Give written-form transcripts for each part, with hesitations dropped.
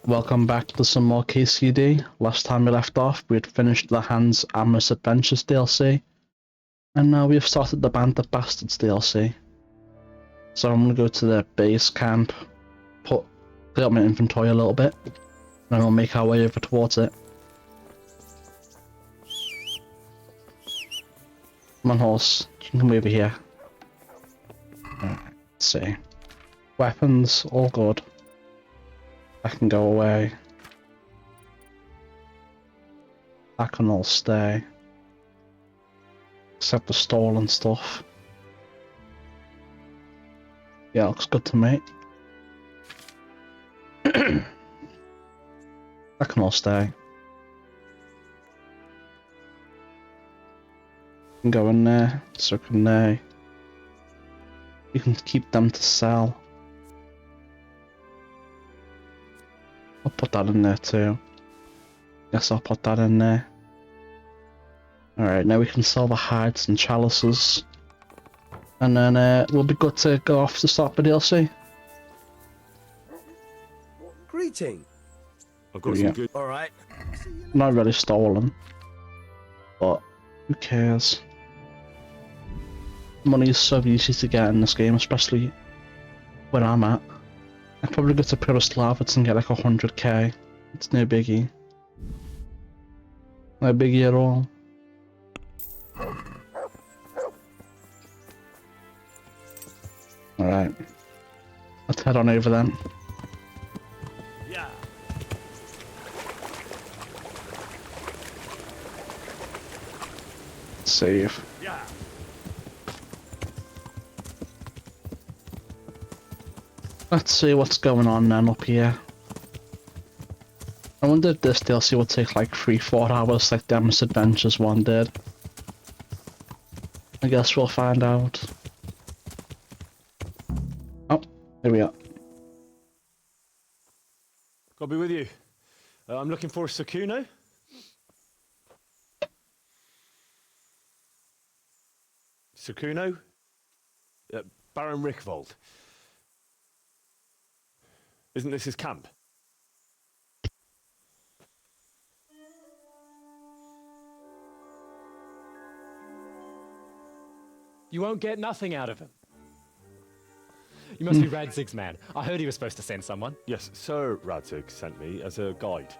Welcome back to some more KCD. Last time we left off, we had finished the Hans Amorous Adventures DLC, and now we have started the Band of Bastards DLC. So I'm going to go to the base camp, clear up my inventory a little bit, and then we'll make our way over towards it. Come on, horse, you can come over here. Alright, let's see. Weapons, all good. I can go away. That can all stay. Except the stolen stuff. Yeah, looks good to me. That can all stay. Can go in there, so can they. You can keep them to sell. I'll put that in there too. Guess I'll put that in there. Alright, now we can sell the hides and chalices. And then we'll be good to go off to start the DLC. Greeting. I've got some good. All right. Not really stolen. But who cares? Money is so easy to get in this game, especially where I'm at. I'd probably go to Piroslavitz and get like 100k. It's no biggie. No biggie at all. Alright. Let's head on over then. Yeah. Save. Yeah. Let's see what's going on then up here. I wonder if this DLC would take like 3-4 hours like the Amorous Adventures one did. I guess we'll find out. Oh, here we are. I'll be with you. I'm looking for a Sakuno. Sakuno? Baron Rickvold. Isn't this his camp? You won't get nothing out of him. You must be Radzig's man. I heard he was supposed to send someone. Yes, Sir Radzig sent me as a guide.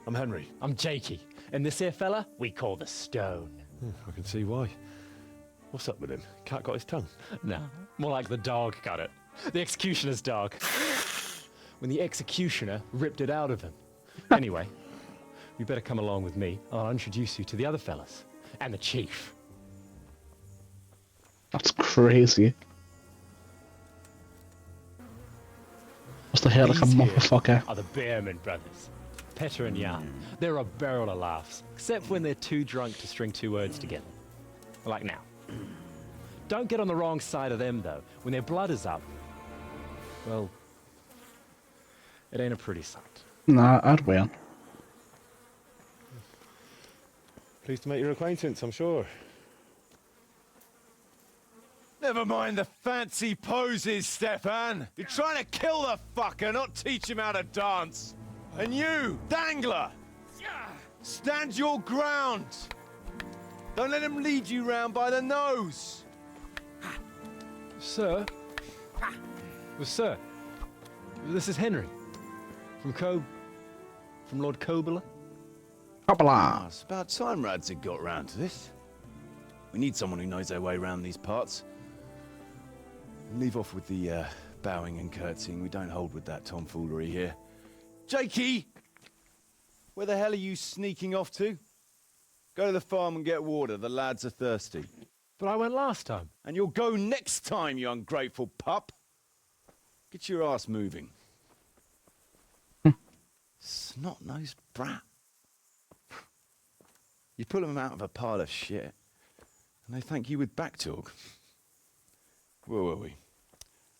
I'm Henry. I'm Jakey. And this here fella, we call the Stone. I can see why. What's up with him? Cat got his tongue. No, more like the dog got it. The executioner's dog. When the executioner ripped it out of him. Anyway, you better come along with me. I'll introduce you to the other fellas. And the chief. That's crazy. Must have hit like a These here motherfucker. are the Bearman brothers. Petter and Jan. They're a barrel of laughs. Except when they're too drunk to string two words together. Like now. Don't get on the wrong side of them, though. When their blood is up, well, it ain't a pretty sight. Nah, I'd win. Pleased to make your acquaintance, I'm sure. Never mind the fancy poses, Stefan. You're trying to kill the fucker, not teach him how to dance. And you, Dangler, stand your ground. Don't let him lead you round by the nose. Sir? Well, sir, this is Henry. From Lord Kobler. Hoppala. It's about time Radzig got round to this. We need someone who knows their way around these parts. Leave off with the bowing and curtsying. We don't hold with that tomfoolery here. Jakey! Where the hell are you sneaking off to? Go to the farm and get water. The lads are thirsty. But I went last time. And you'll go next time, you ungrateful pup. Get your ass moving. Snot-nosed brat. You pull them out of a pile of shit, and they thank you with back talk. Where were we?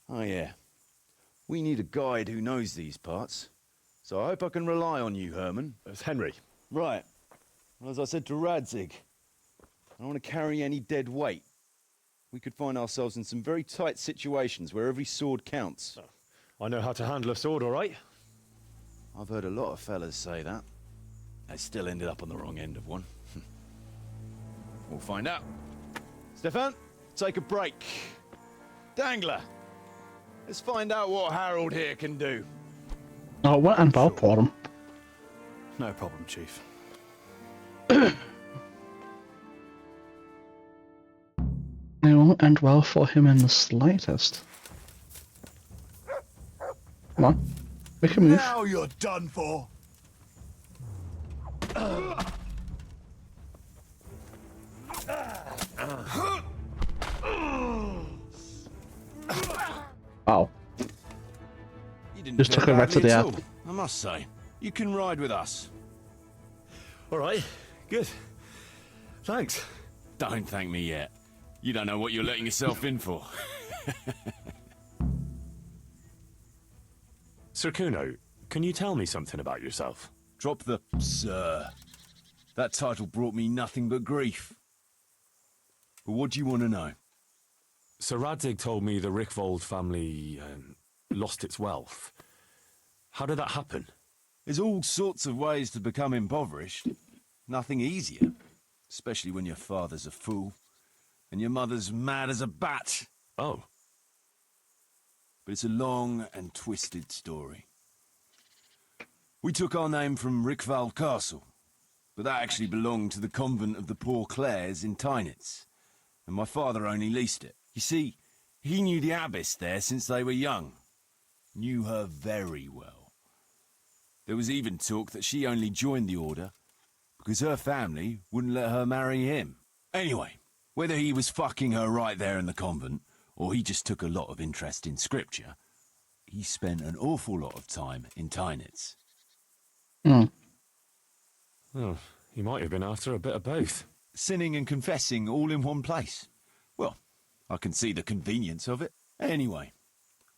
Oh yeah. We need a guide who knows these parts. So I hope I can rely on you, Herman. It's Henry. Right. Well, as I said to Radzig, I don't want to carry any dead weight. We could find ourselves in some very tight situations where every sword counts. I know how to handle a sword, all right. I've heard a lot of fellas say that. They still ended up on the wrong end of one. We'll find out. Stefan, take a break. Dangler, let's find out what Harold here can do. Oh, it won't end well for him. No problem, Chief. It won't end well for him in the slightest. Come on, make a move. Now you're done for. Wow. You didn't Just fare took her right to badly the at end. all, I must say. You can ride with us. All right, good. Thanks. Don't thank me yet. You don't know what you're letting yourself in for. Sir Kuno, can you tell me something about yourself? Drop the sir. That title brought me nothing but grief. But what do you want to know? Sir Radzig told me the Rickvold family lost its wealth. How did that happen? There's all sorts of ways to become impoverished. Nothing easier. Especially when your father's a fool. And your mother's mad as a bat. Oh, But it's a long and twisted story. We took our name from Rickval Castle. But that actually belonged to the convent of the Poor Clares in Tynitz. And my father only leased it. You see, he knew the abbess there since they were young. Knew her very well. There was even talk that she only joined the order because her family wouldn't let her marry him. Anyway, whether he was fucking her right there in the convent, or he just took a lot of interest in scripture, he spent an awful lot of time in Tynitz. Hmm. oh, he might have been after a bit of both. Sinning and confessing all in one place. Well, I can see the convenience of it. Anyway,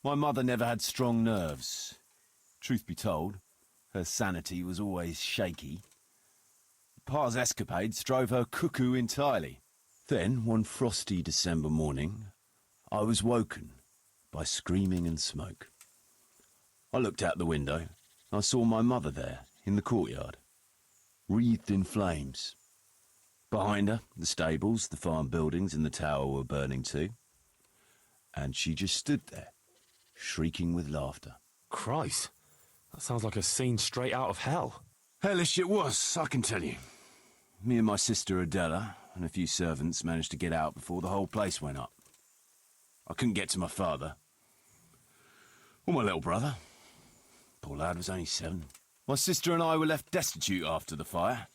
my mother never had strong nerves. Truth be told, her sanity was always shaky. Pa's escapades drove her cuckoo entirely. Then, one frosty December morning, I was woken by screaming and smoke. I looked out the window, and I saw my mother there, in the courtyard, wreathed in flames. Behind her, the stables, the farm buildings, and the tower were burning too. And she just stood there, shrieking with laughter. Christ, that sounds like a scene straight out of hell. Hellish it was, I can tell you. Me and my sister Adela and a few servants managed to get out before the whole place went up. I couldn't get to my father. Or my little brother. Poor lad was only 7. My sister and I were left destitute after the fire.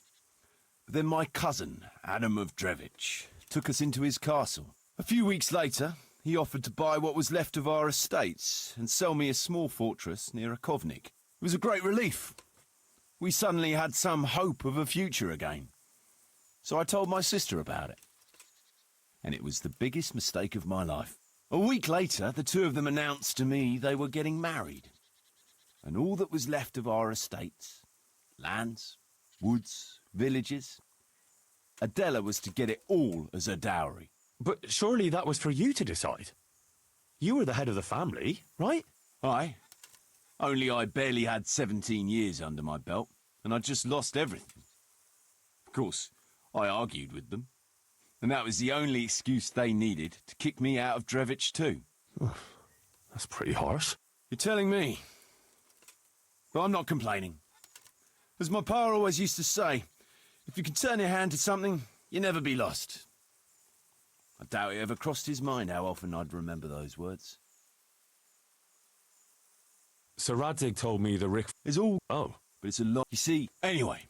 But then my cousin, Adam of Drevich, took us into his castle. A few weeks later, he offered to buy what was left of our estates and sell me a small fortress near Akovnik. It was a great relief. We suddenly had some hope of a future again. So I told my sister about it. And it was the biggest mistake of my life. A week later, the two of them announced to me they were getting married. And all that was left of our estates, lands, woods, villages, Adela was to get it all as a dowry. But surely that was for you to decide. You were the head of the family, right? Aye. Only I barely had 17 years under my belt, and I'd just lost everything. Of course, I argued with them, and that was the only excuse they needed to kick me out of Drevich too. That's pretty harsh. You're telling me. But I'm not complaining. As my pa always used to say, if you can turn your hand to something, you never be lost. I doubt it ever crossed his mind how often I'd remember those words. Sir Radzig told me the Rick... It's all... Oh. But it's a lot... You see, anyway.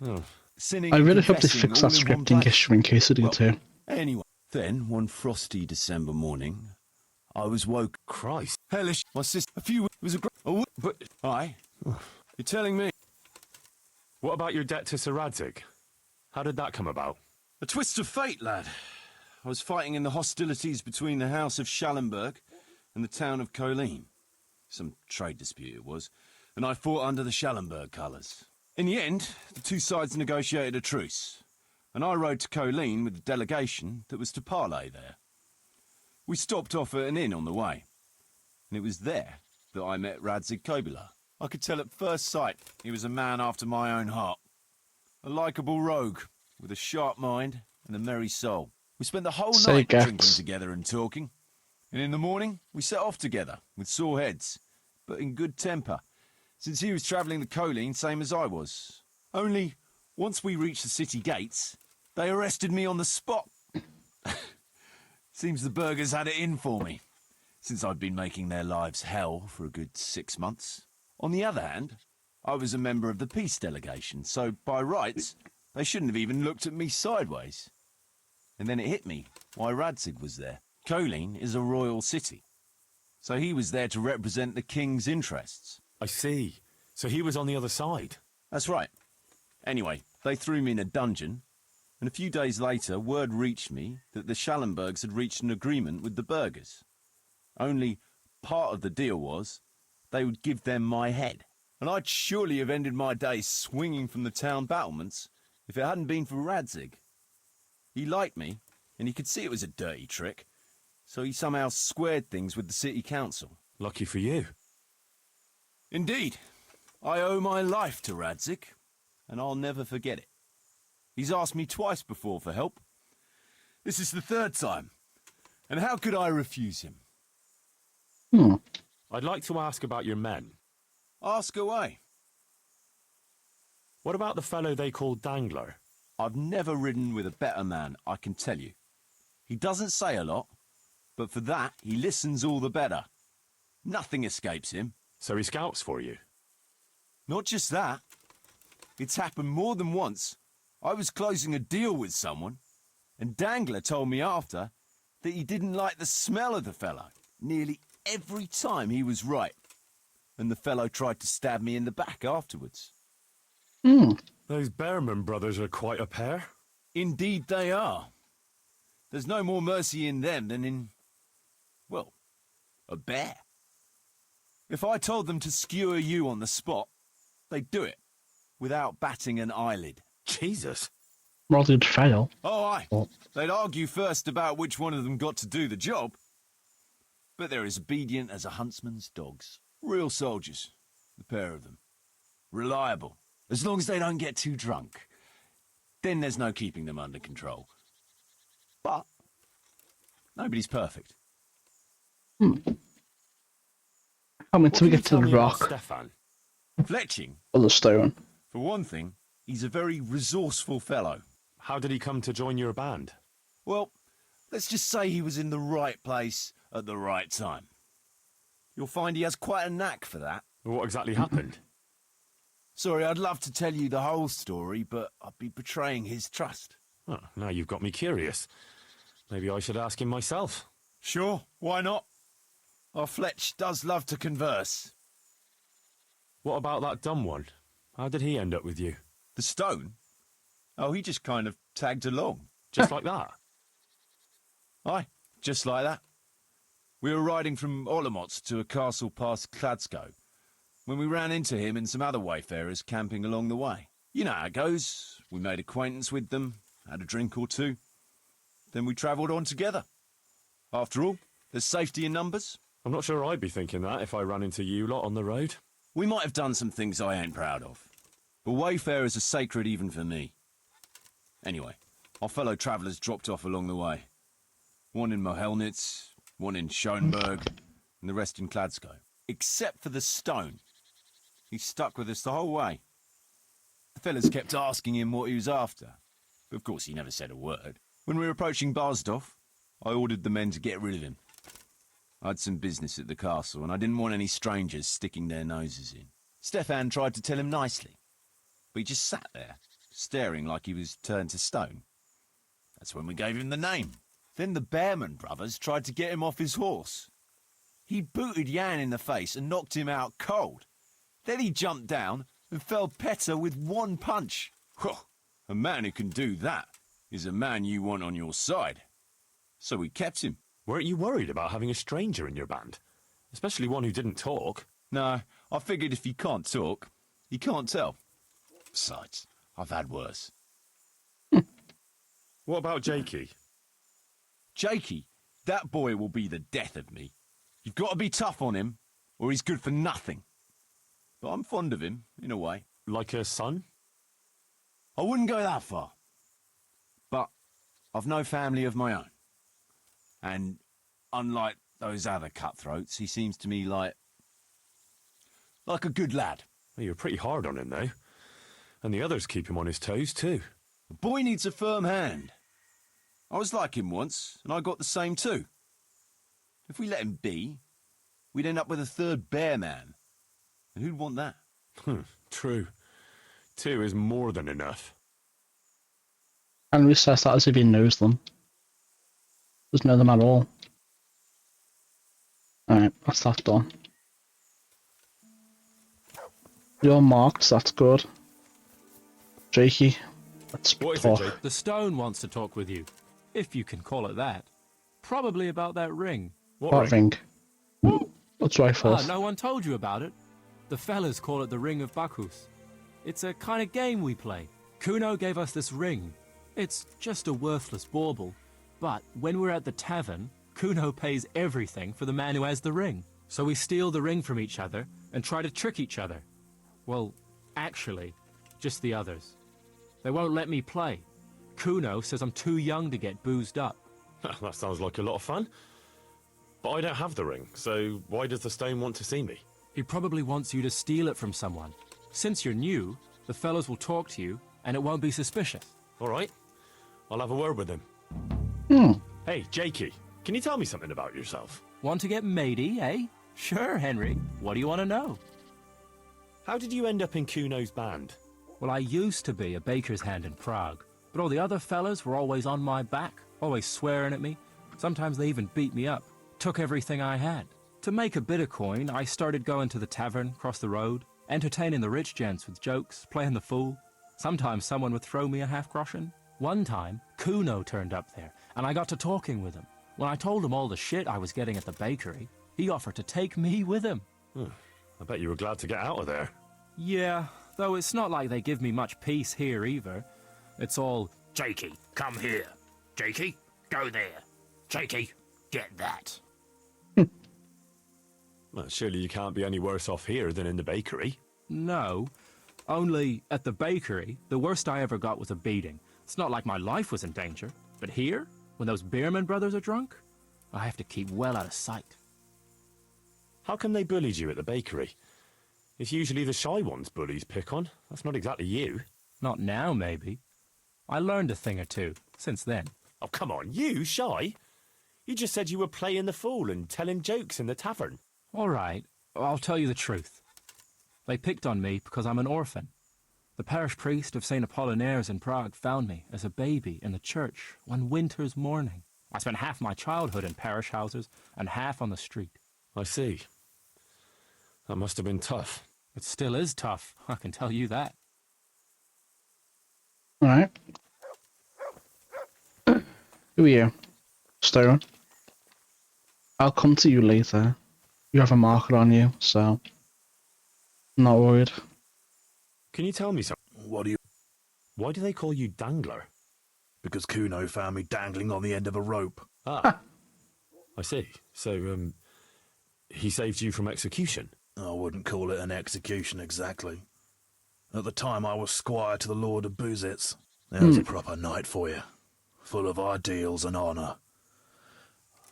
Oh. Sinning I and really hope they confessing fix that all in one scripting place. issue in case they do Well, too. Anyway. Then, one frosty December morning, I was woke. Christ. Hellish. My sister... A few... It was a great... But Aye. You're telling me... what about your debt to Sir Radzig? How did that come about? A twist of fate, lad. I was fighting in the hostilities between the House of Schallenberg and the town of Colleen. Some trade dispute it was, and I fought under the Schallenberg colours. In the end, the two sides negotiated a truce, and I rode to Colleen with the delegation that was to parley there. We stopped off at an inn on the way, and it was there that I met Radzig Kobula. I could tell at first sight he was a man after my own heart. A likeable rogue, with a sharp mind and a merry soul. We spent the whole Say night Gex. drinking together and talking. And in the morning, we set off together, with sore heads, but in good temper, since he was travelling the Colleen same as I was. Only, once we reached the city gates, they arrested me on the spot. Seems the burghers had it in for me, since I'd been making their lives hell for a good 6 months. On the other hand, I was a member of the peace delegation, so by rights, they shouldn't have even looked at me sideways. And then it hit me why Radzig was there. Colleen is a royal city, so he was there to represent the king's interests. I see. So he was on the other side. That's right. Anyway, they threw me in a dungeon, and a few days later word reached me that the Schallenbergs had reached an agreement with the burghers. Only part of the deal was they would give them my head. And I'd surely have ended my days swinging from the town battlements if it hadn't been for Radzig. He liked me, and he could see it was a dirty trick, so he somehow squared things with the city council. Lucky for you. Indeed. I owe my life to Radzig, and I'll never forget it. He's asked me twice before for help. This is the third time, and how could I refuse him? I'd like to ask about your men. Ask away. What about the fellow they called Dangler? I've never ridden with a better man, I can tell you. He doesn't say a lot, but for that, he listens all the better. Nothing escapes him. So he scouts for you? Not just that. It's happened more than once. I was closing a deal with someone, and Dangler told me after that he didn't like the smell of the fellow nearly every time he was right. And the fellow tried to stab me in the back afterwards. Those Behrman brothers are quite a pair. Indeed they are. There's no more mercy in them than in, well, a bear. If I told them to skewer you on the spot, they'd do it, without batting an eyelid. Jesus. Well, they'd fail. Oh, aye. Oh. They'd argue first about which one of them got to do the job. But they're as obedient as a huntsman's dogs. Real soldiers, the pair of them. Reliable, as long as they don't get too drunk. Then there's no keeping them under control. But nobody's perfect. How many What till we can you get to tell the me about rock Stefan? Fletching, or the stone? for one thing, he's a very resourceful fellow. How did he come to join your band? Well, let's just say he was in the right place at the right time. You'll find he has quite a knack for that. What exactly happened? Sorry, I'd love to tell you the whole story, but I'd be betraying his trust. Oh, now you've got me curious. Maybe I should ask him myself. Sure, why not? Our Fletch does love to converse. What about that dumb one? How did he end up with you? The stone? Oh, he just kind of tagged along. Just like that? Aye, just like that. We were riding from Olomouc to a castle past Kladsko, when we ran into him and some other wayfarers camping along the way. You know how it goes. We made acquaintance with them, had a drink or two. Then we travelled on together. After all, there's safety in numbers. I'm not sure I'd be thinking that if I ran into you lot on the road. We might have done some things I ain't proud of, but wayfarers are sacred even for me. Anyway, our fellow travellers dropped off along the way. One in Mohelnitz, one in Schoenberg, and the rest in Kladsko. Except for the stone. He stuck with us the whole way. The fellas kept asking him what he was after, but of course he never said a word. When we were approaching Barsdorf, I ordered the men to get rid of him. I had some business at the castle, and I didn't want any strangers sticking their noses in. Stefan tried to tell him nicely, but he just sat there, staring like he was turned to stone. That's when we gave him the name. Then the Behrman brothers tried to get him off his horse. He booted Jan in the face and knocked him out cold. Then he jumped down and felled Petter with one punch. A man who can do that is a man you want on your side. So we kept him. Weren't you worried about having a stranger in your band? Especially one who didn't talk. No, I figured if you can't talk, you can't tell. Besides, I've had worse. What about Jakey? Jakey, that boy will be the death of me. You've got to be tough on him, or he's good for nothing. but I'm fond of him, in a way. Like a son? I wouldn't go that far. But I've no family of my own. And unlike those other cutthroats, he seems to me like a good lad. Well, you're pretty hard on him, though. And the others keep him on his toes, too. The boy needs a firm hand. I was like him once, and I got the same too. If we let him be, we'd end up with a third bear man. And who'd want that? True. 2 is more than enough. Henry says that as if he knows them. Doesn't know them at all. Alright, that's that done. You're marked, that's good. Jakey, let's What is talk. it, Jake? The stone wants to talk with you, if you can call it that. Probably about that ring. What ring? What's right for? Ah, no one told you about it. The fellas call it the Ring of Bacchus. It's a kind of game we play. Kuno gave us this ring. It's just a worthless bauble. But when we're at the tavern, Kuno pays everything for the man who has the ring. So we steal the ring from each other and try to trick each other. Well, actually, just the others. They won't let me play. Kuno says I'm too young to get boozed up. That sounds like a lot of fun. But I don't have the ring, so why does the stone want to see me? He probably wants you to steal it from someone. Since you're new, the fellows will talk to you, and it won't be suspicious. All right. I'll have a word with him. Hey, Jakey, can you tell me something about yourself? Want to get matey, eh? Sure, Henry. What do you want to know? How did you end up in Kuno's band? Well, I used to be a baker's hand in Prague, but all the other fellas were always on my back, always swearing at me. Sometimes they even beat me up, took everything I had. To make a bit of coin, I started going to the tavern across the road, entertaining the rich gents with jokes, playing the fool. Sometimes someone would throw me a half-groschen. One time, Kuno turned up there, and I got to talking with him. When I told him all the shit I was getting at the bakery, he offered to take me with him. I bet you were glad to get out of there. Yeah, though it's not like they give me much peace here either. It's all, Jakey, come here. Jakey, go there. Jakey, get that. Well, surely you can't be any worse off here than in the bakery. no. Only, at the bakery, the worst I ever got was a beating. It's not like my life was in danger. But here, when those Beerman brothers are drunk, I have to keep well out of sight. How come they bullied you at the bakery? It's usually the shy ones bullies pick on. That's not exactly you. Not now, maybe. I learned a thing or two since then. Oh, come on, you shy? You just said you were playing the fool and telling jokes in the tavern. All right, I'll tell you the truth. They picked on me because I'm an orphan. The parish priest of St. Apollinaire's in Prague found me as a baby in the church one winter's morning. I spent half my childhood in parish houses and half on the street. I see. That must have been tough. It still is tough, I can tell you that. Alright. Who are you? Stone. I'll come to you later. You have a marker on you, so not worried. Can you tell me something? What do you... Why do they call you Dangler? Because Kuno found me dangling on the end of a rope. Ah, I see. So, he saved you from execution? I wouldn't call it an execution exactly. At the time I was squire to the Lord of Buzitz. There's a proper knight for you. Full of ideals and honour.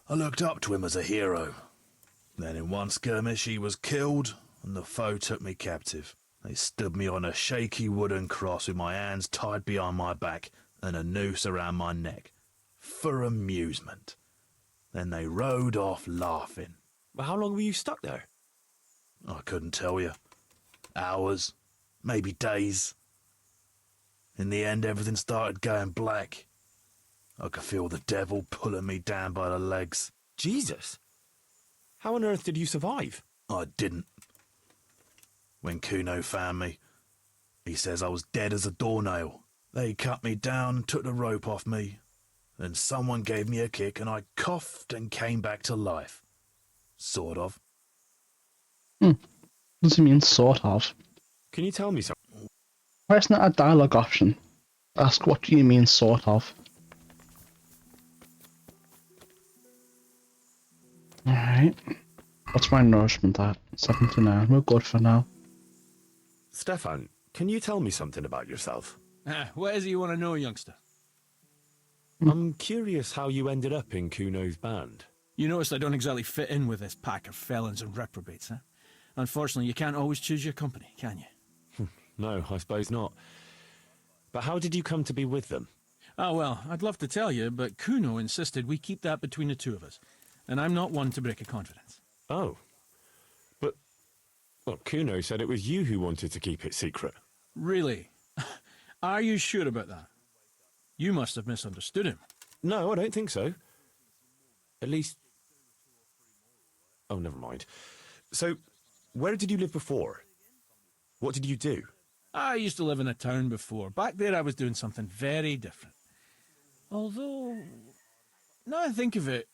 I looked up to him as a hero. Then in one skirmish he was killed, and the foe took me captive. They stood me on a shaky wooden cross with my hands tied behind my back and a noose around my neck. For amusement. Then they rode off laughing. Well, how long were you stuck there? I couldn't tell you. Hours, maybe days. In the end, everything started going black. I could feel the devil pulling me down by the legs. Jesus! How on earth did you survive? I didn't. When Kuno found me, he says I was dead as a doornail. They cut me down and took the rope off me. Then someone gave me a kick and I coughed and came back to life. Sort of. Does it mean sort of? Can you tell me something? Why isn't that a dialogue option? Ask what do you mean sort of? Alright. What's my nourishment at? 7 to 9. We're good for now. Stefan, can you tell me something about yourself? What is it you want to know, youngster? I'm curious how you ended up in Kuno's band. You noticed I don't exactly fit in with this pack of felons and reprobates, huh? Unfortunately, you can't always choose your company, can you? No, I suppose not. But how did you come to be with them? Ah, well, I'd love to tell you, but Kuno insisted we keep that between the two of us. And I'm not one to break a confidence. Oh. But, well, Kuno said it was you who wanted to keep it secret. Really? Are you sure about that? You must have misunderstood him. No, I don't think so. At least... Oh, never mind. So, where did you live before? What did you do? I used to live in a town before. Back there I was doing something very different. Although, now I think of it,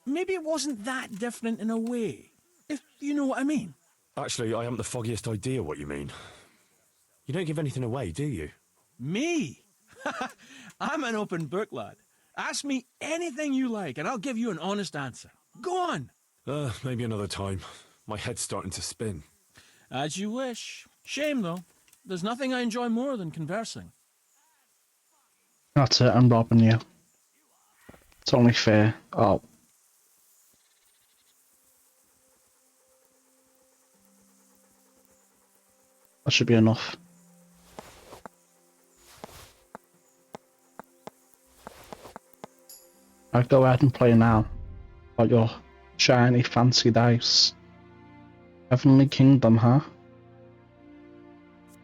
maybe it wasn't that different in a way. If you know what I mean. Actually, I haven't the foggiest idea what you mean. You don't give anything away, do you? Me? I'm an open book, lad. Ask me anything you like, and I'll give you an honest answer. Go on. Maybe another time. My head's starting to spin. As you wish. Shame, though. There's nothing I enjoy more than conversing. That's it, I'm robbing you. It's only fair. Oh. That should be enough. I'll go ahead and play now. Got your shiny fancy dice. Heavenly Kingdom, huh?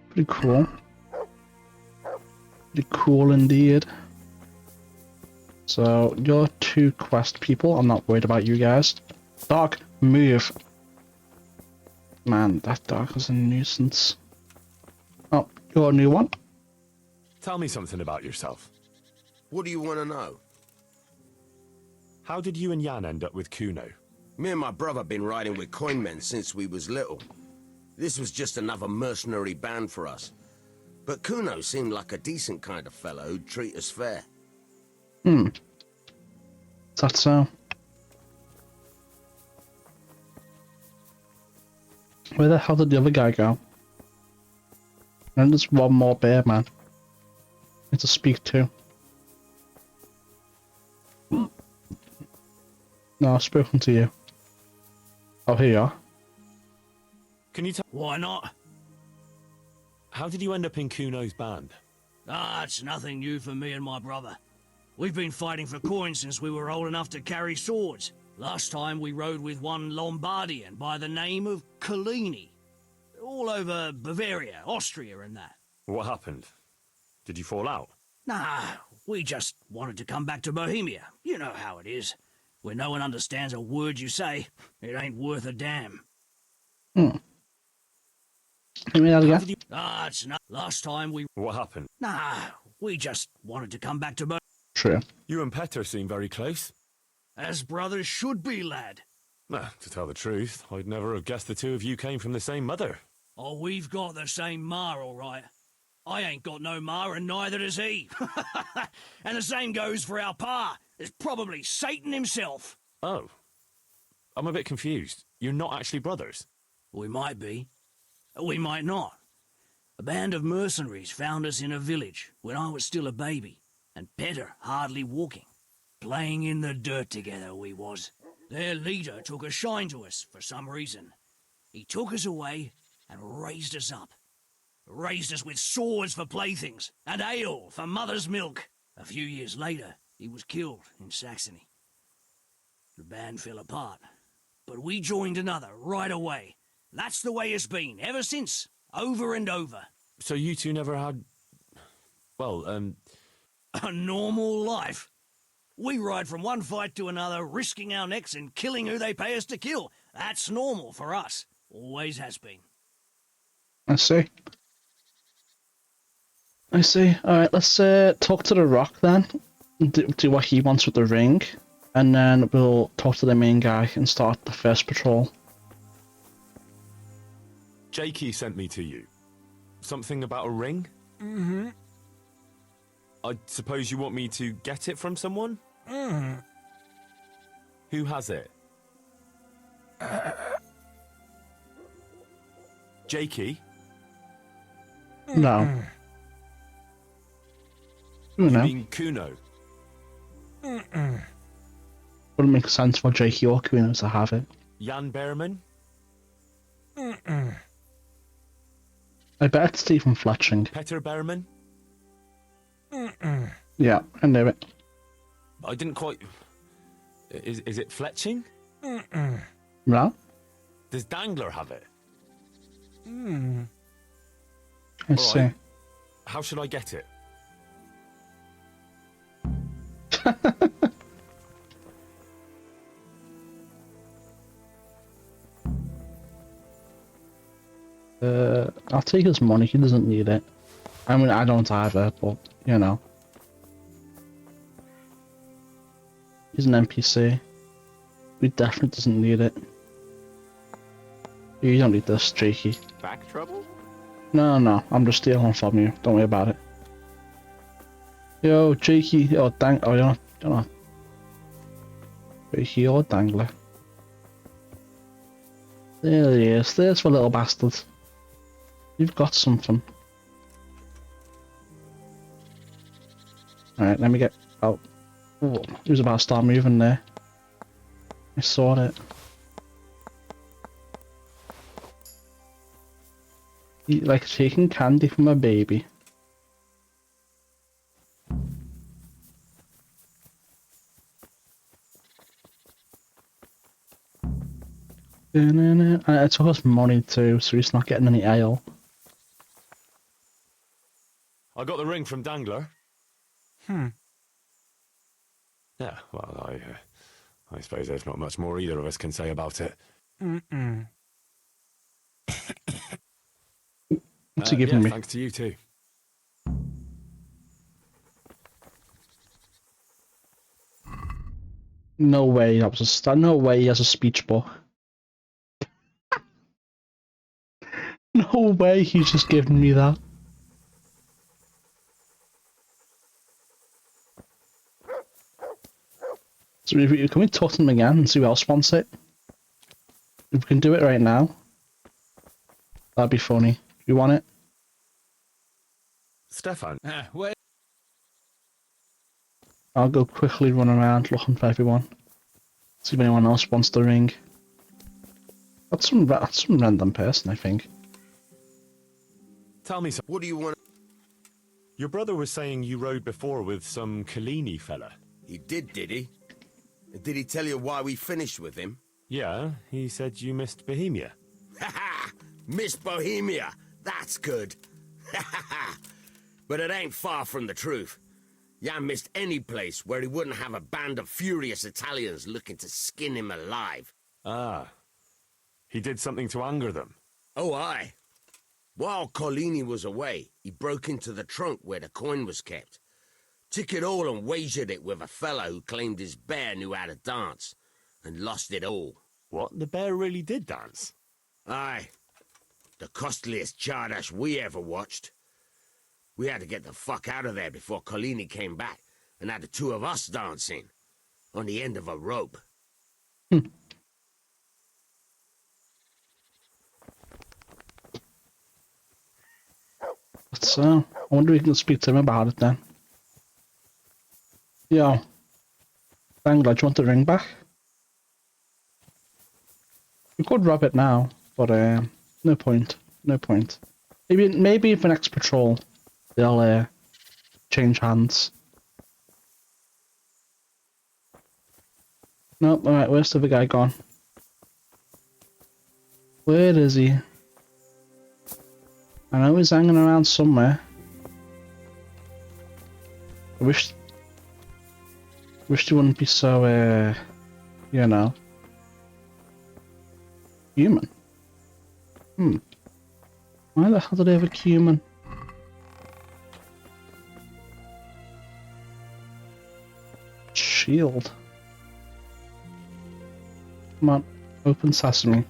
Pretty cool. Pretty cool indeed. So, you're two quest people. I'm not worried about you guys. Dog, move. Man, that dog is a nuisance. Oh, you're a new one? Tell me something about yourself. What do you want to know? How did you and Jan end up with Kuno? Me and my brother been riding with coinmen since we was little. This was just another mercenary band for us. But Kuno seemed like a decent kind of fellow who'd treat us fair. Is that so? Where the hell did the other guy go? And there's one more bear man. Need to speak to. No, I've spoken to you. Oh, here you are. Can you tell... Why not? How did you end up in Kuno's band? Ah, it's nothing new for me and my brother. We've been fighting for coins since we were old enough to carry swords. Last time we rode with one Lombardian by the name of Collini. All over Bavaria, Austria and that. What happened? Did you fall out? Nah, we just wanted to come back to Bohemia. You know how it is. Where no one understands a word you say, it ain't worth a damn. Give me that again. Ah, it's not. Last time we... What happened? Nah, we just wanted to come back to True. You and Petter seem very close. As brothers should be, lad. To tell the truth, I'd never have guessed the two of you came from the same mother. Oh, we've got the same ma, all right. I ain't got no ma, and neither does he. And the same goes for our pa. It's probably Satan himself. Oh. I'm a bit confused. You're not actually brothers? We might be. We might not. A band of mercenaries found us in a village when I was still a baby, and Petter hardly walking. Playing in the dirt together we was. Their leader took a shine to us for some reason. He took us away and raised us up. Raised us with swords for playthings and ale for mother's milk. A few years later, he was killed in Saxony. The band fell apart, but we joined another right away. That's the way it's been ever since, over and over. So you two never had... Well, A normal life. We ride from one fight to another, risking our necks and killing who they pay us to kill. That's normal for us. Always has been. I see. I see. Alright, let's talk to the Rock then. Do what he wants with the ring. And then we'll talk to the main guy and start the first patrol. Jakey sent me to you. Something about a ring? Mm-hmm. I suppose you want me to get it from someone? Mm-hmm. Who has it? Jakey? No. Who You know? mean Kuno? Wouldn't make sense for Jakey or Kuno to have it. Jan Behrman? I bet it's Stephen Fletching. Peter Behrman? Yeah, I knew it. I didn't quite... Is it Fletching? No? Does Dangler have it? I see. Alright. How should I get it? I'll take his money, he doesn't need it. I mean, I don't either, but, you know. He's an NPC. He definitely doesn't need it. You don't need this, Jakey. Back trouble? No, I'm just stealing from you. Don't worry about it. Yo, Jakey, oh, oh, you're not. Jakey or Dangler. There he is, there's the little bastard. You've got something. Alright, let me get out. Oh, he was about to start moving there. I saw it. He, like taking candy from a baby. And it took us money too, so he's not getting any ale. I got the ring from Dangler. Yeah, well, I suppose there's not much more either of us can say about it. What's he giving yeah, me? thanks to you too. No way, that was no way he has a speech book. No way he's just giving me that. So can we talk to him again and see who else wants it? If we can do it right now, that'd be funny. You want it? Stefan. Wait. I'll go quickly run around looking for everyone. See if anyone else wants the ring. That's some random person, I think. Tell me something. What do you want? Your brother was saying you rode before with some Kalini fella. He did he? Did he tell you why we finished with him? Yeah, he said you missed Bohemia. Ha ha! Miss Bohemia! That's good! Ha ha ha! But it ain't far from the truth. Jan missed any place where he wouldn't have a band of furious Italians looking to skin him alive. Ah. He did something to anger them. Oh, aye. While Collini was away, he broke into the trunk where the coin was kept. Took it all and wagered it with a fellow who claimed his bear knew how to dance, and lost it all. What? The bear really did dance? Aye. The costliest Chardash we ever watched. We had to get the fuck out of there before Collini came back, and had the two of us dancing, on the end of a rope. So, I wonder if we can speak to him about it then. Yo. Dangler, do you want the ring back? We could rob it now, but no point. No point. Maybe for next patrol, they'll change hands. Nope, alright, where's the other guy gone? Where is he? I know he's hanging around somewhere. I wish he wouldn't be so, you know, human. Why the hell did they have a human? Shield. Come on, open sesame.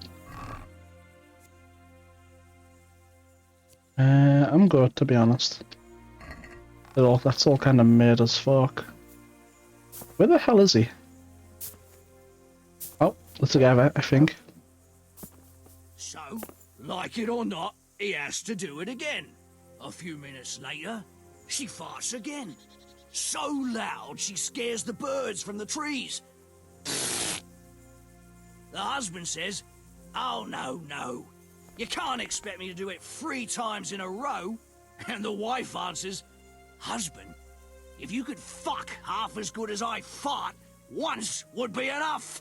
I'm good, to be honest. That's all kind of mid as fuck. Where the hell is he? Oh, they're together, I think. So, like it or not, he has to do it again. A few minutes later, she farts again. So loud she scares the birds from the trees. The husband says, "Oh, no. You can't expect me to do it 3 times in a row." And the wife answers, "Husband, if you could fuck half as good as I fart, once would be enough."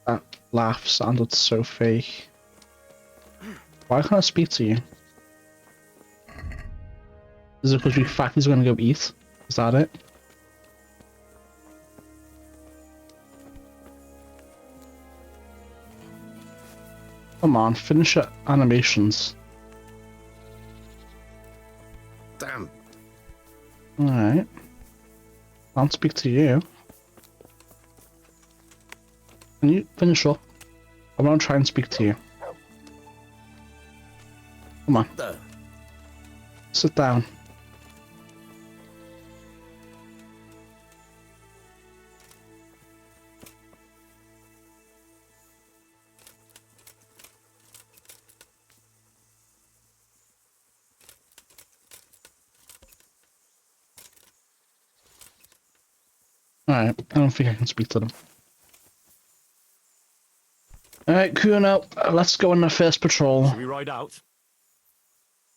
That laugh sounded so fake. Why can't I speak to you? Is it because you fact he's gonna go eat? Is that it? Come on, finish your animations. Damn. Alright. Can't speak to you. Can you finish up? I want to try and speak to you. Come on. Sit down. Alright, I don't think I can speak to them. Alright, Kuno, let's go on the first patrol. Should we ride out?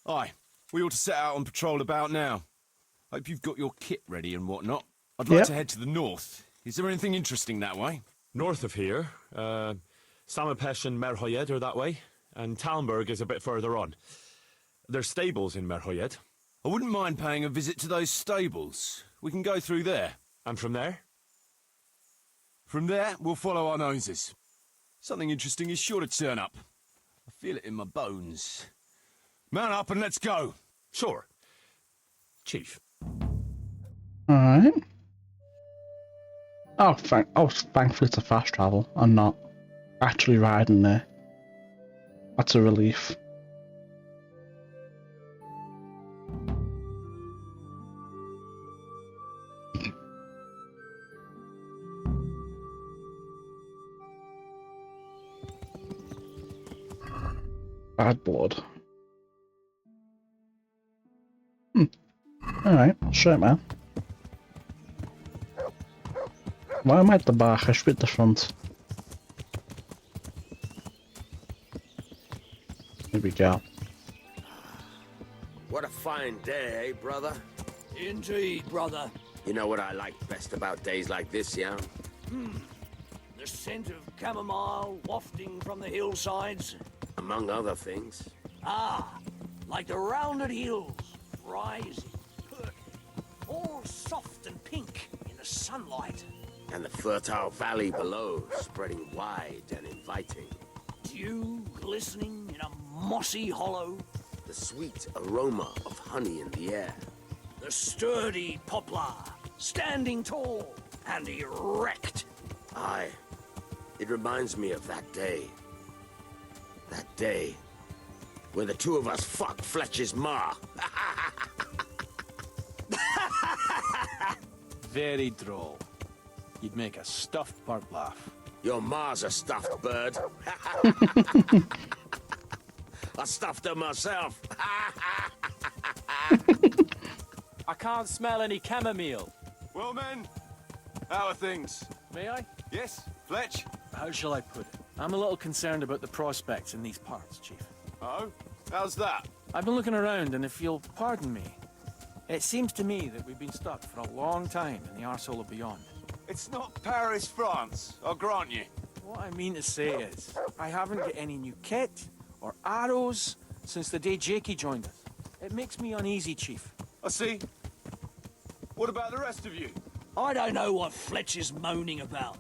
Aye, we ought to set out on patrol about now. Hope you've got your kit ready and whatnot. I'd like Yep. to head to the north. Is there anything interesting that way? North of here, Samapesh and Merhoyed are that way, and Talmberg is a bit further on. There's stables in Merhoyed. I wouldn't mind paying a visit to those stables. We can go through there. And from there? From there, we'll follow our noses. Something interesting is sure to turn up. I feel it in my bones. Mount up and let's go. Sure. Chief. Alright. Thankfully it's a fast travel. I'm not actually riding there. That's a relief. Bad blood. Alright, sure, man. Why am I at the back? I should be at the front. Here we go. What a fine day, eh, brother? Indeed, brother. You know what I like best about days like this, yeah? The scent of chamomile wafting from the hillsides. Among other things. Ah, like the rounded hills, rising, perky, all soft and pink in the sunlight. And the fertile valley below, spreading wide and inviting. Dew glistening in a mossy hollow. The sweet aroma of honey in the air. The sturdy poplar, standing tall and erect. Aye, it reminds me of that day. That day where the two of us fucked Fletcher's ma. Very droll. You'd make a stuffed bird laugh. Your ma's a stuffed bird. I stuffed her myself. I can't smell any chamomile. Well, men, how are things? May I? Yes, Fletch? How shall I put it? I'm a little concerned about the prospects in these parts, Chief. Oh, how's that? I've been looking around, and if you'll pardon me, it seems to me that we've been stuck for a long time in the arsehole of beyond. It's not Paris, France, I'll grant you. What I mean to say is, I haven't got any new kit or arrows since the day Jakey joined us. It makes me uneasy, Chief. I see. What about the rest of you? I don't know what Fletcher's moaning about.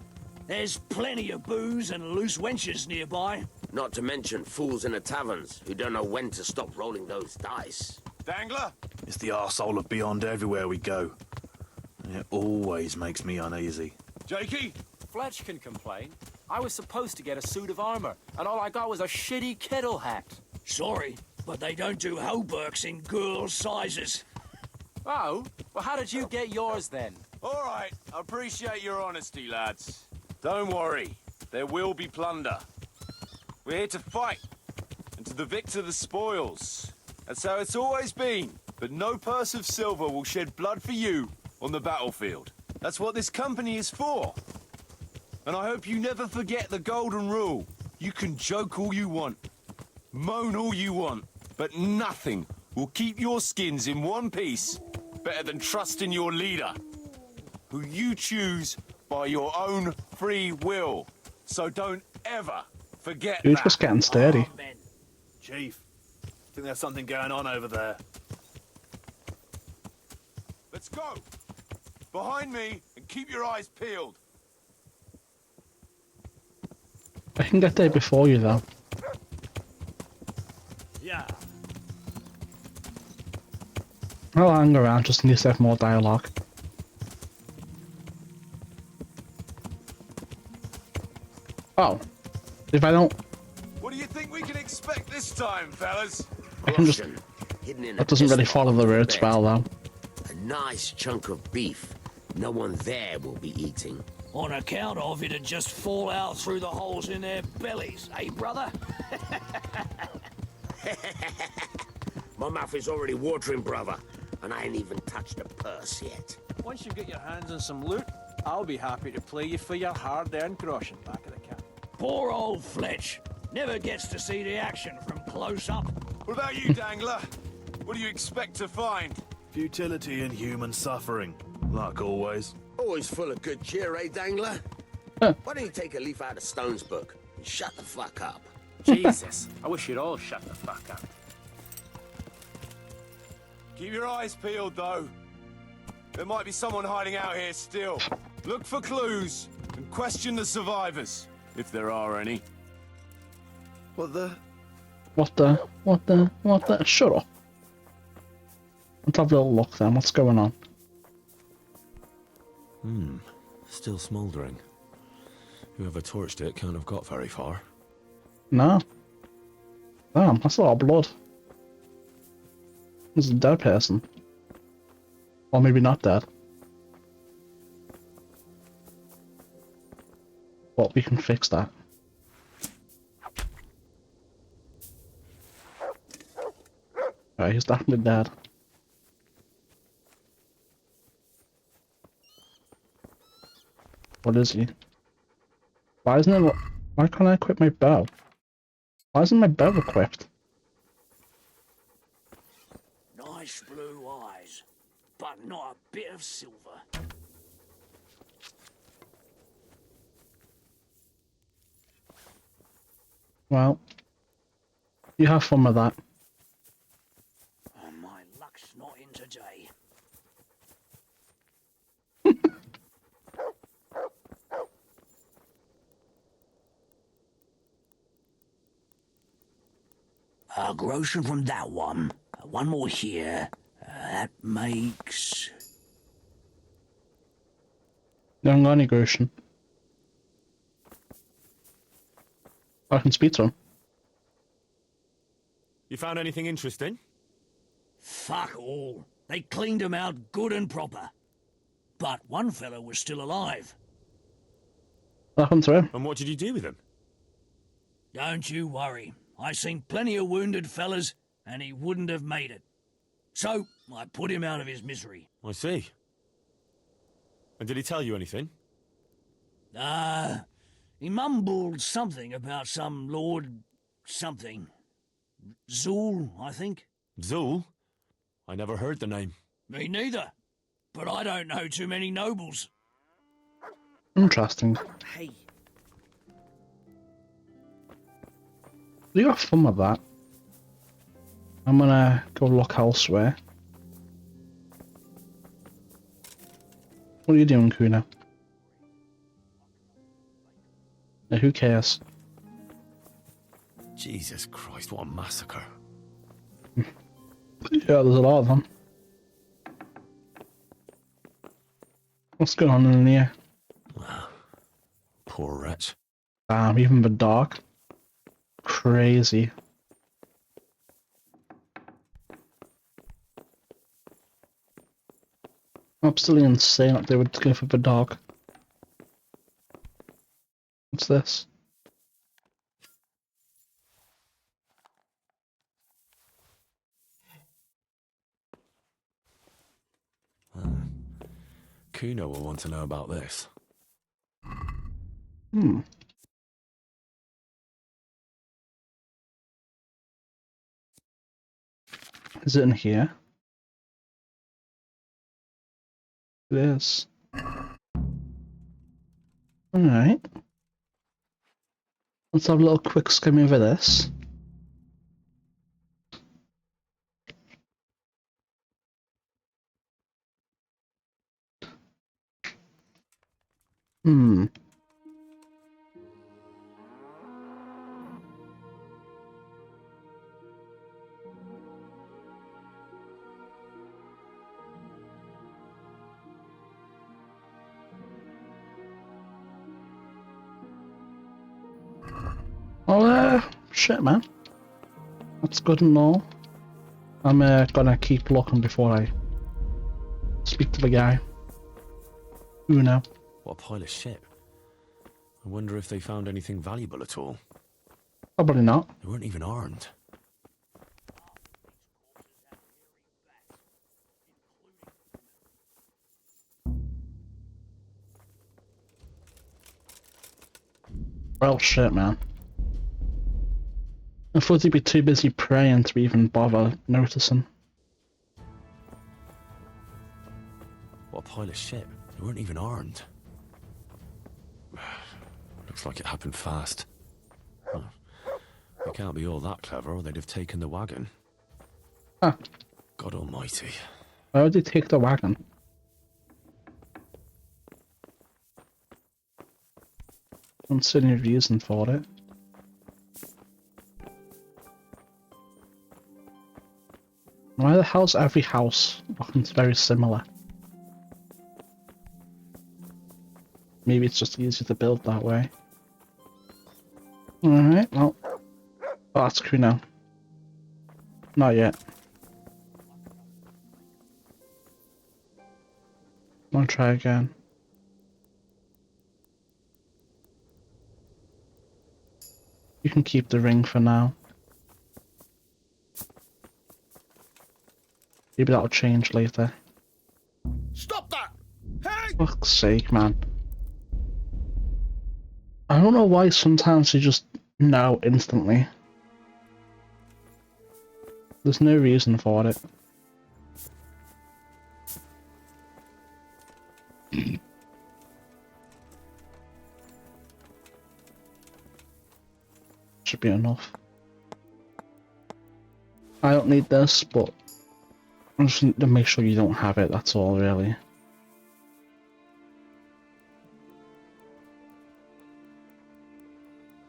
There's plenty of booze and loose wenches nearby. Not to mention fools in the taverns who don't know when to stop rolling those dice. Dangler? It's the arsehole of beyond everywhere we go. And it always makes me uneasy. Jakey? Fletch can complain. I was supposed to get a suit of armor, and all I got was a shitty kettle hat. Sorry, but they don't do hauberks in girls' sizes. Oh? Well, how did you get yours then? All right, I appreciate your honesty, lads. Don't worry, there will be plunder. We're here to fight, and to the victor the spoils. That's how it's always been. But no purse of silver will shed blood for you on the battlefield. That's what this company is for. And I hope you never forget the golden rule. You can joke all you want, moan all you want, but nothing will keep your skins in one piece better than trusting your leader, who you choose by your own free will. So don't ever forget Dude that. was getting sturdy. Amen. Chief, I think there's something going on over there. Let's go. Behind me, and keep your eyes peeled. I can get there before you though. Yeah. I'll hang around just in case they have more dialogue. Oh. If I don't... What do you think we can expect this time, fellas? I can just... Russian, hidden in a That doesn't really distant follow the part of routes bed. well though. A nice chunk of beef. No one there will be eating. On account of it'd just fall out through the holes in their bellies, eh, brother? My mouth is already watering, brother, and I ain't even touched a purse yet. Once you get your hands on some loot, I'll be happy to play you for your hard-earned groschen back of the camp. Poor old Fletch. Never gets to see the action from close up. What about you, Dangler? What do you expect to find? Futility and human suffering, like always. Always full of good cheer, eh, Dangler? Huh. Why don't you take a leaf out of Stone's book and shut the fuck up? Jesus, I wish you'd all shut the fuck up. Keep your eyes peeled, though. There might be someone hiding out here still. Look for clues and question the survivors, if there are any. What the? What the? Shut up. Let's have a little look then. What's going on? Still smouldering. Whoever torched it can't have got very far. No. Damn, that's a lot of blood. This is a dead person. Or maybe not dead. But we can fix that. Right, he's definitely dead. What is he? Why isn't it? Why can't I equip my bow? Why isn't my bow equipped? Nice blue eyes, but not a bit of silver. Well, you have fun with that. Oh, my luck's not in today. A groschen from that one. One more here. That makes... You haven't got any Grushin. I can speak to him. You found anything interesting? Fuck all. They cleaned him out good and proper. But one fellow was still alive. What happened to him? And what did you do with him? Don't you worry. I seen plenty of wounded fellas, and he wouldn't have made it. So, I put him out of his misery. I see. And did he tell you anything? He mumbled something about some Lord something. Zool, I think. Zul? I never heard the name. Me neither. But I don't know too many nobles. Interesting. Hey. You got fun with that. I'm gonna go look elsewhere. What are you doing, Kuna? Yeah, who cares? Jesus Christ, what a massacre. Yeah, there's a lot of them. What's going on in here? Poor wretch. Damn, even the dog. Crazy. Absolutely insane that they would go for the dog. What's this? Kuno will want to know about this. Hmm. Is it in here? It is. Alright. Let's have a little quick skim over this. Hmm. Oh, shit, man. That's good and all. I'm gonna keep looking before I speak to the guy. Who now? What a pile of shit. I wonder if they found anything valuable at all. Probably not. They weren't even armed. Well, shit, man. I thought he'd be too busy praying to even bother noticing. What a pile of shit. They weren't even armed. Looks like it happened fast. Huh. They can't be all that clever or they'd have taken the wagon. Huh. God almighty. Why would he take the wagon? Don't see any reason for it. Why the hell's every house looking very similar? Maybe it's just easier to build that way. Alright, well. Oh, that's cool now. Not yet. I'll try again. You can keep the ring for now. Maybe that'll change later. Stop that! Hey! Fuck's sake, man. I don't know why sometimes you just know instantly. There's no reason for it. Should be enough. I don't need this, but I just need to make sure you don't have it, that's all really.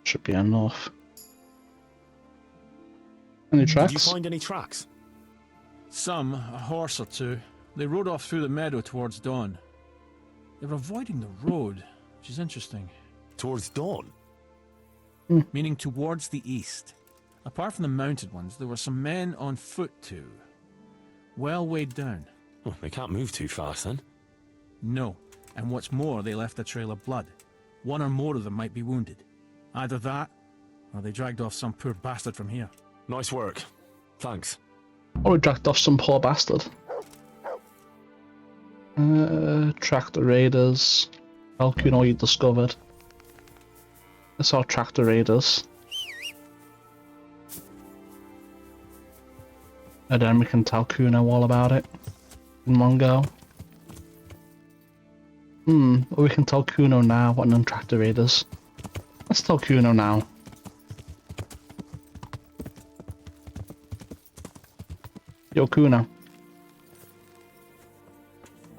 Should be enough. Any tracks? Did you find any tracks? Some, a horse or two. They rode off through the meadow towards dawn. They were avoiding the road, which is interesting. Towards dawn? Meaning towards the east. Apart from the mounted ones, there were some men on foot too. Well weighed down. Oh, they can't move too fast then. No, and what's more, they left a trail of blood. One or more of them might be wounded. Either that, or they dragged off some poor bastard from here. Nice work. Thanks. Or we dragged off some poor bastard. Track the raiders. Falcon all you discovered. Let's all track the raiders. And then we can tell Kuno all about it in one go. Or we can tell Kuno now and then track the raiders. Let's tell Kuno now. Yo, Kuno.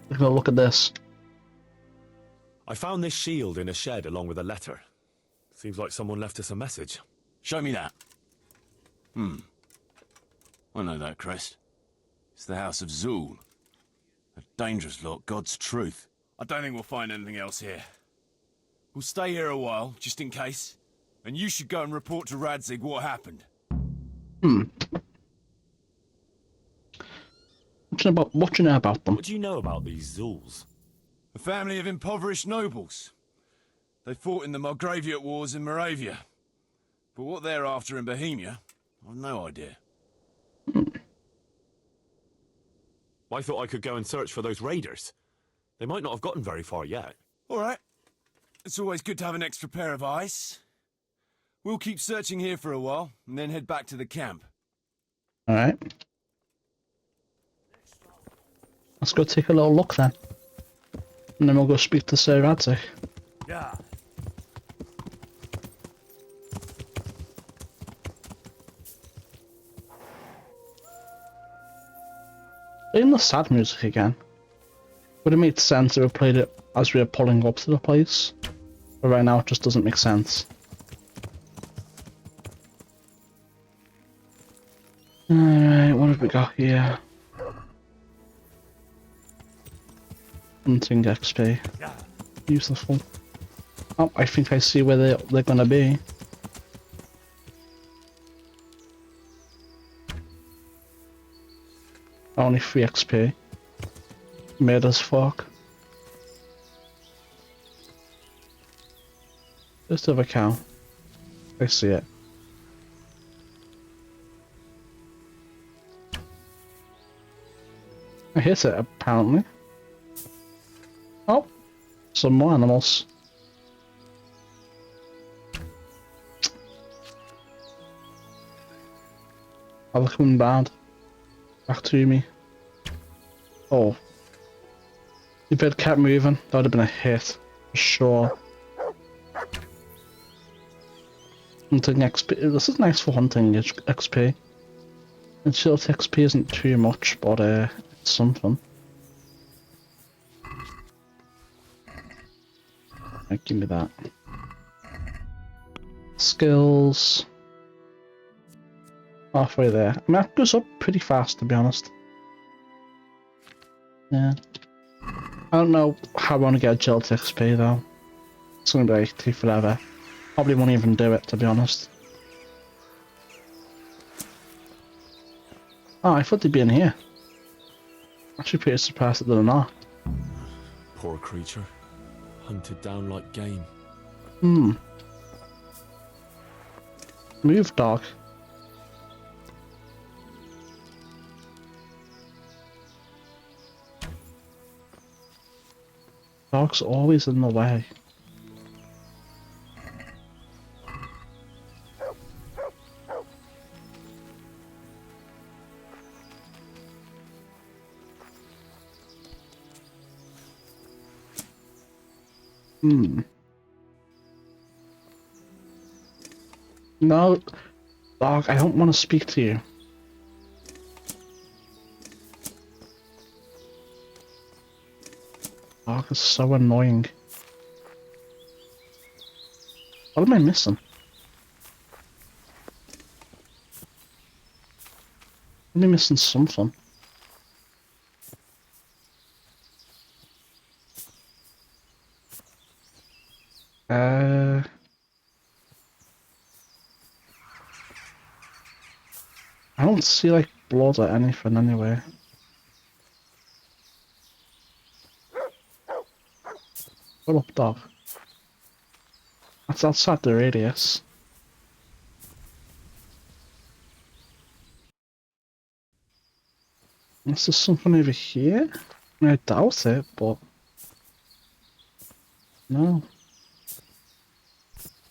We're gonna look at this. I found this shield in a shed along with a letter. Seems like someone left us a message. Show me that. I know that crest. It's the House of Zool. A dangerous lot, God's truth. I don't think we'll find anything else here. We'll stay here a while, just in case. And you should go and report to Radzig what happened. What do you know about them? What do you know about these Zools? A family of impoverished nobles. They fought in the Margraviate Wars in Moravia. But what they're after in Bohemia, I've no idea. I thought I could go and search for those raiders. They might not have gotten very far yet. All right. It's always good to have an extra pair of eyes. We'll keep searching here for a while, and then head back to the camp. Alright. Let's go take a little look then. And then we'll go speak to Sir Radzik. Yeah. Playing the sad music again. Would it make sense if we played it as we were pulling up to the place? But right now it just doesn't make sense. Alright, what have we got here? Hunting XP. Useful. Oh, I think I see where they're gonna be. Only 3 XP. Made as fuck. Just have a cow. I see it. I hit it apparently. Oh, some more animals. Oh, they're coming bad. Back to me. Oh. If it kept moving, that would have been a hit. For sure. Hunting XP. This is nice for hunting XP. And short XP isn't too much, but it's something. Right, give me that. Skills. Halfway there. I mean, that goes up pretty fast, to be honest. Yeah. I don't know how I want to get agility XP though. It's gonna be like take forever. Probably won't even do it, to be honest. Oh, I thought they'd be in here. Actually pretty surprised that they're not. Poor creature. Hunted down like game. Move, dog. Dog's always in the way. No, dog, I don't want to speak to you. Dog is so annoying. What am I missing? Am I missing something? I don't see like blood or anything anyway. What up, dog? That's outside the radius. Is there something over here? I mean, I doubt it, but... No.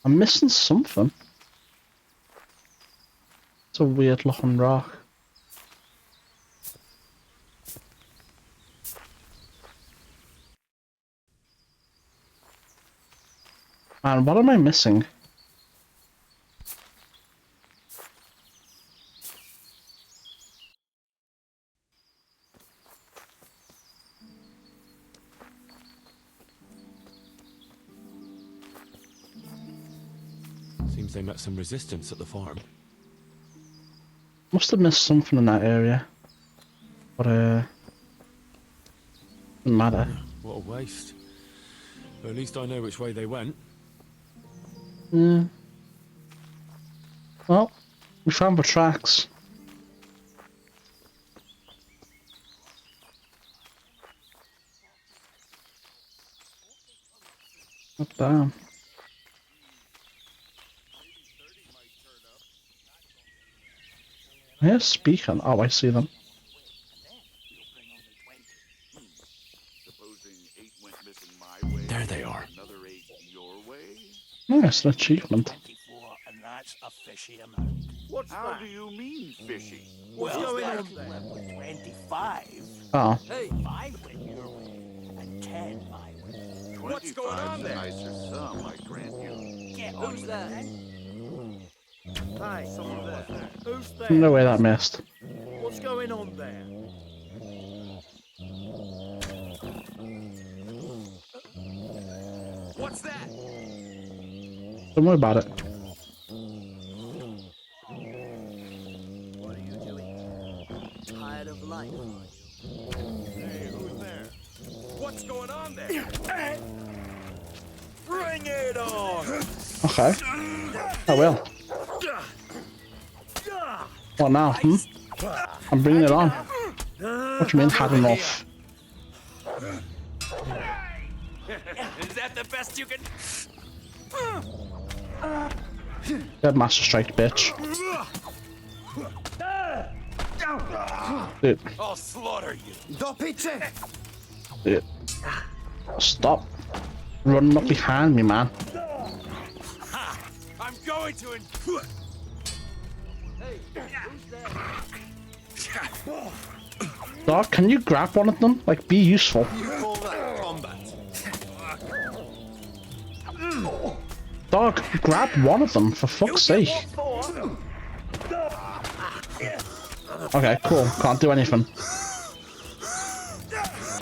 I'm missing something. It's a weird looking rock. Man, what am I missing? Seems they met some resistance at the farm. Must have missed something in that area. But, doesn't matter. What a waste. But at least I know which way they went. Yeah. Well, we found the tracks. Not bad. Yeah, speaking. Oh, I see them. Supposing it's an achievement. 24, and that's a fishy amount. How do you mean fishy? Well, that's level 25. Oh, Hey, 5 when you're ready, and 10 my way. What's going on there? Nicer sum, I grant you. Get on with it. Hi, someone there. Who's there? no way that missed. What's going on there? What's that? Don't worry about it. What are you doing? Tired of life. Hey, who's there? What's going on there? Bring it on! Okay. I will. What now? I'm bringing it on. What do you mean, had enough? Is that the best you can? Dead Master Strike, bitch. Dude, I'll slaughter you. dude. Stop running up behind me, man. I'm going to. Dog, can you grab one of them? Like, be useful. Call that combat. Dog, grab one of them, for fuck's sake. Okay, cool. Can't do anything.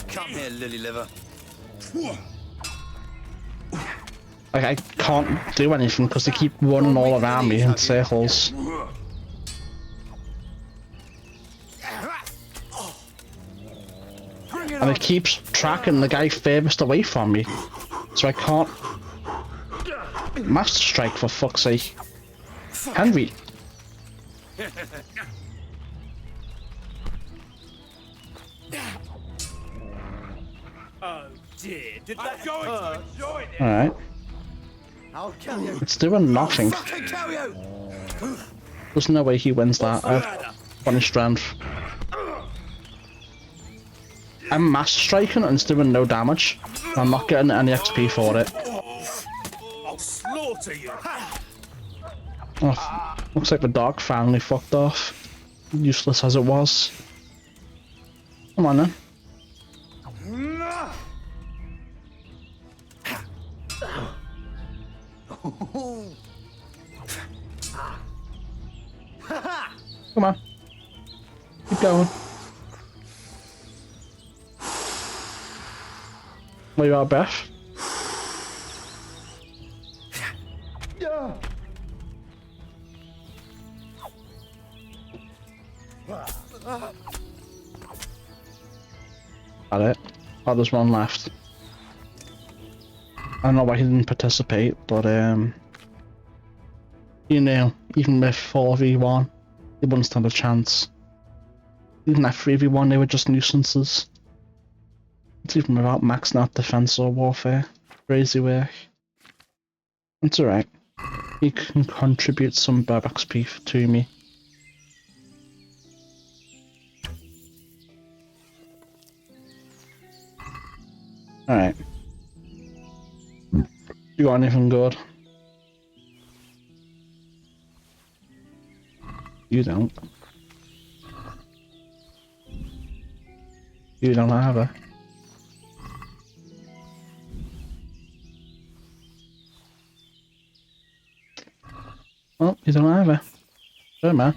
Come here, lily liver. Like, I can't do anything because they keep running all around me in circles. And it keeps tracking the guy furthest away from me. So I can't... Master Strike, for fuck's sake. Henry. Oh dear, did that hurt? Alright. I'll kill you. It's doing nothing. Fucking kill you! There's no way he wins that. I have 20 strength. I'm Master Striking and it's doing no damage. I'm not getting any XP for it. I'll slaughter you. Oh, looks like the dog finally fucked off. Useless as it was. Come on then. Come on. Keep going. Are you out of breath? Got it. Oh, there's one left. I don't know why he didn't participate, but you know, even with 4v1, he wouldn't stand a chance. Even at 3v1, they were just nuisances. It's even without maxing out defense or warfare. Crazy work. It's alright. He can contribute some burp XP to me. Alright. You got anything good? You don't. You don't either. Well, you don't either. Don't man.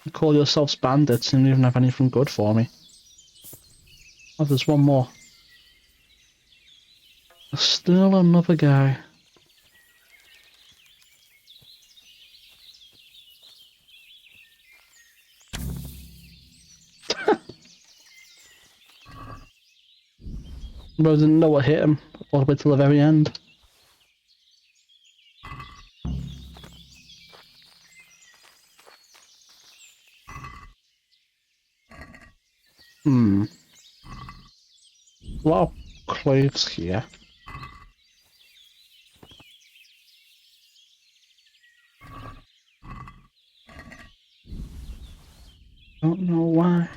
You call yourselves bandits and you don't even have anything good for me. Oh, there's one more. There's still another guy. But I didn't know what hit him all the way till the very end. A lot of clothes here. Don't know why.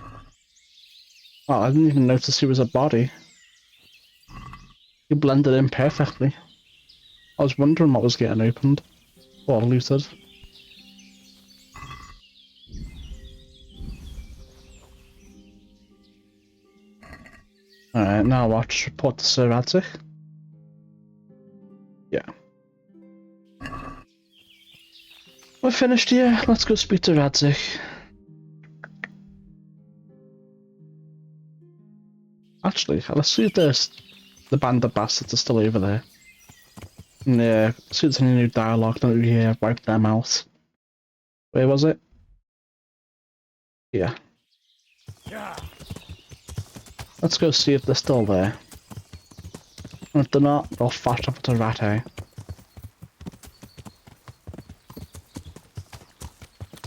Oh, I didn't even notice he was a body. He blended in perfectly. I was wondering what was getting opened. Or looted. Alright, now watch. Report to Sir Radzik. Yeah. We're finished here. Let's go speak to Radzik. Actually, let's see if the band of bastards are still over there. Yeah, see if there's any new dialogue that we hear. Wipe them out. Where was it? Yeah. Let's go see if they're still there. And if they're not, they'll flash up to Rate.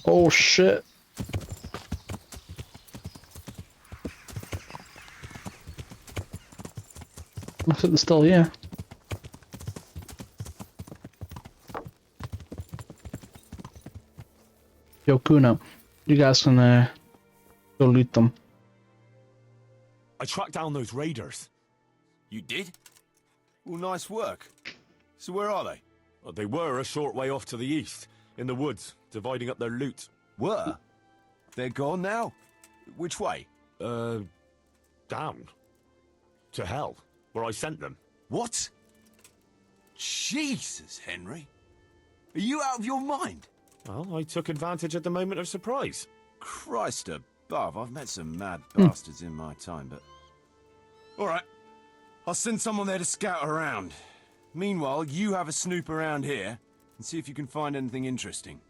Oh shit. Looks like they're still here. Yo, Kuno, you guys can go loot them. I tracked down those raiders. You did? Well, nice work. So where are they? Well, they were a short way off to the east, in the woods, dividing up their loot. Were? They're gone now? Which way? Down. To hell, where I sent them. What? Jesus, Henry. Are you out of your mind? Well, I took advantage at the moment of surprise. Christ above, I've met some mad bastards in my time, but... Alright, I'll send someone there to scout around. Meanwhile, you have a snoop around here, and see if you can find anything interesting.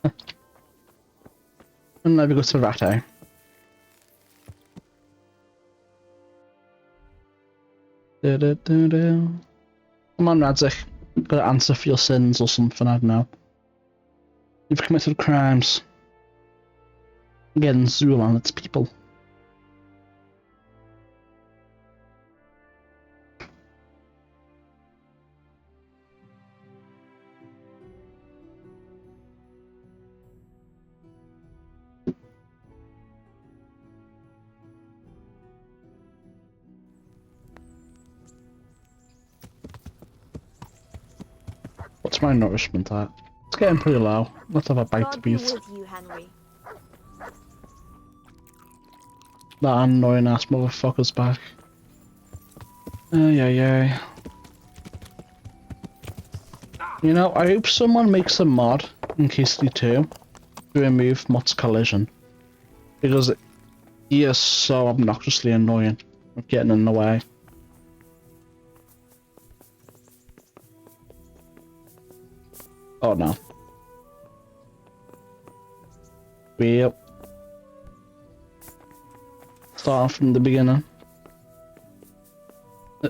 And now we go to Rate. Come on, Radzik. Gotta answer for your sins or something, I don't know. You've committed crimes against Zul and its people. What's my nourishment at? It's getting pretty low. Let's have a bite to God be beat. with you, Henry. That annoying ass motherfucker's back. Yeah. You know, I hope someone makes a mod in KCD2 to remove Mutt's collision. Because he is so obnoxiously annoying with getting in the way. Oh no. Yep. Starting from the beginning.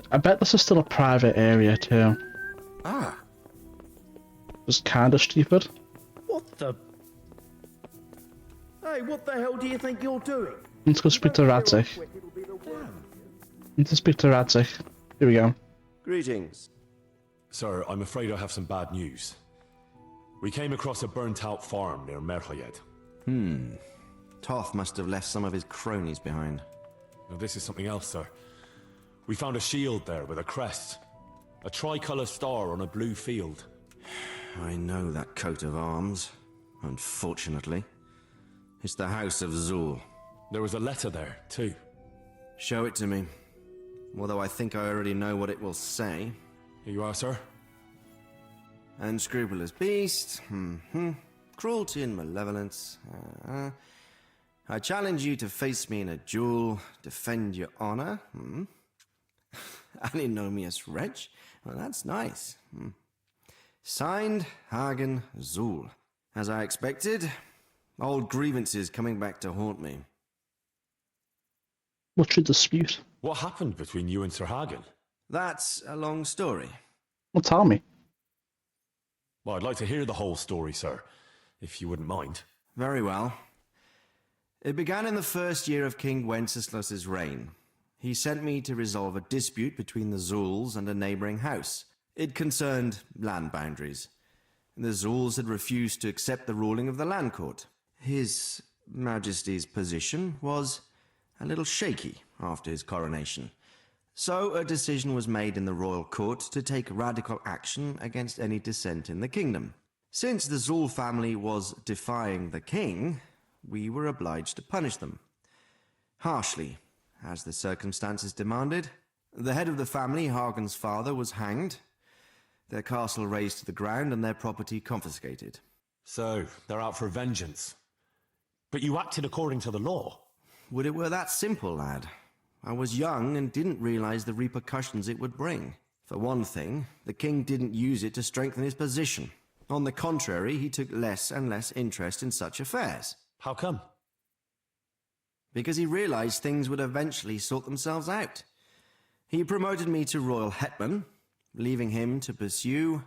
I bet this is still a private area too. Ah. Just kinda stupid. What the... Hey, what the hell do you think you're doing? Let's go speak to Radzik. Let's speak to Radzik. Here we go. Greetings. Sir, I'm afraid I have some bad news. We came across a burnt-out farm near Merchayed. Toth must have left some of his cronies behind. Now, this is something else, sir. We found a shield there with a crest. A tricolour star on a blue field. I know that coat of arms, unfortunately. It's the House of Zul. There was a letter there, too. Show it to me. Although I think I already know what it will say. Here you are, sir. Unscrupulous beast. Cruelty and malevolence. I challenge you to face me in a duel, defend your honor. Antinomius Reg? Well, that's nice. Signed, Hagen Zul. As I expected, old grievances coming back to haunt me. What's your dispute? What happened between you and Sir Hagen? That's a long story. Well, tell me. Well, I'd like to hear the whole story, sir, if you wouldn't mind. Very well. It began in the first year of King Wenceslas's reign. He sent me to resolve a dispute between the Zuls and a neighboring house. It concerned land boundaries. The Zuls had refused to accept the ruling of the land court. His Majesty's position was a little shaky after his coronation. So a decision was made in the royal court to take radical action against any dissent in the kingdom. Since the Zul family was defying the king, we were obliged to punish them. Harshly, as the circumstances demanded. The head of the family, Hagen's father, was hanged, their castle razed to the ground and their property confiscated. So, they're out for vengeance. But you acted according to the law. Would it were that simple, lad. I was young and didn't realize the repercussions it would bring. For one thing, the king didn't use it to strengthen his position. On the contrary, he took less and less interest in such affairs. How come? Because he realized things would eventually sort themselves out. He promoted me to royal hetman, leaving him to pursue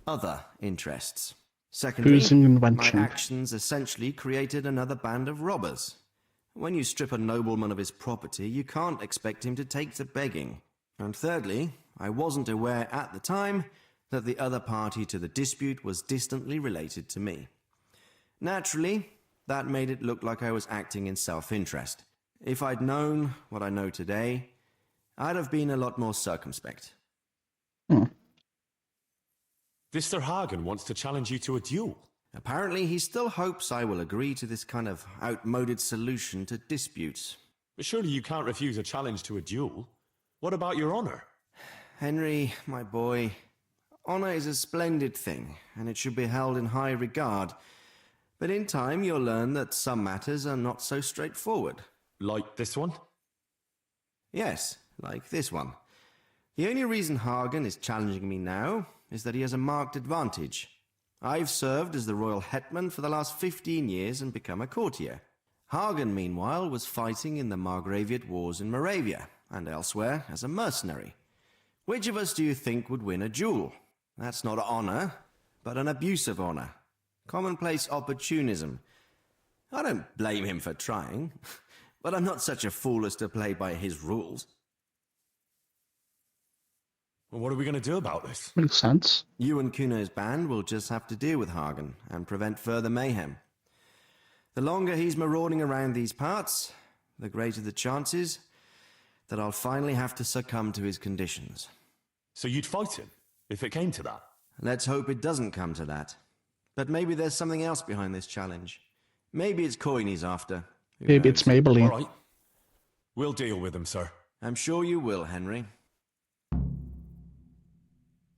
other interests. Secondly, my actions essentially created another band of robbers. When you strip a nobleman of his property, you can't expect him to take to begging. And thirdly, I wasn't aware at the time that the other party to the dispute was distantly related to me. Naturally, that made it look like I was acting in self-interest. If I'd known what I know today, I'd have been a lot more circumspect. This Sir Hagen wants to challenge you to a duel. Apparently, he still hopes I will agree to this kind of outmoded solution to disputes. But surely you can't refuse a challenge to a duel. What about your honor? Henry, my boy, honor is a splendid thing, and it should be held in high regard. But in time, you'll learn that some matters are not so straightforward. Like this one? Yes, like this one. The only reason Hagen is challenging me now is that he has a marked advantage. I've served as the royal hetman for the last 15 years and become a courtier. Hagen, meanwhile, was fighting in the Margraviate Wars in Moravia and elsewhere as a mercenary. Which of us do you think would win a duel? That's not honor, but an abuse of honor. Commonplace opportunism. I don't blame him for trying, but I'm not such a fool as to play by his rules. Well, what are we going to do about this? Makes sense. You and Kuno's band will just have to deal with Hagen and prevent further mayhem. The longer he's marauding around these parts, the greater the chances that I'll finally have to succumb to his conditions. So you'd fight him, if it came to that? Let's hope it doesn't come to that. But maybe there's something else behind this challenge. Maybe it's coin he's after. Maybe it's Maybelline. All right. We'll deal with him, sir. I'm sure you will, Henry.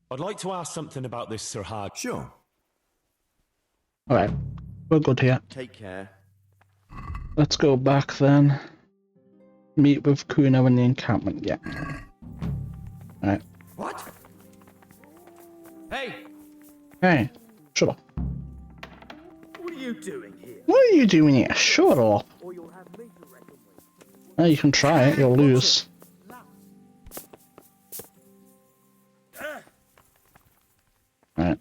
I'd like to ask something about this Sir Hagen. Sure. Alright, we're good here. Take care. Let's go back then. Meet with Kuno in the encampment, yeah. Alright. What? Hey! Hey, shut up. What are you doing here? What are you doing here? Shut up. Or you'll have me to reckon with. Oh, you can try it, you'll lose. Alright.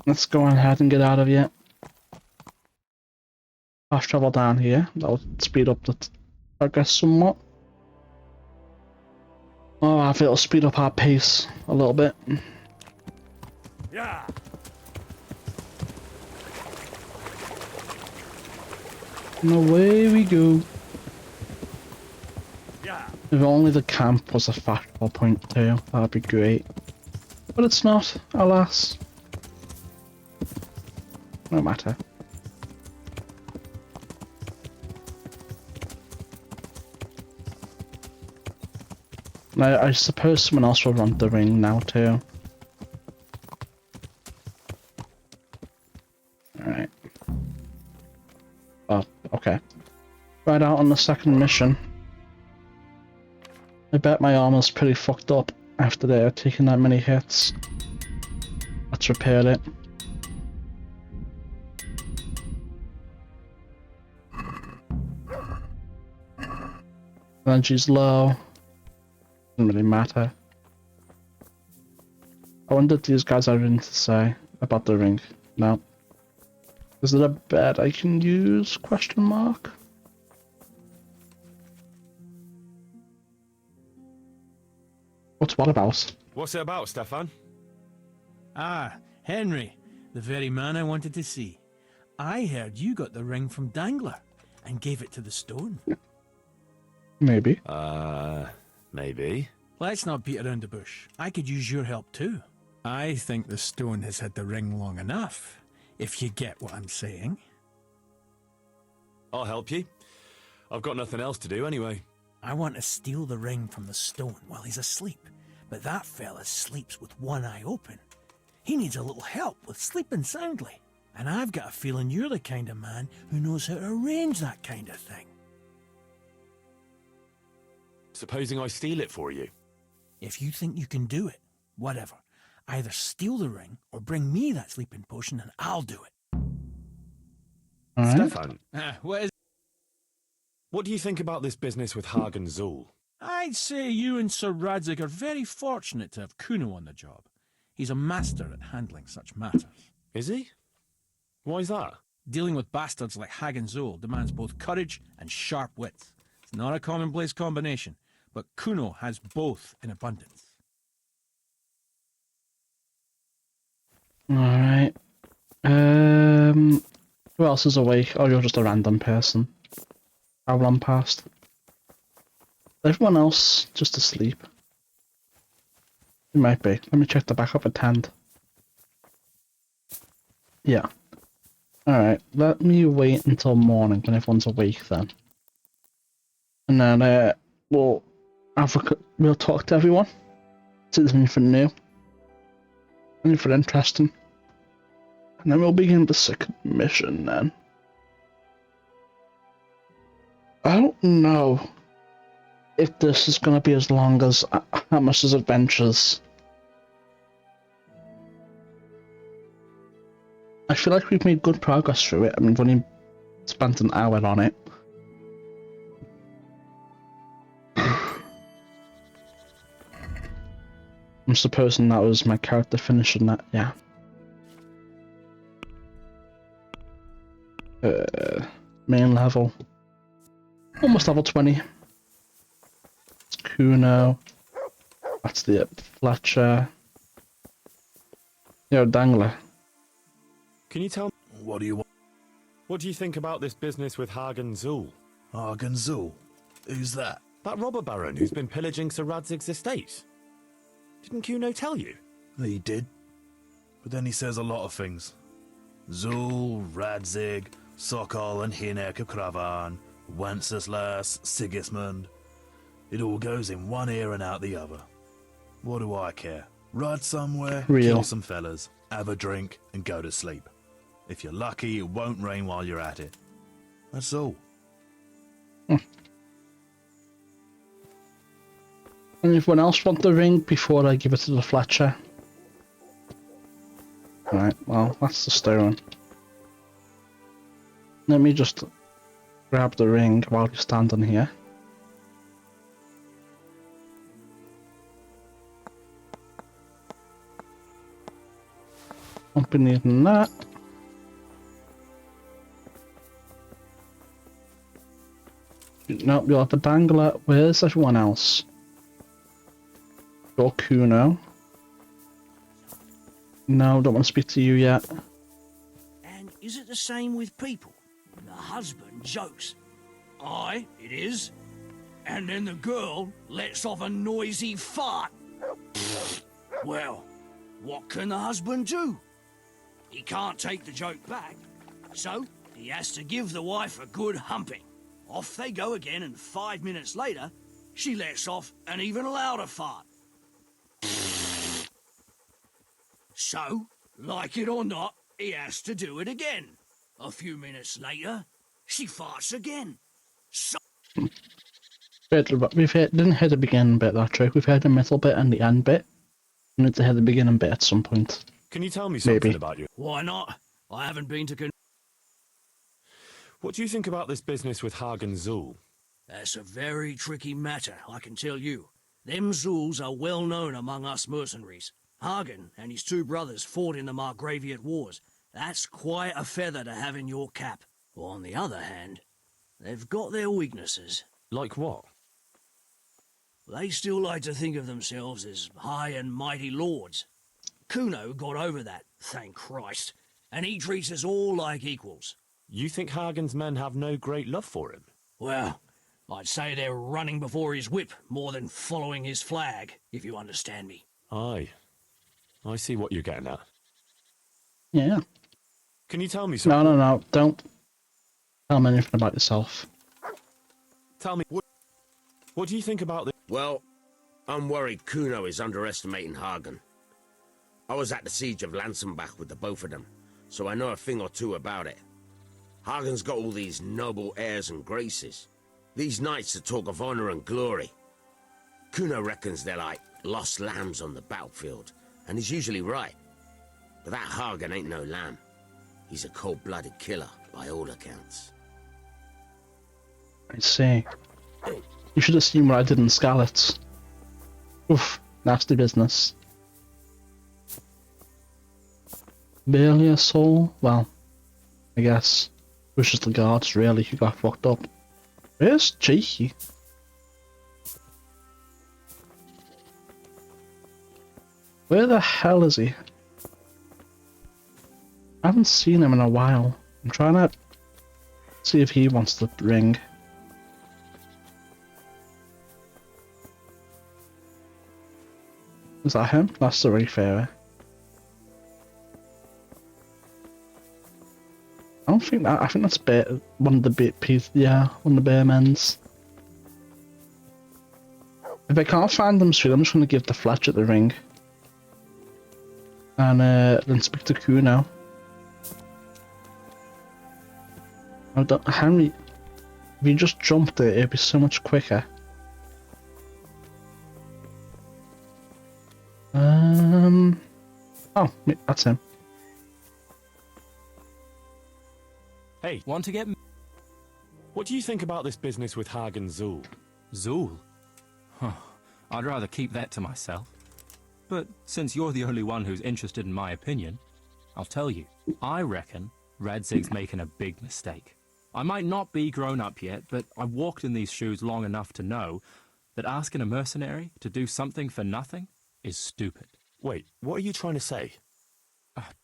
Let's go ahead and get out of here. Fast travel down here. That'll speed up the progress somewhat. Oh, I think it'll speed up our pace a little bit. Yeah. And away we go. Yeah. If only the camp was a fast travel point too, that'd be great. But it's not, alas. No matter. Now, I suppose someone else will run the ring now too. Alright. Oh, okay. Right out on the second mission. I bet my armor's pretty fucked up after they're taking that many hits. Let's repair it. Energy's low. Doesn't really matter. I wonder if these guys have anything to say about the ring. No. Is it a bed I can use? Question mark. What's what about? What's it about, Stefan? Ah, Henry, the very man I wanted to see. I heard you got the ring from Dangler and gave it to the stone. Maybe. Maybe. Let's not beat around the bush. I could use your help too. I think the stone has had the ring long enough, if you get what I'm saying. I'll help you. I've got nothing else to do anyway. I want to steal the ring from the stone while he's asleep, but that fella sleeps with one eye open. He needs a little help with sleeping soundly, and I've got a feeling you're the kind of man who knows how to arrange that kind of thing. Supposing I steal it for you? If you think you can do it, whatever. Either steal the ring or bring me that sleeping potion and I'll do it. All right. Stefan, What is... what do you think about this business with Hagen Zul? I'd say you and Sir Radzig are very fortunate to have Kuno on the job. He's a master at handling such matters. Is he? Why's that? Dealing with bastards like Hagen Zul demands both courage and sharp wits. It's not a commonplace combination, but Kuno has both in abundance. Alright. Who else is awake? Oh, you're just a random person. I'll run past. Everyone else just asleep. You might be. Let me check the backup attend. Yeah. Alright, let me wait until morning when everyone's awake then. And then we'll talk to everyone. See if there's anything new. Anything interesting. And then we'll begin the second mission then. I don't know if this is going to be as long as Amos' adventures. I feel like we've made good progress through it. I mean, we've only spent an hour on it. I'm supposing that was my character finishing that, yeah. Main level. Almost level 20. It's Kuno. That's the Fletcher. Yo, Dangler. Can you tell me What do you want? what do you think about this business with Hagen Zul? Hagen Zul? Who's that? That robber baron who's been pillaging Sir Radzig's estate. Didn't Kuno tell you? He did. But then he says a lot of things. Zul, Radzig, Sokol and Hinek of Kravan, Wenceslas, Sigismund. It all goes in one ear and out the other. What do I care? Ride somewhere, Real. kill some fellas, have a drink, and go to sleep. If you're lucky, it won't rain while you're at it. That's all. And everyone else want the ring before I give it to the Fletcher? Right, well, that's the stone. Let me just grab the ring while you're standing here. Won't be needing that. Nope, you'll have the Dangler. Where's everyone else? You're Kuno. No, don't want to speak to you yet. And is it the same with people? The husband jokes. Aye, it is. And then the girl lets off a noisy fart. Well, what can the husband do? He can't take the joke back, so he has to give the wife a good humping. Off they go again, and 5 minutes later, she lets off an even louder fart. So, like it or not, he has to do it again. A few minutes later, she farts again. So Didn't hear the beginning bit of that trick. We've heard the middle bit and the end bit. We need to hear the beginning bit at some point. Can you tell me something Maybe. about you? why not? I haven't been to What do you think about this business with Hagen Zul? That's a very tricky matter, I can tell you. Them Zuls are well known among us mercenaries. Hagen and his two brothers fought in the Margraviate Wars. That's quite a feather to have in your cap. On the other hand, they've got their weaknesses. Like what? They still like to think of themselves as high and mighty lords. Kuno got over that, thank Christ. and he treats us all like equals. You think Hagen's men have no great love for him? Well, I'd say they're running before his whip more than following his flag, if you understand me. Aye. I see what you're getting at. Yeah. Can you tell me No, something? no, no. Don't tell me anything about yourself. Tell me, what do you think about this? Well, I'm worried Kuno is underestimating Hagen. I was at the siege of Lansenbach with the both of them, so I know a thing or two about it. Hagen's got all these noble airs and graces. These knights that talk of honor and glory. Kuno reckons they're like lost lambs on the battlefield, and he's usually right. But that Hagen ain't no lamb. He's a cold-blooded killer, by all accounts. I see. You should have seen what I did in Scarlet. Oof, nasty business. Barely a soul? Well, I guess it was just the guards, really, who got fucked up. Where's Cheeky? Where the hell is he? I haven't seen him in a while. I'm trying to see if he wants the ring. Is that him? That's the Wayfarer. I don't think that. I think that's one of the yeah, one of the Bearmen's. If I can't find them soon, I'm just going to give the Fletcher the ring. And then speak to Kuno. Henry, if you just jumped it, it'd be so much quicker. Oh, that's him. Hey, Want to get... what do you think about this business with Hagen Zul? Zool? Huh. I'd rather keep that to myself. But since you're the only one who's interested in my opinion, I'll tell you. I reckon Radzig's making a big mistake. I might not be grown up yet, but I've walked in these shoes long enough to know that asking a mercenary to do something for nothing is stupid. Wait, what are you trying to say?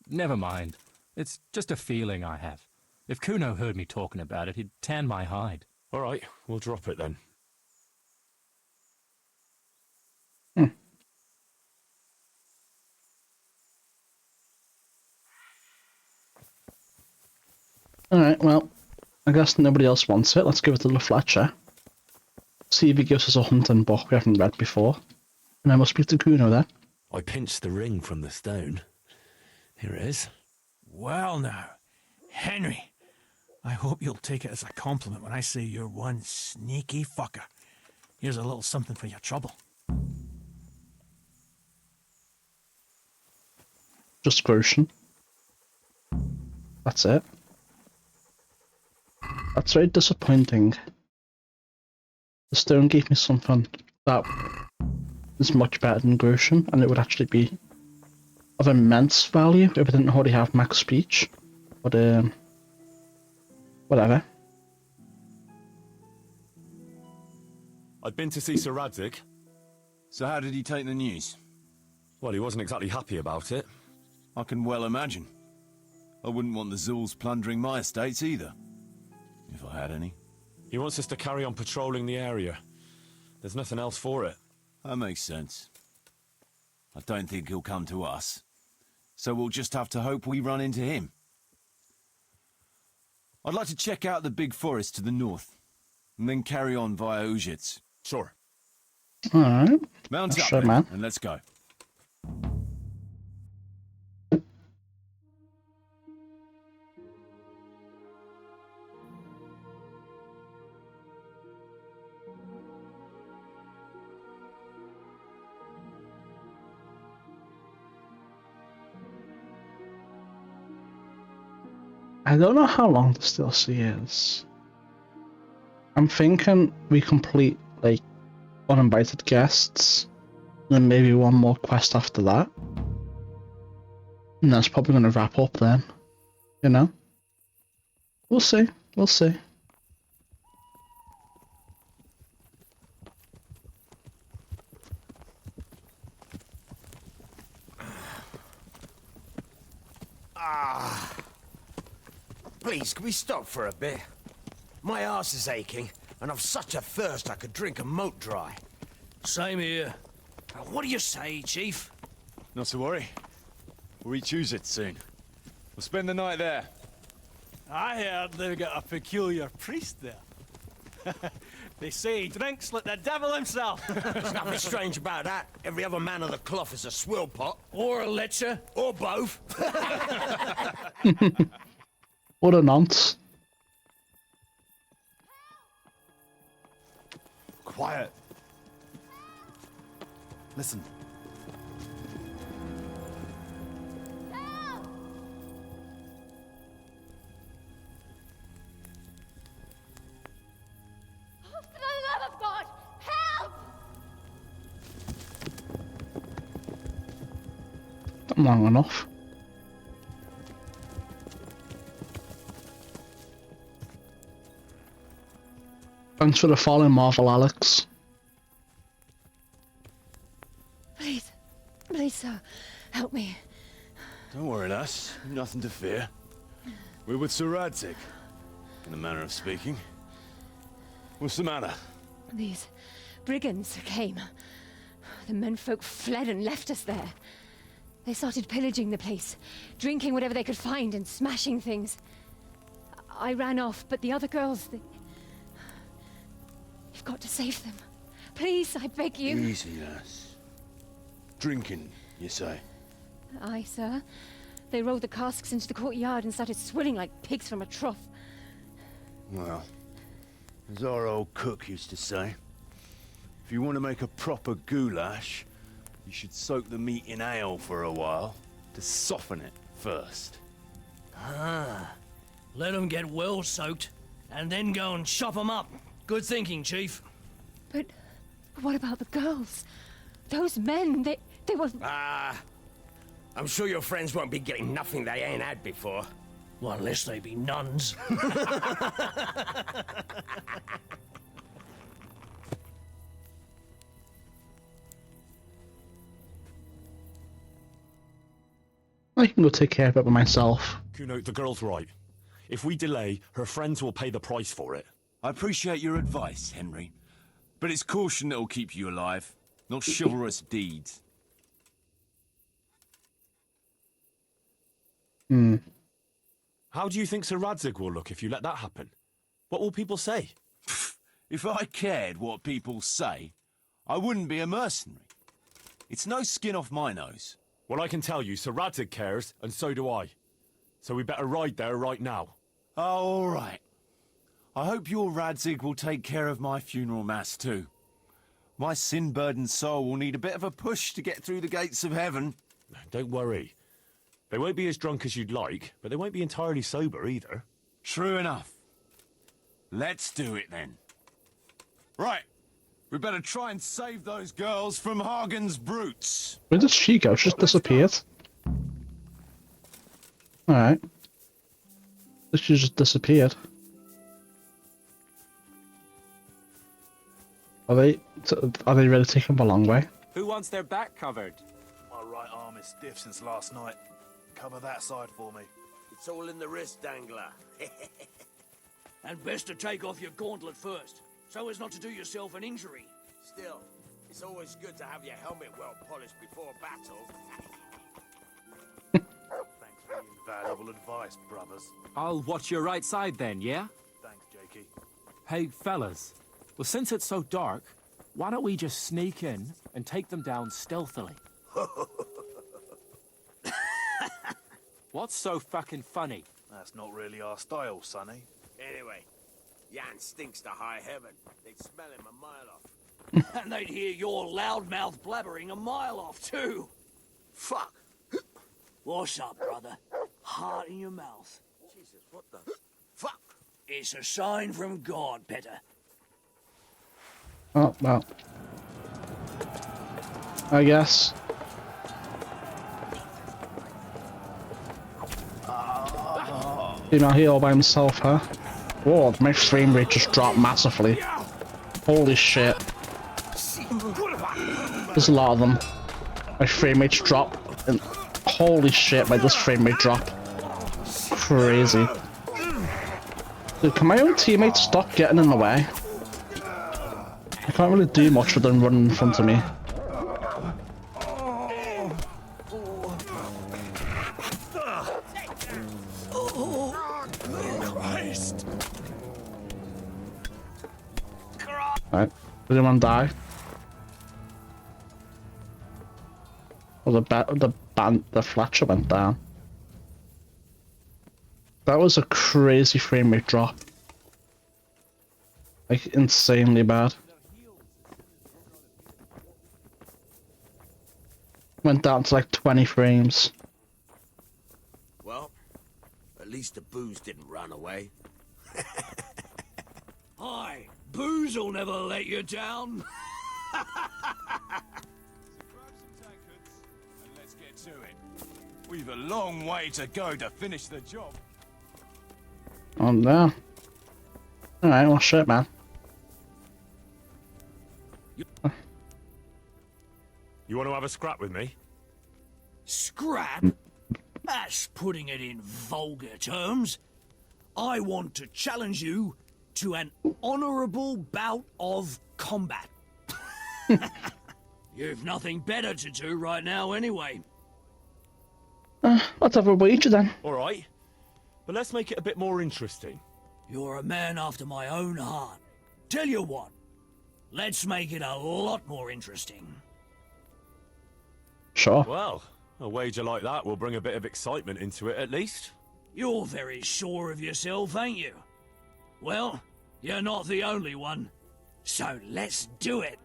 Never mind. It's just a feeling I have. If Kuno heard me talking about it, he'd tan my hide. All right, we'll drop it then. Alright, well, I guess nobody else wants it. Let's give it to the Fletcher. See if he gives us a hunting book we haven't read before. And then we'll speak to Kuno then. I pinched the ring from the stone. Here it is. Well now, Henry, I hope you'll take it as a compliment when I say you're one sneaky fucker. Here's a little something for your trouble. Just Groschen. That's it. That's very disappointing. The stone gave me something that is much better than Groschen, and it would actually be of immense value if I didn't already have max speech. But, whatever. I'd been to see Sir Radzig. So how did he take the news? Well, he wasn't exactly happy about it. I can well imagine. I wouldn't want the Zul's plundering my estates either. If I had any. He wants us to carry on patrolling the area. There's nothing else for it. That makes sense. I don't think he'll come to us. So we'll just have to hope we run into him. I'd like to check out the big forest to the north, and then carry on via Ujits. Sure. Alright. Mount up Sure, then, man. and let's go. I don't know how long this DLC is. I'm thinking we complete, like, uninvited guests, and then maybe one more quest after that. And that's probably going to wrap up then. You know? We'll see. We'll see. Please, can we stop for a bit? My arse is aching, and I've such a thirst I could drink a moat dry. Same here. What do you say, Chief? Not to worry. We'll re-choose it soon. We'll spend the night there. I heard they've got a peculiar priest there. They say he drinks like the devil himself. There's nothing strange about that. Every other man of the cloth is a swill pot. Or a lecher. Or both. What a nonce. Quiet. Listen. For the love of God, help! Not long enough. Thanks for the follow, Marvel Alex. Please, sir, help me. Don't worry, lass. Nothing to fear. We're with Sir Radzig, in a manner of speaking. What's the matter? These brigands came. The menfolk fled and left us there. They started pillaging the place, drinking whatever they could find and smashing things. I ran off, but the other girls, You've got to save them. Please, I beg you. Easy, lass. Drinking, you say? Aye, sir. They rolled the casks into the courtyard and started swilling like pigs from a trough. Well, as our old cook used to say, if you want to make a proper goulash, you should soak the meat in ale for a while to soften it first. Let them get well soaked, and then go and chop them up. Good thinking, Chief. But what about the girls? Those men, they were... I'm sure your friends won't be getting nothing they ain't had before. Well, unless they be nuns. I can go take care of it by myself. Kuno, the girl's right. If we delay, her friends will pay the price for it. I appreciate your advice, Henry, but it's caution that'll keep you alive, not chivalrous deeds. How do you think Sir Radzig will look if you let that happen? What will people say? If I cared what people say, I wouldn't be a mercenary. It's no skin off my nose. Well, I can tell you, Sir Radzig cares, and so do I. So we better ride there right now. All right. I hope your Radzig will take care of my funeral mass too. My sin-burdened soul will need a bit of a push to get through the gates of heaven. Don't worry. They won't be as drunk as you'd like, but they won't be entirely sober either. True enough. Let's do it then. Right. We better try and save those girls from Hagen's brutes. Where did she go? She just disappeared. Alright. She just disappeared. Are they really taking the long way? Who wants their back covered? My right arm is stiff since last night. Cover that side for me. It's all in the wrist dangler. And best to take off your gauntlet first, so as not to do yourself an injury. Still, it's always good to have your helmet well polished before battle. Thanks for the invaluable advice, brothers. I'll watch your right side then, yeah? Thanks, Jakey. Hey, fellas. Well, since it's so dark, why don't we just sneak in and take them down stealthily? What's so fucking funny? That's not really our style, Sonny. Anyway, Jan stinks to high heaven. They'd smell him a mile off. And they'd hear your loudmouth blabbering a mile off, too. Fuck! What's up, brother? Heart in your mouth. Jesus, what the... Fuck! It's a sign from God, Petter. Oh, well. I guess. He's out here all by himself, huh? Whoa, my frame rate just dropped massively. Holy shit. There's a lot of them. My frame rate's dropped. And holy shit, my this frame rate drop. crazy. Dude, can my own teammates stop getting in the way? I can't really do much with them running in front of me. Christ! Right, did anyone die? Well, the Fletcher went down. That was a crazy frame rate drop. Like, insanely bad. Went down to like 20 frames. Well, at least the booze didn't run away. Hi, booze'll never let you down. Let's get to it. We've a long way to go to finish the job. Oh no. Alright, well shit, man. You want to have a scrap with me? Scrap? That's putting it in vulgar terms. I want to challenge you to an honourable bout of combat. You've nothing better to do right now anyway. Let's have a wager then. All right, but let's make it a bit more interesting. You're a man after my own heart. Tell you what, let's make it a lot more interesting. Sure. Well, a wager like that will bring a bit of excitement into it at least. You're very sure of yourself, ain't you? Well, you're not the only one. So let's do it.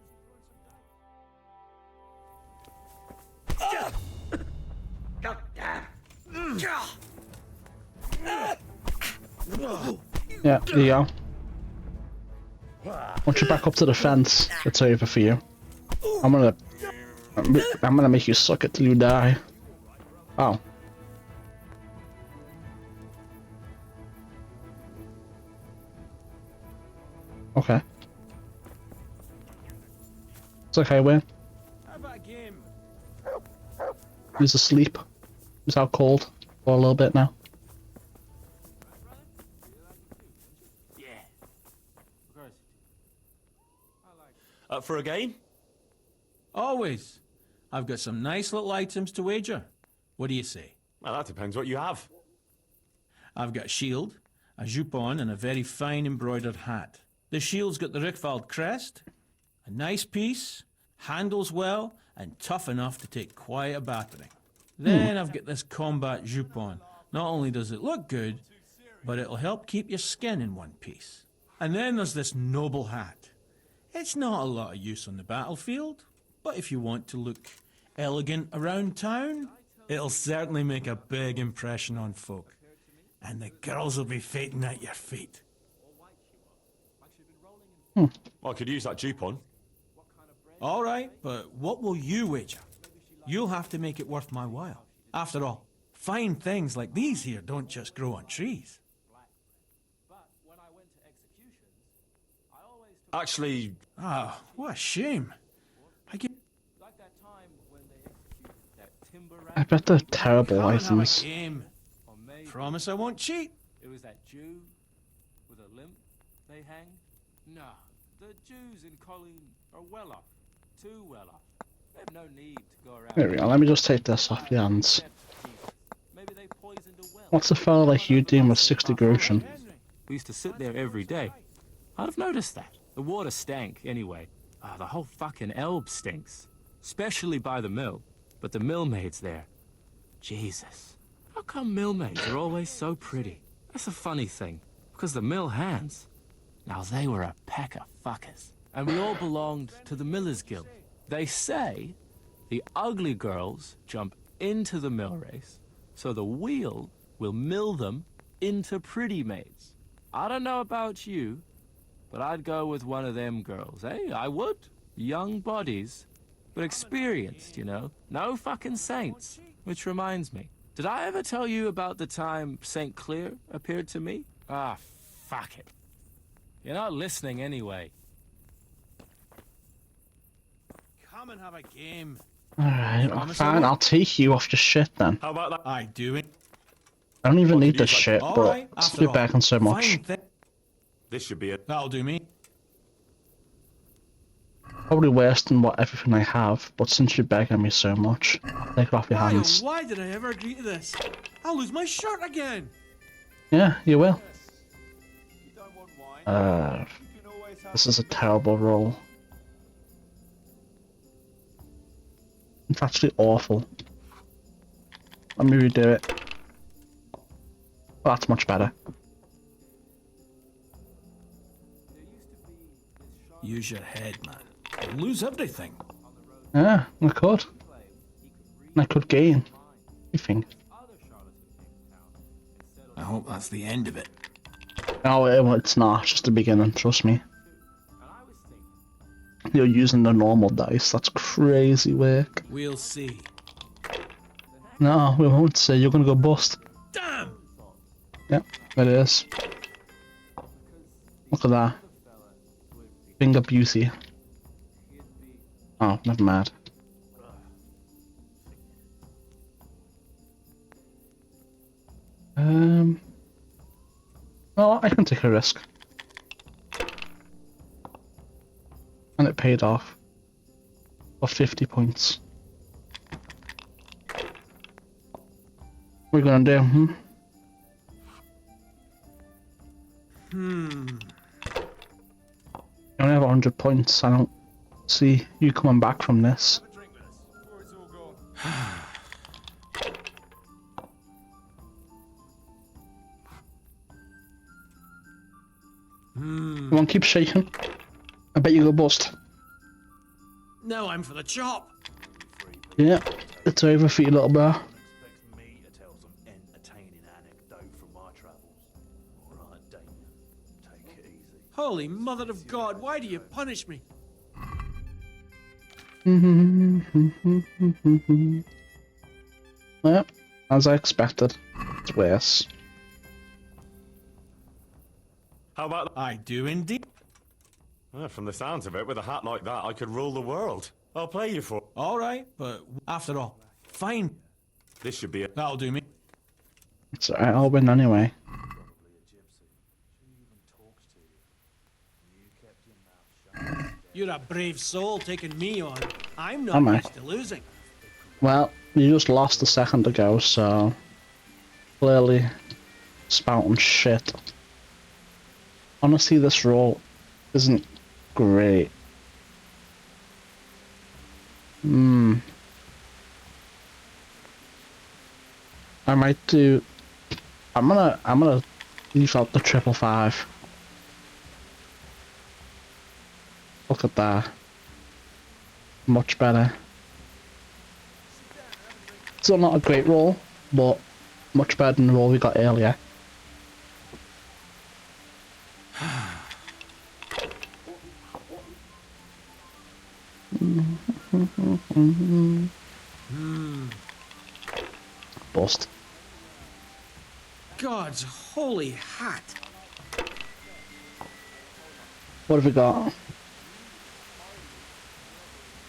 Yeah, there you go. Once you're back up to the fence, it's over for you. I'm gonna make you suck it till you die. Oh. Okay. It's okay, Wayne. He's asleep. He's out cold for a little bit now. For a game? Always. I've got some nice little items to wager. What do you say? Well, that depends what you have. I've got a shield, a jupon, and a very fine embroidered hat. The shield's got the Rickfald crest, a nice piece, handles well, and tough enough to take quite a battering. Then I've got this combat jupon. Not only does it look good, but it'll help keep your skin in one piece. And then there's this noble hat. It's not a lot of use on the battlefield, but if you want to look elegant around town, it'll certainly make a big impression on folk. And the girls will be fainting at your feet. I could use that jupon. All right, but what will you wager? You'll have to make it worth my while. After all, fine things like these here don't just grow on trees. Actually... Ah, what a shame. I bet they're terrible items. Promise I won't cheat. It was that Jew with a limp they hanged? No, the Jews in Colleen are well off. Too well off. They have no need to go around. There we go, let me just take this off your hands. What's a fella like you doing with 60 groschen? We used to sit there every day. I'd have noticed that. The water stank, anyway. The whole fucking Elbe stinks. Especially by the mill. But the millmaids there. Jesus. How come millmaids are always so pretty? That's a funny thing. Because the mill hands. Now they were a pack of fuckers. And we all belonged to the Millers Guild. They say the ugly girls jump into the mill race, so the wheel will mill them into pretty maids. I don't know about you, but I'd go with one of them girls, eh? I would. Young bodies, but experienced, you know? No fucking saints. Which reminds me, did I ever tell you about the time St. Clair appeared to me? Ah, fuck it. You're not listening anyway. Come and have a game. Alright, fine, I'll take you off your shit then. How about that? I do it. I don't even What need could you this use, shit, All but right, it's after be all, begging so much. fine thing. This should be it. That'll do me. Probably worse than what everything I have, but since you're begging me so much, take it off your Why, oh, hands. why did I ever agree to this? I'll lose my shirt again. Yeah, you will. You don't want wine? You can always have This is a terrible roll. It's actually awful. Let me redo it. Oh, that's much better. Use your head, man. You'll lose everything. Yeah, I could. And I could gain everything. I hope that's the end of it. Oh, it's not. It's just the beginning, trust me. You're using the normal dice. That's crazy work. We'll see. No, we won't say. You're gonna go bust. Damn! Yep, it is. Look at that. Finger beauty. Oh, never mind. Well, I can take a risk. And it paid off. For 50 points. What are we gonna do, You only have 100 points. I don't see you coming back from this. Come on, keep shaking. I bet you go bust. Now I'm for the chop. Yeah, it's over for you, little bro. Expects me to tell some entertaining anecdote from my travels. All right, Damien, take it easy. Holy mother of God, why do you punish me? Yeah, as I expected. It's worse. How about I do indeed. From the sounds of it, with a hat like that, I could rule the world. I'll play you for. All right, but after all, fine. This should be it. That'll do me. It's alright, I'll win anyway. You're a brave soul taking me on. I'm not Am I? used to losing. Well, you just lost a second ago, so clearly spouting shit. Honestly, this roll isn't great. I might do. I'm gonna leave out the 555. Look at that. Much better. Still not a great roll, but much better than the roll we got earlier. Bust. God's holy hat. What have we got?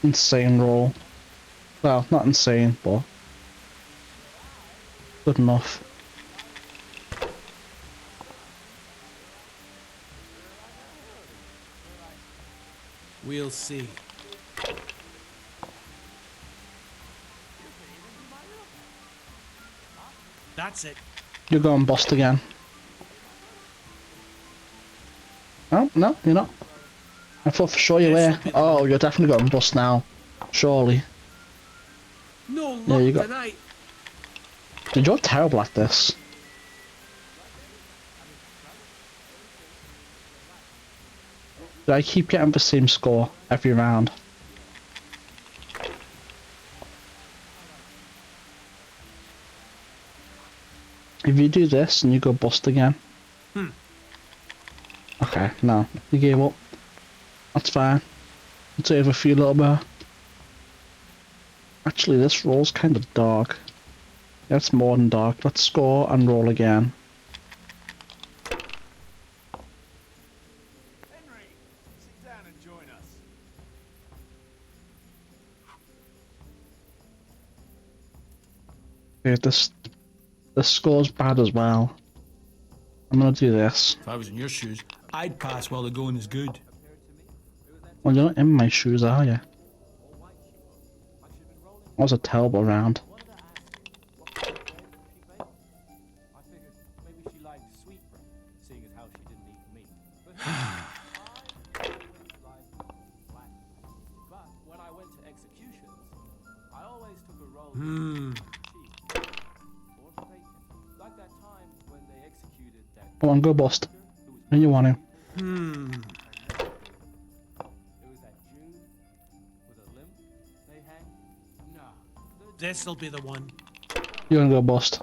Insane roll. Well, not insane, but good enough. We'll see. That's it. You're going bust again. Oh, no, you're not. I thought for sure you were. Oh, you're definitely going bust now. Surely. No Yeah, luck you got. tonight. Dude, you're terrible at this. Dude, I keep getting the same score every round. If you do this and you go bust again. Okay, no, you gave up. That's fine. It's over for you, little bit. Actually, this roll's kind of dark. Yeah, it's more than dark. Let's score and roll again. Henry, sit down and join us. Okay, this The score's bad as well. I'm gonna do this. If I was in your shoes, I'd pass while the going is good. Well, you're not in my shoes, are you? That was a terrible round. I figured maybe she liked sweetbread, seeing as how she didn't eat meat. But when I went to executions, I always took a roll of cheese or bacon. Like that time when they executed that. Come on, go bust. When you want to. It was that Jew with a limp they hanged. No. This'll be the one. You're gonna go bust.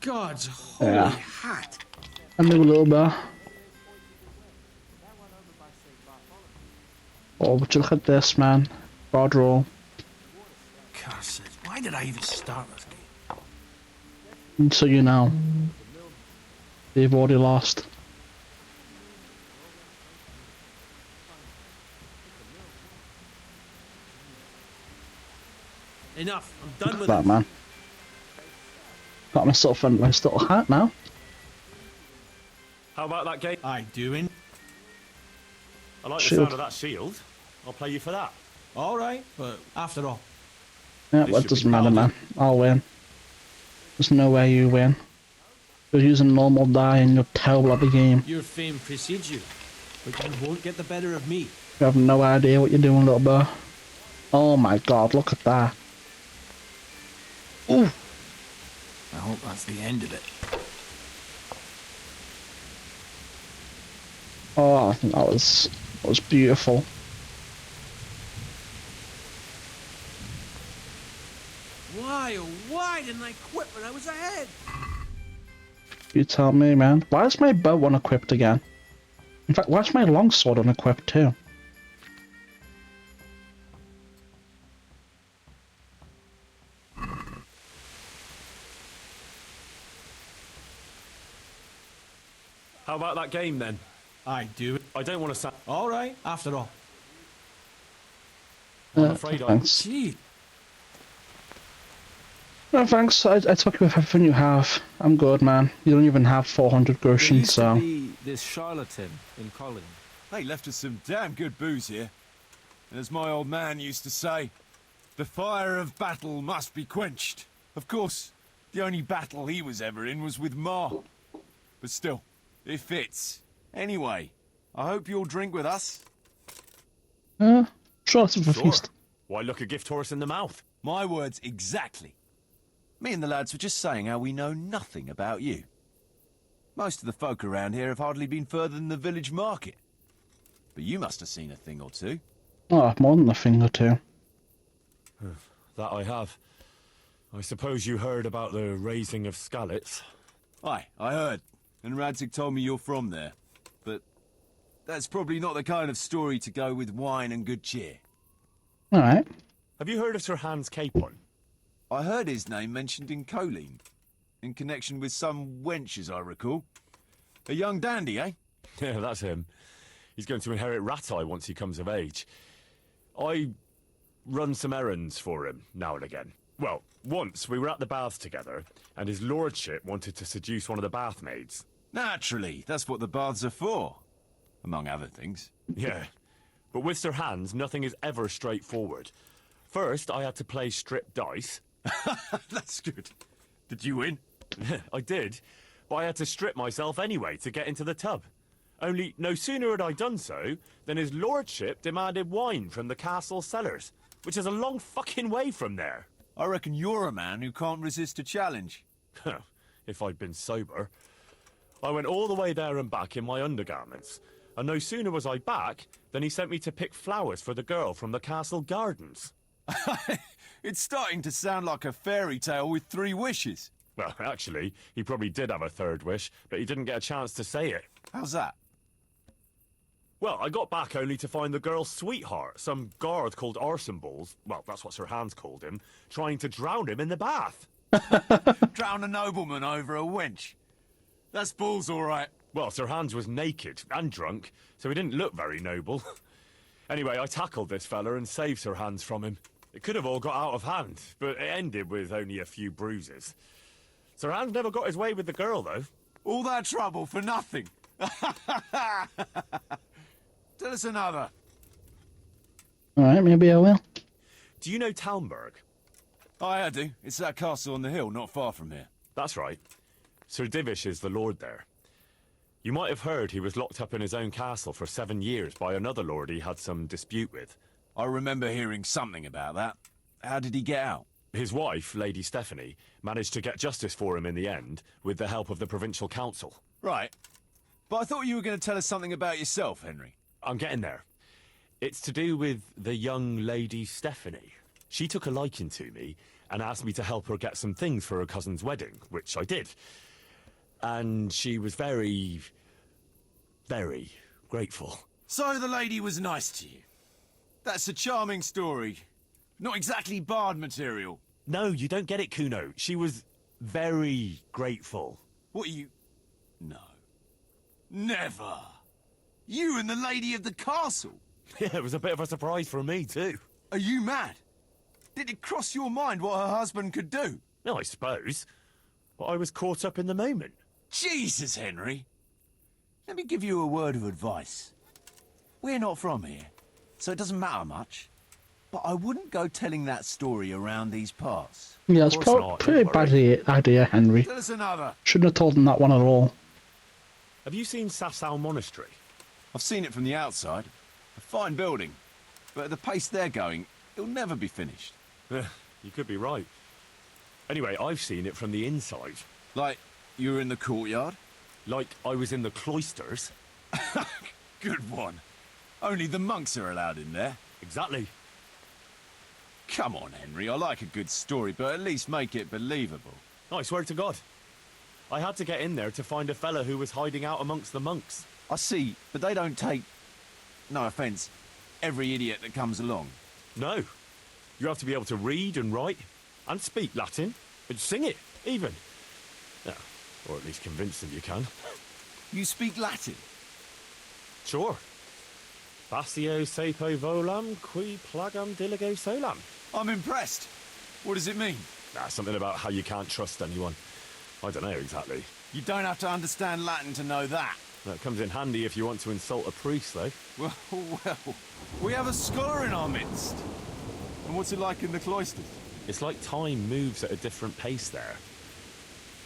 God's holy Yeah. hat. And move a little bit. Oh, but you look at this, man. Bad roll. Cursed. Why did I even start this game? And so you know. They've already lost. Enough. I'm done with That it. man. Got myself a nice little hat now. How about that game? I doing. I like the Shield. sound of that shield. I'll play you for that. All right, but after all, Yeah, This well, it should be doesn't matter, hard. man. I'll win. There's no way you win. You're using normal die and you're terrible at the game. your fame precedes you, but you won't get the better of me. You have no idea what you're doing, little boy. Oh my god, look at that. Ooh. I hope that's the end of it. Oh, I think that was beautiful. Why, oh why didn't I quit when I was ahead? You tell me, man. Why is my bow unequipped again? In fact, why is my longsword unequipped too? How about that game then? I do it. I don't want to sound. All right, after all. I'm afraid I. Thanks. Gee, No, thanks. I took you with everything you have. I'm good, man. You don't even have 400 There groschen, used to so... be this charlatan in Colin. They left us some damn good booze here. And as my old man used to say, the fire of battle must be quenched. Of course, the only battle he was ever in was with Ma. But still, it fits. Anyway, I hope you'll drink with us. Sure, it's a Sure. feast. Why look a gift horse in the mouth? My words exactly. Me and the lads were just saying how we know nothing about you. Most of the folk around here have hardly been further than the village market. But you must have seen a thing or two. Oh, more than a thing or two. That I have. I suppose you heard about the raising of Skalitz. Aye, I heard. And Radzig told me you're from there. But that's probably not the kind of story to go with wine and good cheer. Alright. Have you heard of Sir Hans Capon? I heard his name mentioned in Colleen. In connection with some wench, as I recall. A young dandy, eh? Yeah, that's him. He's going to inherit Ratai once he comes of age. I run some errands for him now and again. Well, once we were at the baths together, and his lordship wanted to seduce one of the bath maids. Naturally, that's what the baths are for. Among other things. Yeah. But with Sir Hans, nothing is ever straightforward. First, I had to play strip dice. That's good. Did you win? I did, but I had to strip myself anyway to get into the tub. Only no sooner had I done so than his lordship demanded wine from the castle cellars, which is a long fucking way from there. I reckon you're a man who can't resist a challenge. If I'd been sober. I went all the way there and back in my undergarments, and no sooner was I back than he sent me to pick flowers for the girl from the castle gardens. It's starting to sound like a fairy tale with 3 wishes. Well, actually, he probably did have a third wish, but he didn't get a chance to say it. How's that? Well, I got back only to find the girl's sweetheart, some guard called Arsenballs, well, that's what Sir Hans called him, trying to drown him in the bath. Drown a nobleman over a wench. That's balls, all right. Well, Sir Hans was naked and drunk, so he didn't look very noble. Anyway, I tackled this fella and saved Sir Hans from him. It could have all got out of hand, but it ended with only a few bruises. Sir Hans never got his way with the girl, though. All that trouble for nothing. Tell us another. Alright, maybe I will. Do you know Talmberg? I do. It's that castle on the hill, not far from here. That's right. Sir Divish is the lord there. You might have heard he was locked up in his own castle for 7 years by another lord he had some dispute with. I remember hearing something about that. How did he get out? His wife, Lady Stephanie, managed to get justice for him in the end, with the help of the provincial council. Right. But I thought you were going to tell us something about yourself, Henry. I'm getting there. It's to do with the young Lady Stephanie. She took a liking to me and asked me to help her get some things for her cousin's wedding, which I did. And she was very, very grateful. So the lady was nice to you. That's a charming story. Not exactly bard material. No, you don't get it, Kuno. She was very grateful. What you... No. Never. You and the lady of the castle. Yeah, it was a bit of a surprise for me, too. Are you mad? Did it cross your mind what her husband could do? No, I suppose. But I was caught up in the moment. Jesus, Henry. Let me give you a word of advice. We're not from here, so it doesn't matter much. But I wouldn't go telling that story around these parts. Yeah, it's pretty bad idea, Henry. Tell us another. Shouldn't have told him that one at all. Have you seen Sasau Monastery? I've seen it from the outside. A fine building. But at the pace they're going, it'll never be finished. You could be right. Anyway, I've seen it from the inside. Like, you were in the courtyard? Like I was in the cloisters. Good one. Only the monks are allowed in there. Exactly. Come on, Henry. I like a good story, but at least make it believable. I swear to God. I had to get in there to find a fella who was hiding out amongst the monks. I see, but they don't take, no offence, every idiot that comes along. No. You have to be able to read and write, and speak Latin, and sing it, even. Yeah, or at least convince them you can. You speak Latin? Sure. Passio sapo volam, qui plagam diligo solam. I'm impressed. What does it mean? Something about how you can't trust anyone. I don't know exactly. You don't have to understand Latin to know that. That comes in handy if you want to insult a priest, though. Well, we have a scholar in our midst. And what's it like in the cloisters? It's like time moves at a different pace there.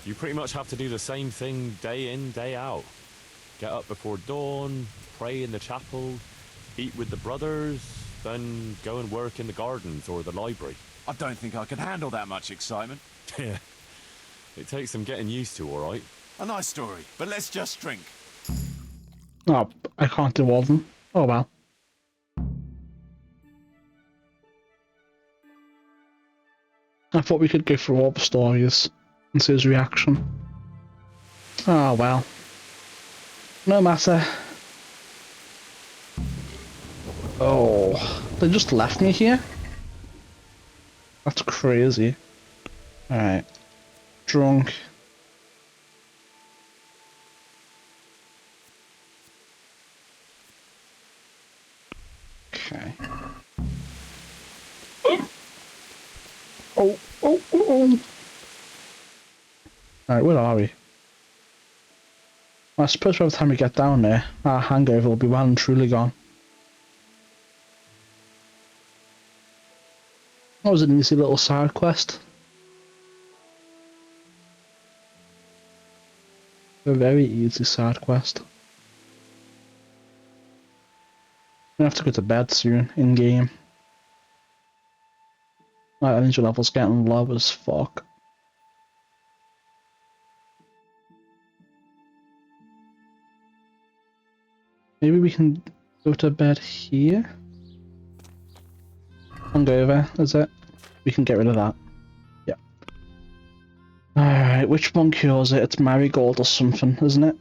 You pretty much have to do the same thing day in, day out. Get up before dawn, pray in the chapel, eat with the brothers, then go and work in the gardens or the library. I don't think I could handle that much excitement. Yeah. It takes some getting used to, all right? A nice story, but let's just drink. Oh, I can't do all of them. Oh well. I thought we could go through all the stories and see his reaction. Oh well. No matter. Oh, they just left me here? That's crazy. Alright. Drunk. Okay. Oh. Alright, where are we? I suppose by the time we get down there, our hangover will be well and truly gone. That was an easy little side quest. A very easy side quest. I'm gonna have to go to bed soon, in game. My energy level's getting low as fuck. Maybe we can go to bed here? Hungover, is it? We can get rid of that. Yep. Alright, which one cures it? It's Marigold or something, isn't it?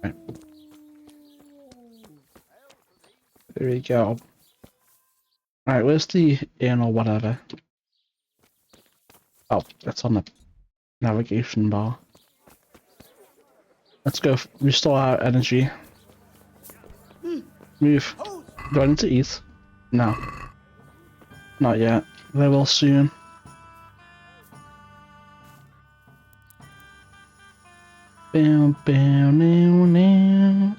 Right. There we go. Alright, where's the inn or whatever? Oh, it's on the navigation bar. Let's go restore our energy. Move. Do I need to eat? No. Not yet. They will soon. Bow, bow, now, now.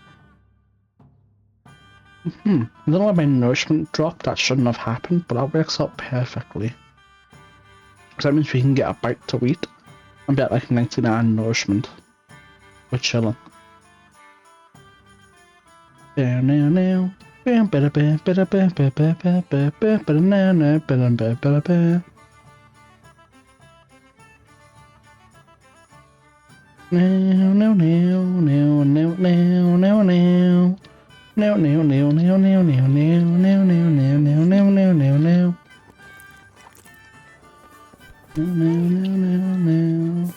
I don't know why my nourishment dropped. That shouldn't have happened, but that works out perfectly. Because that means we can get a bite to eat and be at like 99 nourishment. We're chilling. Bow, now, now. Bow, ba, ba, ba, ba, ba, ba, ba, ba, ba, ba, ba, na, na, ba, ba, ba, ba. Now, now, now, now, now, now, now, now. No, no, no, no, no, no, no, no, no, no, no, no, no, no, no. No, no, no, no, no.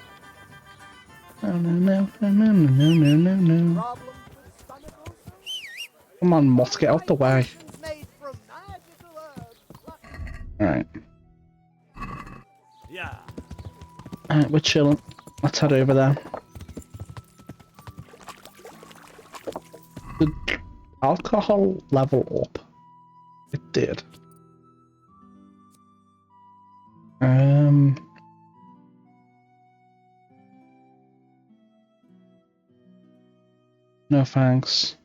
No, no, no, no, no, no, no, no. Come on, Moth, get out the way. Alright. Yeah. Alright, we're chilling. Let's head over there. Did alcohol level up? It did. No thanks.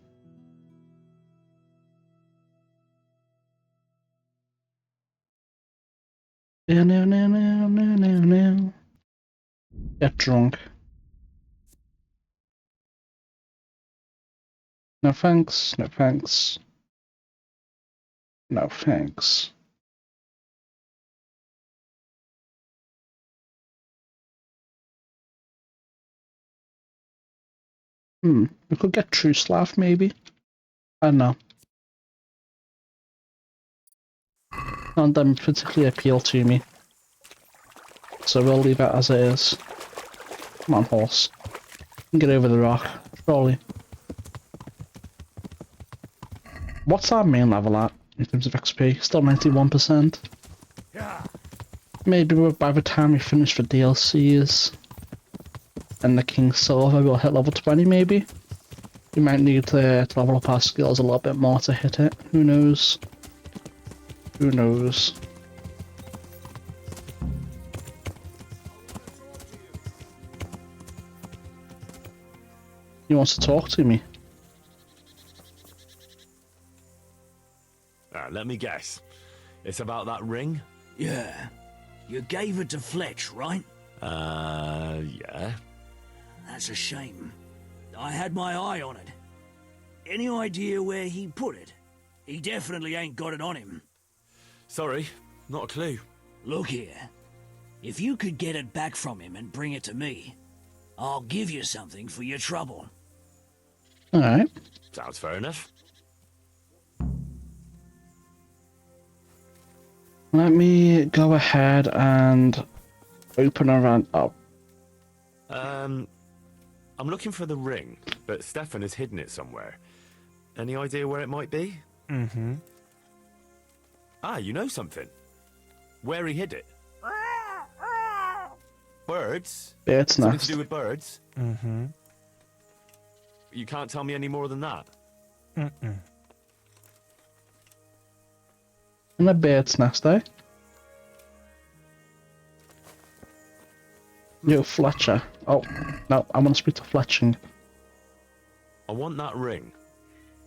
No, no, no, no, no, no, no. Get drunk. No thanks, no thanks. No thanks. We could get True Slav maybe? I don't know. None of them particularly appeal to me. So we'll leave it as it is. Come on, horse. Get over the rock. Surely. What's our main level at in terms of XP? Still 91%. Maybe by the time we finish the DLCs and the King's Silver we'll hit level 20 maybe? We might need to level up our skills a little bit more to hit it. Who knows? Who knows? He wants to talk to me. Let me guess. It's about that ring? Yeah. You gave it to Fletch, right? Yeah. That's a shame. I had my eye on it. Any idea where he put it? He definitely ain't got it on him. Sorry, not a clue. Look here. If you could get it back from him and bring it to me, I'll give you something for your trouble. Alright. Sounds fair enough. Let me go ahead and open around up. I'm looking for the ring, but Stefan has hidden it somewhere. Any idea where it might be? Mm-hmm. Ah, you know something. Where he hid it. Birds? Bird's Something nest. to do with birds? Mm-hmm. You can't tell me any more than that? Mm-mm. In a bird's nest, eh? Yo, Fletcher. Oh, no, I want to speak to Fletching. I want that ring.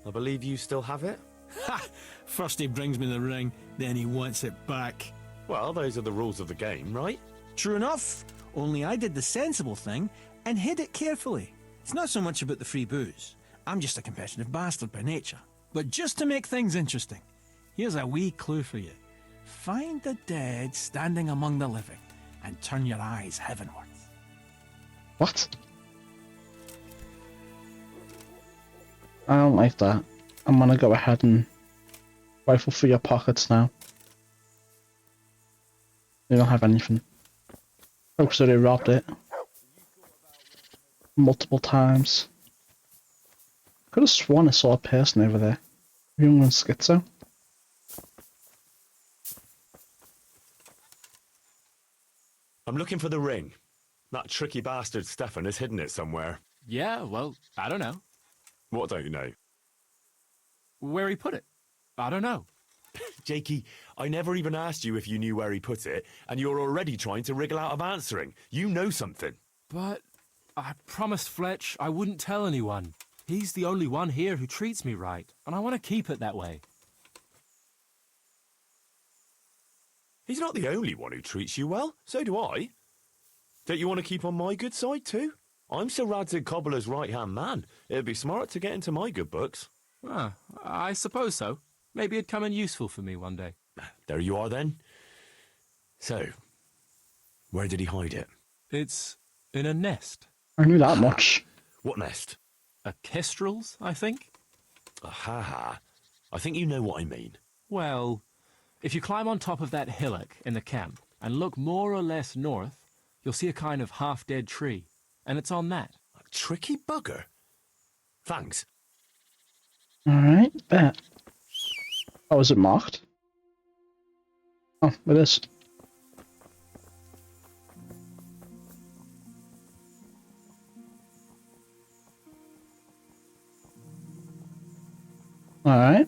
I believe you still have it? Ha! First he brings me the ring, then he wants it back. Well, those are the rules of the game, right? True enough, only I did the sensible thing and hid it carefully. It's not so much about the free booze. I'm just a competitive bastard by nature. But just to make things interesting, here's a wee clue for you. Find the dead standing among the living and turn your eyes heavenwards. What? I don't like that. I'm gonna go ahead and rifle through your pockets now. You don't have anything. Oh, so they robbed it. Multiple times. Could have sworn I saw a person over there. Young and schizo. I'm looking for the ring. That tricky bastard Stefan has hidden it somewhere. Yeah, well, I don't know. What don't you know? Where he put it? I don't know. Jakey, I never even asked you if you knew where he put it, and you're already trying to wriggle out of answering. You know something. But I promised Fletch I wouldn't tell anyone. He's the only one here who treats me right, and I want to keep it that way. He's not the only one who treats you well. So do I. Don't you want to keep on my good side too? I'm Sir Radzig Cobbler's right-hand man. It'd be smart to get into my good books. Ah, I suppose so. Maybe it'd come in useful for me one day. There you are then. So, where did he hide it? It's in a nest. I knew that much. What nest? A kestrel's, I think? Aha. I think you know what I mean. Well, if you climb on top of that hillock in the camp and look more or less north, you'll see a kind of half-dead tree. And it's on that. A tricky bugger. Thanks. Alright, bet. Oh, is it marked? Oh, it is. Alright.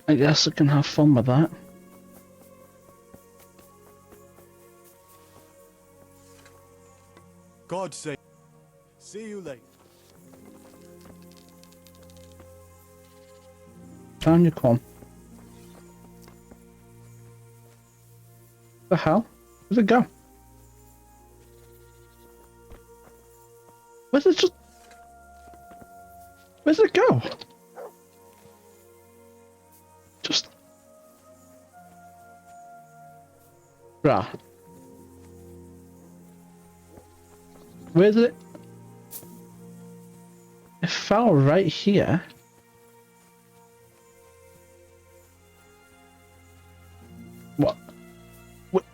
I guess I can have fun with that. God save. See you later. Down you come. The hell? Where'd it go? Where'd it just... Where'd it go? Just... Bruh. Where did it... It fell right here. What? What?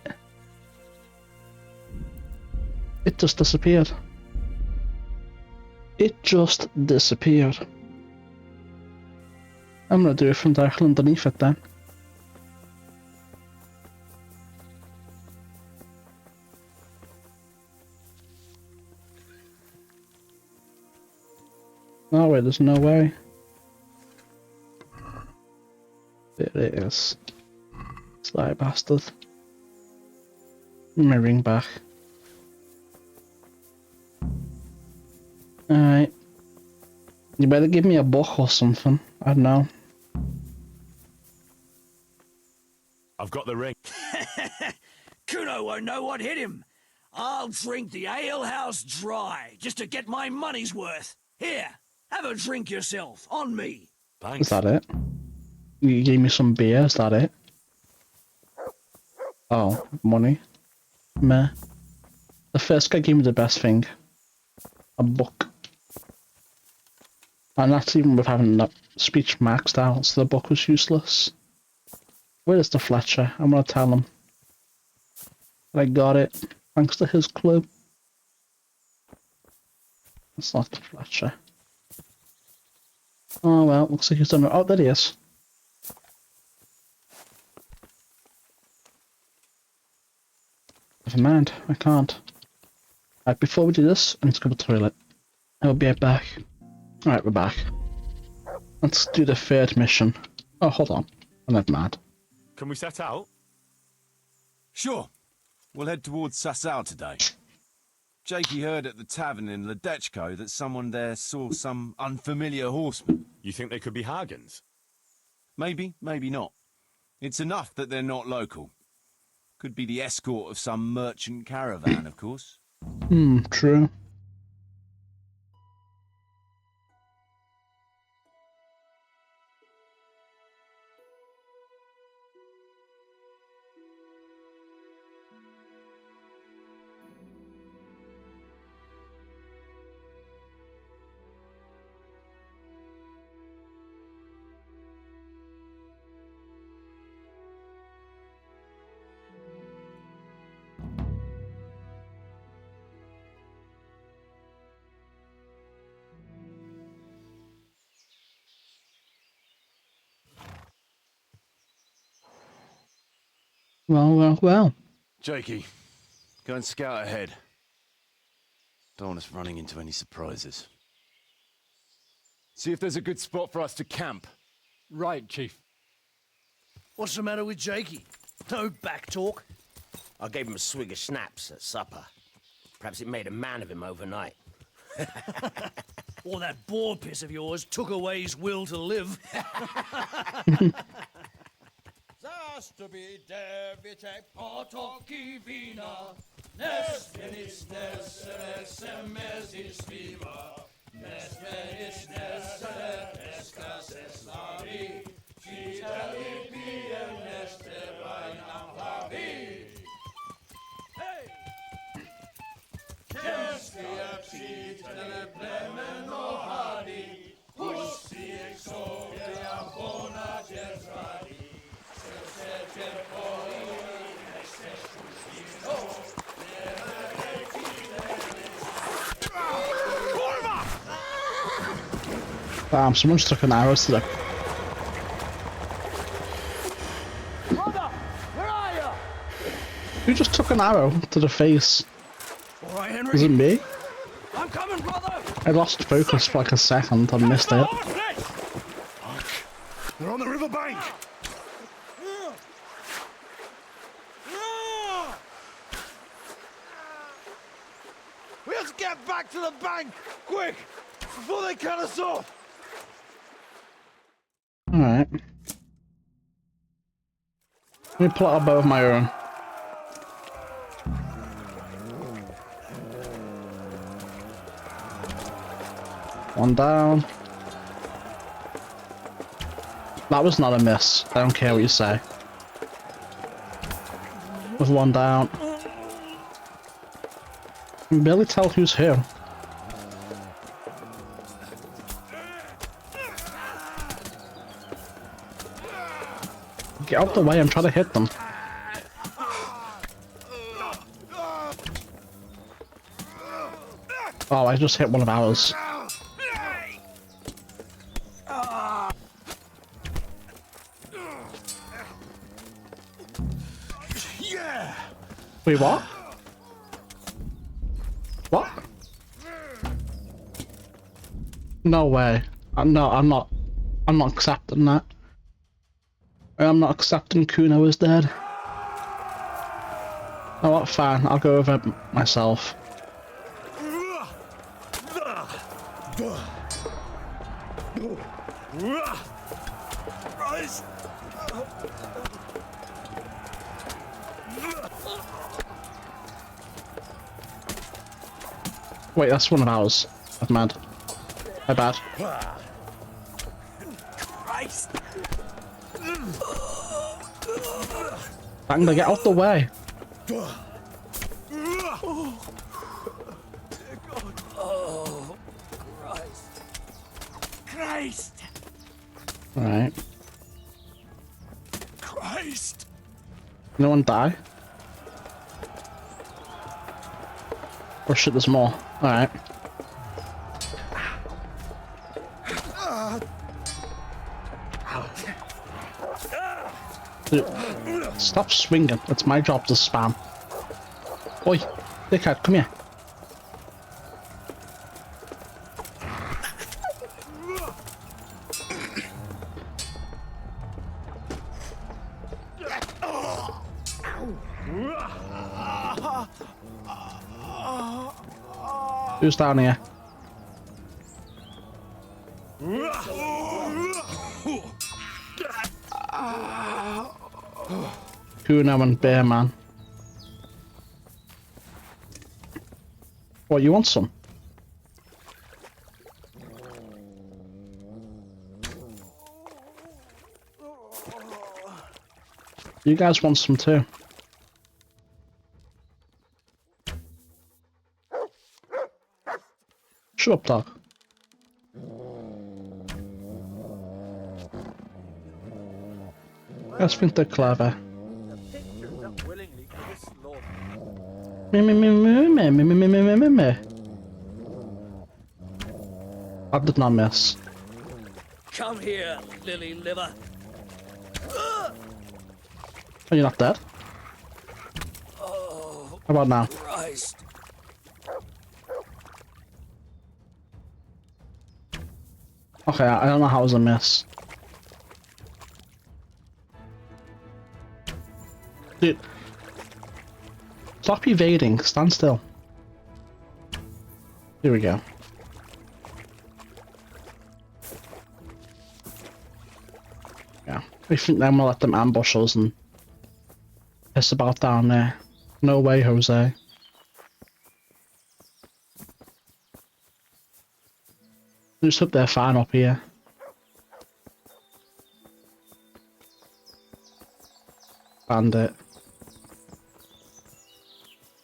It just disappeared. It just disappeared. I'm gonna do it from directly underneath it then. No way, there's no way. There it is. Sly bastard. Give me my ring back. Alright. You better give me a book or something. I don't know. I've got the ring. Kuno won't know what hit him. I'll drink the alehouse dry just to get my money's worth. Here, have a drink yourself, on me. Thanks. Is that it? You gave me some beer, is that it? Oh, money. Meh. The first guy gave me the best thing. A book. And that's even with having that speech maxed out, so the book was useless. Where is the Fletcher? I'm gonna tell him. I got it, thanks to his clue. It's not the Fletcher. Oh well, looks like he's done it. Oh, there he is. Never mind, I can't. Right, before we do this, I need to go to the toilet. I'll be right back. Alright, we're back. Let's do the third mission. Oh, hold on. I'm not mad. Can we set out? Sure. We'll head towards Sasau today. Jakey heard at the tavern in Ledechko that someone there saw some unfamiliar horseman. You think they could be Hagans? Maybe, maybe not. It's enough that they're not local. Could be the escort of some merchant caravan, of course. True. Well. Jakey, go and scout ahead. Don't want us running into any surprises. See if there's a good spot for us to camp. Right, Chief. What's the matter with Jakey? No back talk. I gave him a swig of schnapps at supper. Perhaps it made a man of him overnight. Or that boar piss of yours took away his will to live. Damn, someone's took an arrow to the... Brother, where are you? Who just took an arrow to the face? All right, Henry. Was it me? I'm coming, brother. I lost focus for like a second and missed it. They're on the river bank. We have to get back to the bank, quick, before they cut us off. Alright. Let me pull out a bow of my own. One down. That was not a miss. I don't care what you say. With one down. I can barely tell who's who. Get out the way, I'm trying to hit them. Oh, I just hit one of ours. Wait, what? What? No way. No, I'm not accepting that. I'm not accepting Kuno is dead. Oh, what? Fine, I'll go over it myself. Wait, that's one of ours. I'm mad. My bad. Christ! Bang, get out the way. Oh, Christ! Christ! Alright. Christ! No one die? Oh shit, there's more. Alright. Dude, stop swinging. It's my job to spam. Oi, dickhead, come here. Who's down here? Kuno and Bear Man. What, you want some? You guys want some too? Shut up, dog. I just think they're clever. Me. I did not miss. Come here, lily liver. Are you not dead? How about now? Christ. Okay, I don't know how it was a miss. Dude. Stop evading. Stand still. Here we go. Yeah. I think then we'll let them ambush us and piss about down there. No way, Jose. I just hope they're fine up here. Bandit.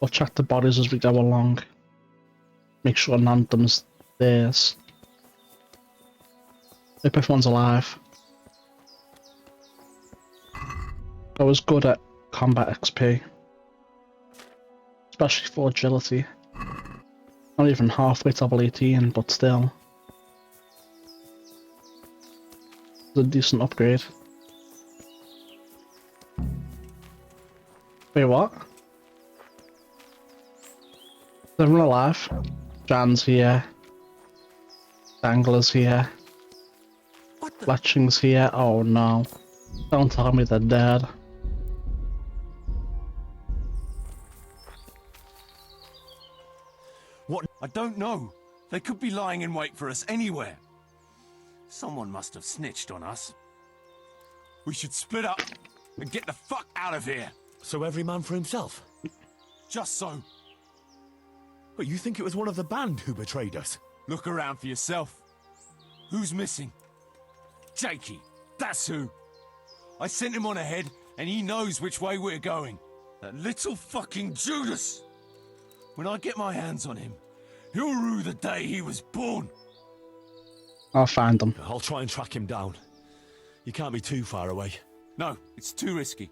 We'll check the bodies as we go along. Make sure none of them's theirs. Hope everyone's alive. I was good at combat XP. Especially for agility. Not even halfway to level 18, but still. It's a decent upgrade. Wait, what? Is everyone alive? Jan's here. Dangler's here. Fletching's here. Oh no. Don't tell me they're dead. What? I don't know. They could be lying in wait for us anywhere. Someone must have snitched on us. We should split up and get the fuck out of here. So every man for himself? Just so. But you think it was one of the band who betrayed us? Look around for yourself. Who's missing? Jakey, that's who. I sent him on ahead, and he knows which way we're going. That little fucking Judas! When I get my hands on him, he'll rue the day he was born. I'll find them. I'll try and track him down. You can't be too far away. No, it's too risky.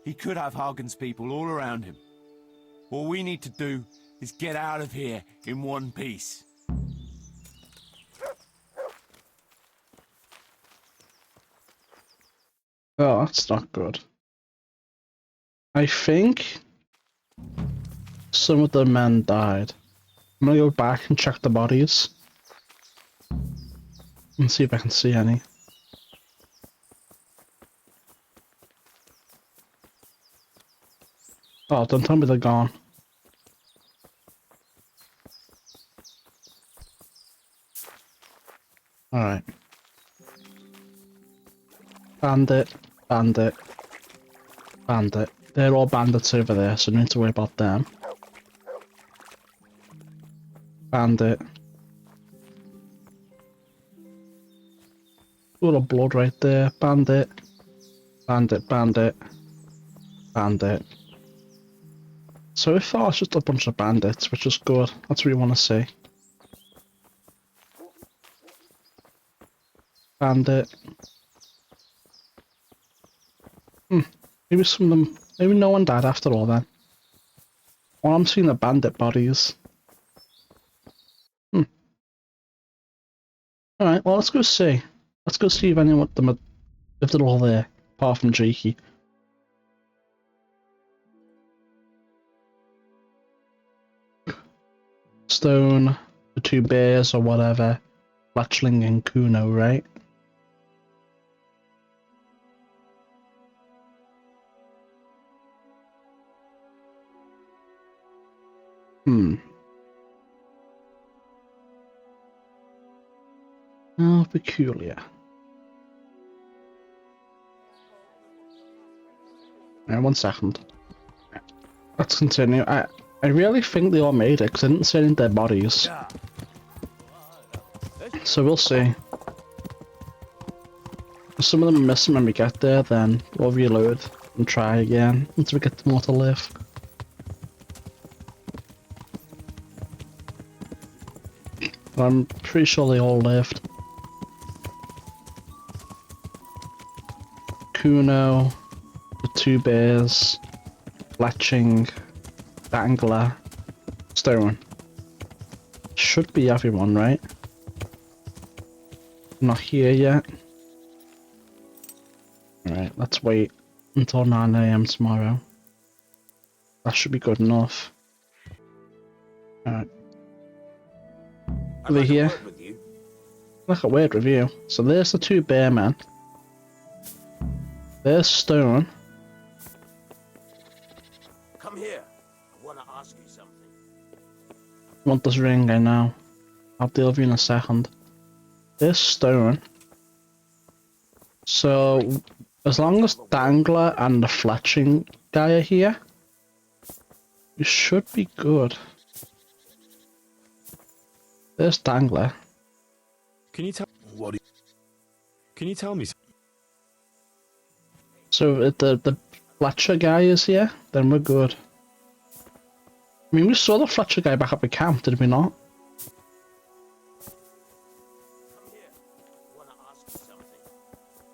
He could have Hagen's people all around him. All we need to do is get out of here in one piece. Oh, that's not good. I think some of the men died. I'm gonna go back and check the bodies. And see if I can see any. Oh, don't tell me they're gone. Alright. Bandit, bandit, bandit. They're all bandits over there, so no need to worry about them. Bandit. A little blood right there. Bandit. Bandit, bandit. Bandit. So far it's just a bunch of bandits, which is good. That's what we want to see. Bandit. Maybe some of them... Maybe no one died after all then. Well, I'm seeing the bandit bodies. Alright, well let's go see. Let's go see if anyone of them are... if they're all there, apart from Jakey. Stone, the two bears or whatever, Fletchling and Kuno, right? How peculiar. Alright, 1 second. Let's continue. I really think they all made it, because I didn't see any of their bodies. So we'll see. If some of them are missing when we get there, then we'll reload and try again until we get more to live. But I'm pretty sure they all lived. Kuno, the two bears, Fletching, Dangler, Stone. Should be everyone, right? Not here yet. Alright, let's wait until 9 AM tomorrow. That should be good enough. Alright. I'd Over like to here. work with you. Like a weird review. So there's the two bear men. There's stone. Come here. I want to ask you something. Want this ring, I know. I'll deal with you in a second. There's stone. So, as long as Dangler and the Fletching guy are here, you should be good. There's Dangler. Can you tell? What do Can you tell me? So if the Fletcher guy is here, then we're good. I mean, we saw the Fletcher guy back up at camp, did we not?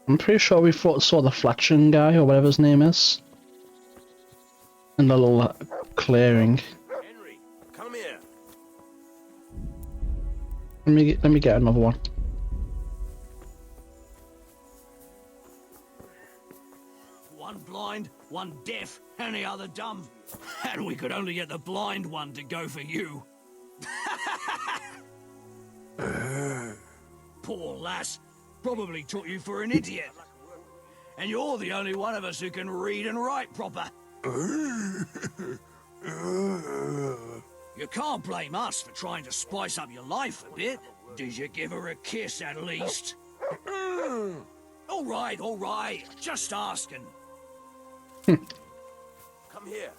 I'm pretty sure we saw the Fletching guy, or whatever his name is, in the little clearing. Henry, come here. Let me get another one. One blind, one deaf, and the other dumb. And we could only get the blind one to go for you. Poor lass. Probably took you for an idiot. And you're the only one of us who can read and write proper. You can't blame us for trying to spice up your life a bit. Did you give her a kiss at least? All right. Just asking. Come here.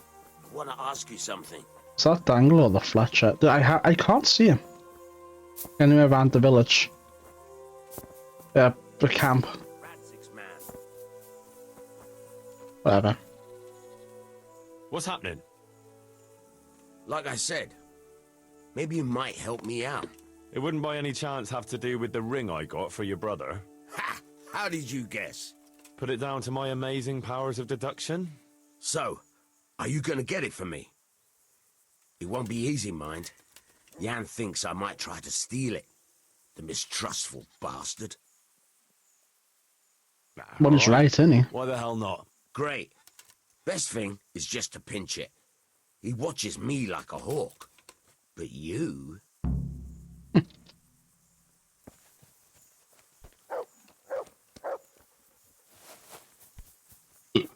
I want to ask you something. Is that Dangle or the Fletcher? I can't see him. Anywhere around the village. Yeah, the camp. Radzig's man. Whatever. What's happening? Like I said, maybe you might help me out. It wouldn't by any chance have to do with the ring I got for your brother? Ha! How did you guess? Put it down to my amazing powers of deduction? So, are you gonna get it for me? It won't be easy, mind. Jan thinks I might try to steal it. The mistrustful bastard. Well, he's right, isn't he? Why the hell not? Great. Best thing is just to pinch it. He watches me like a hawk. But you...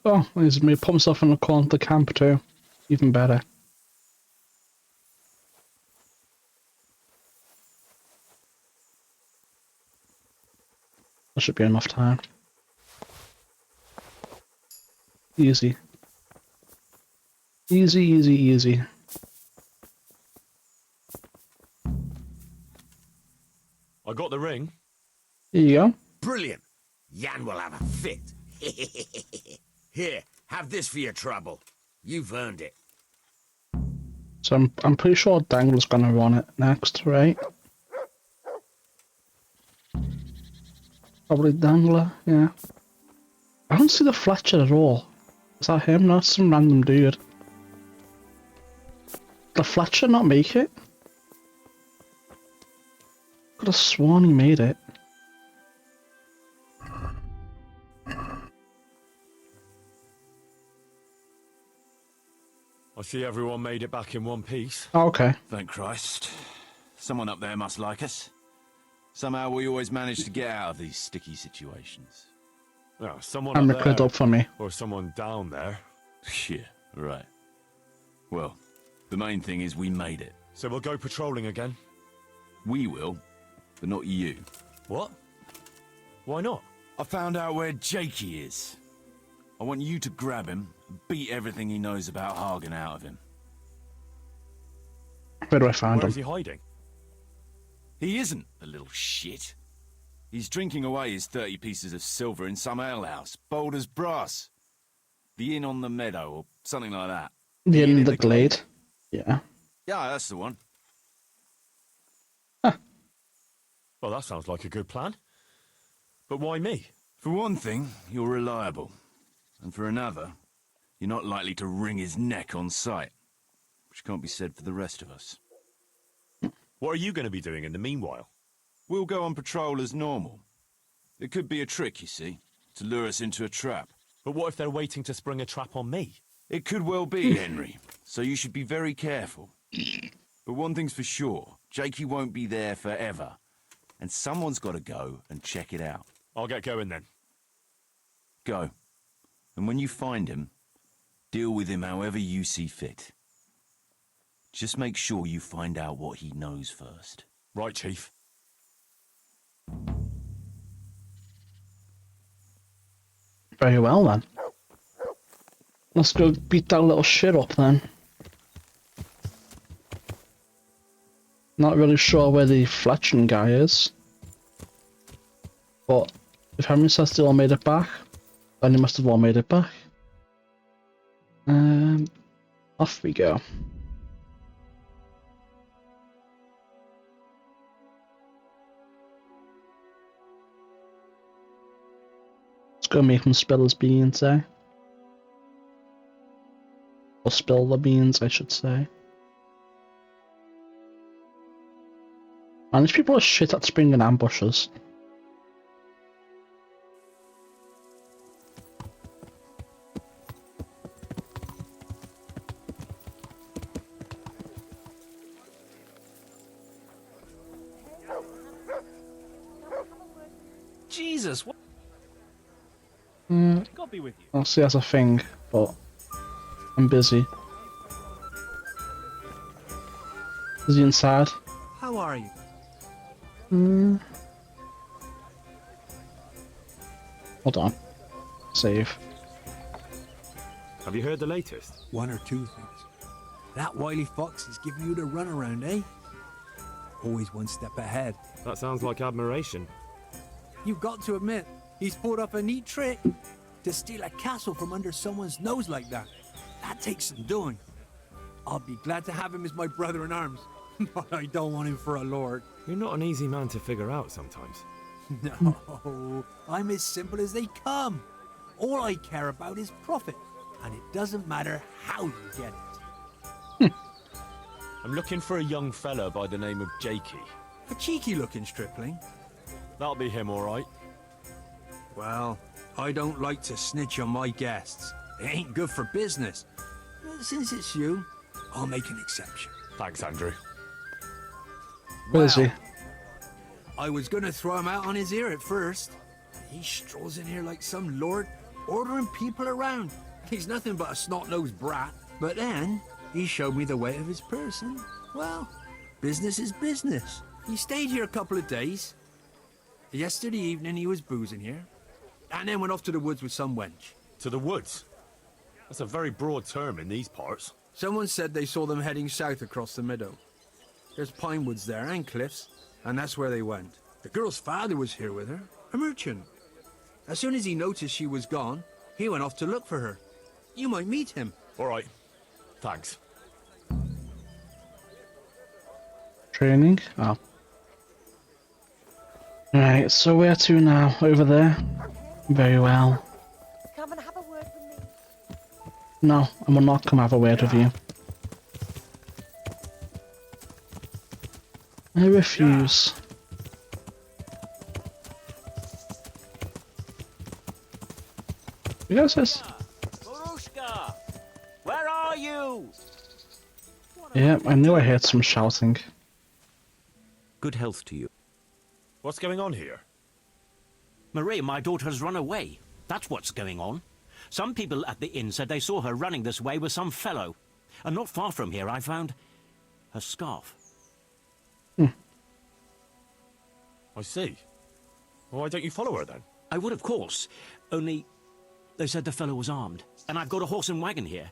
Oh, he's made put himself in the corner of the camp too. Even better. That should be enough time. Easy. Easy. I got the ring. Here you go. Brilliant. Jan will have a fit. Here, have this for your trouble. You've earned it. So I'm pretty sure Dangle's gonna run it next, right? Probably Dangler, yeah. I don't see the Fletcher at all. Is that him? No, it's some random dude. Did Fletcher not make it? Could have sworn he made it. I see everyone made it back in one piece. Oh, okay. Thank Christ. Someone up there must like us. Somehow we always manage to get out of these sticky situations. Yeah, someone Camera up cleared there, up for me. or someone down there. Yeah, right. Well, the main thing is we made it. So we'll go patrolling again? We will, but not you. What? Why not? I found out where Jakey is. I want you to grab him and beat everything he knows about Hagen out of him. Where do I find Where him? is he hiding? He isn't, the little shit. He's drinking away his 30 pieces of silver in some alehouse, bold as brass. The Inn on the Meadow, or something like that. The end of the glade. Yeah. Yeah, that's the one. Well, that sounds like a good plan. But why me? For one thing, you're reliable. And for another, you're not likely to wring his neck on sight. Which can't be said for the rest of us. What are you going to be doing in the meanwhile? We'll go on patrol as normal. It could be a trick, you see, to lure us into a trap. But what if they're waiting to spring a trap on me? It could well be, Henry, so you should be very careful. But one thing's for sure, Jakey won't be there forever. And someone's got to go and check it out. I'll get going then. Go. And when you find him, deal with him however you see fit. Just make sure you find out what he knows first. Right, Chief. Very well then. Let's go beat that little shit up then. Not really sure where the Fletching guy is. But if Henry says they all made it back, then they must have all made it back. Off we go. Let's go make him spill his beans, eh? Or spill the beans, I should say. Man, these people are shit at springing ambushes. Jesus, what? God be with you. I'll see as a thing, but I'm busy. Is he inside? How are you? Hold on. Save. Have you heard the latest? One or two things. That wily fox is giving you the runaround, eh? Always one step ahead. That sounds like admiration. You've got to admit, he's pulled up a neat trick. To steal a castle from under someone's nose like that. That takes some doing. I'll be glad to have him as my brother in arms. But I don't want him for a lord. You're not an easy man to figure out sometimes. No, I'm as simple as they come. All I care about is profit. And it doesn't matter how you get it. I'm looking for a young fella by the name of Jakey. A cheeky-looking stripling. That'll be him, all right. Well, I don't like to snitch on my guests. It ain't good for business. But since it's you, I'll make an exception. Thanks, Andrew. Where is he? I was gonna throw him out on his ear at first. He strolls in here like some lord, ordering people around. He's nothing but a snot-nosed brat. But then, he showed me the weight of his person. Well, business is business. He stayed here a couple of days. Yesterday evening he was boozing here. And then went off to the woods with some wench. To the woods? That's a very broad term in these parts. Someone said they saw them heading south across the meadow. There's pine woods there and cliffs, and that's where they went. The girl's father was here with her, a merchant. As soon as he noticed she was gone, he went off to look for her. You might meet him. All right. Thanks. Training? Oh. Right, so where to now? Over there? Very well. Come and have a word with me. No, I will not come have a word with you. I refuse. You guys this? Barushka, where are you? Yeah, I knew I heard some shouting. Good health to you. What's going on here? Marie, my daughter has run away. That's what's going on. Some people at the inn said they saw her running this way with some fellow. And not far from here I found her scarf. I see. Why don't you follow her then? I would, of course. Only they said the fellow was armed. And I've got a horse and wagon here.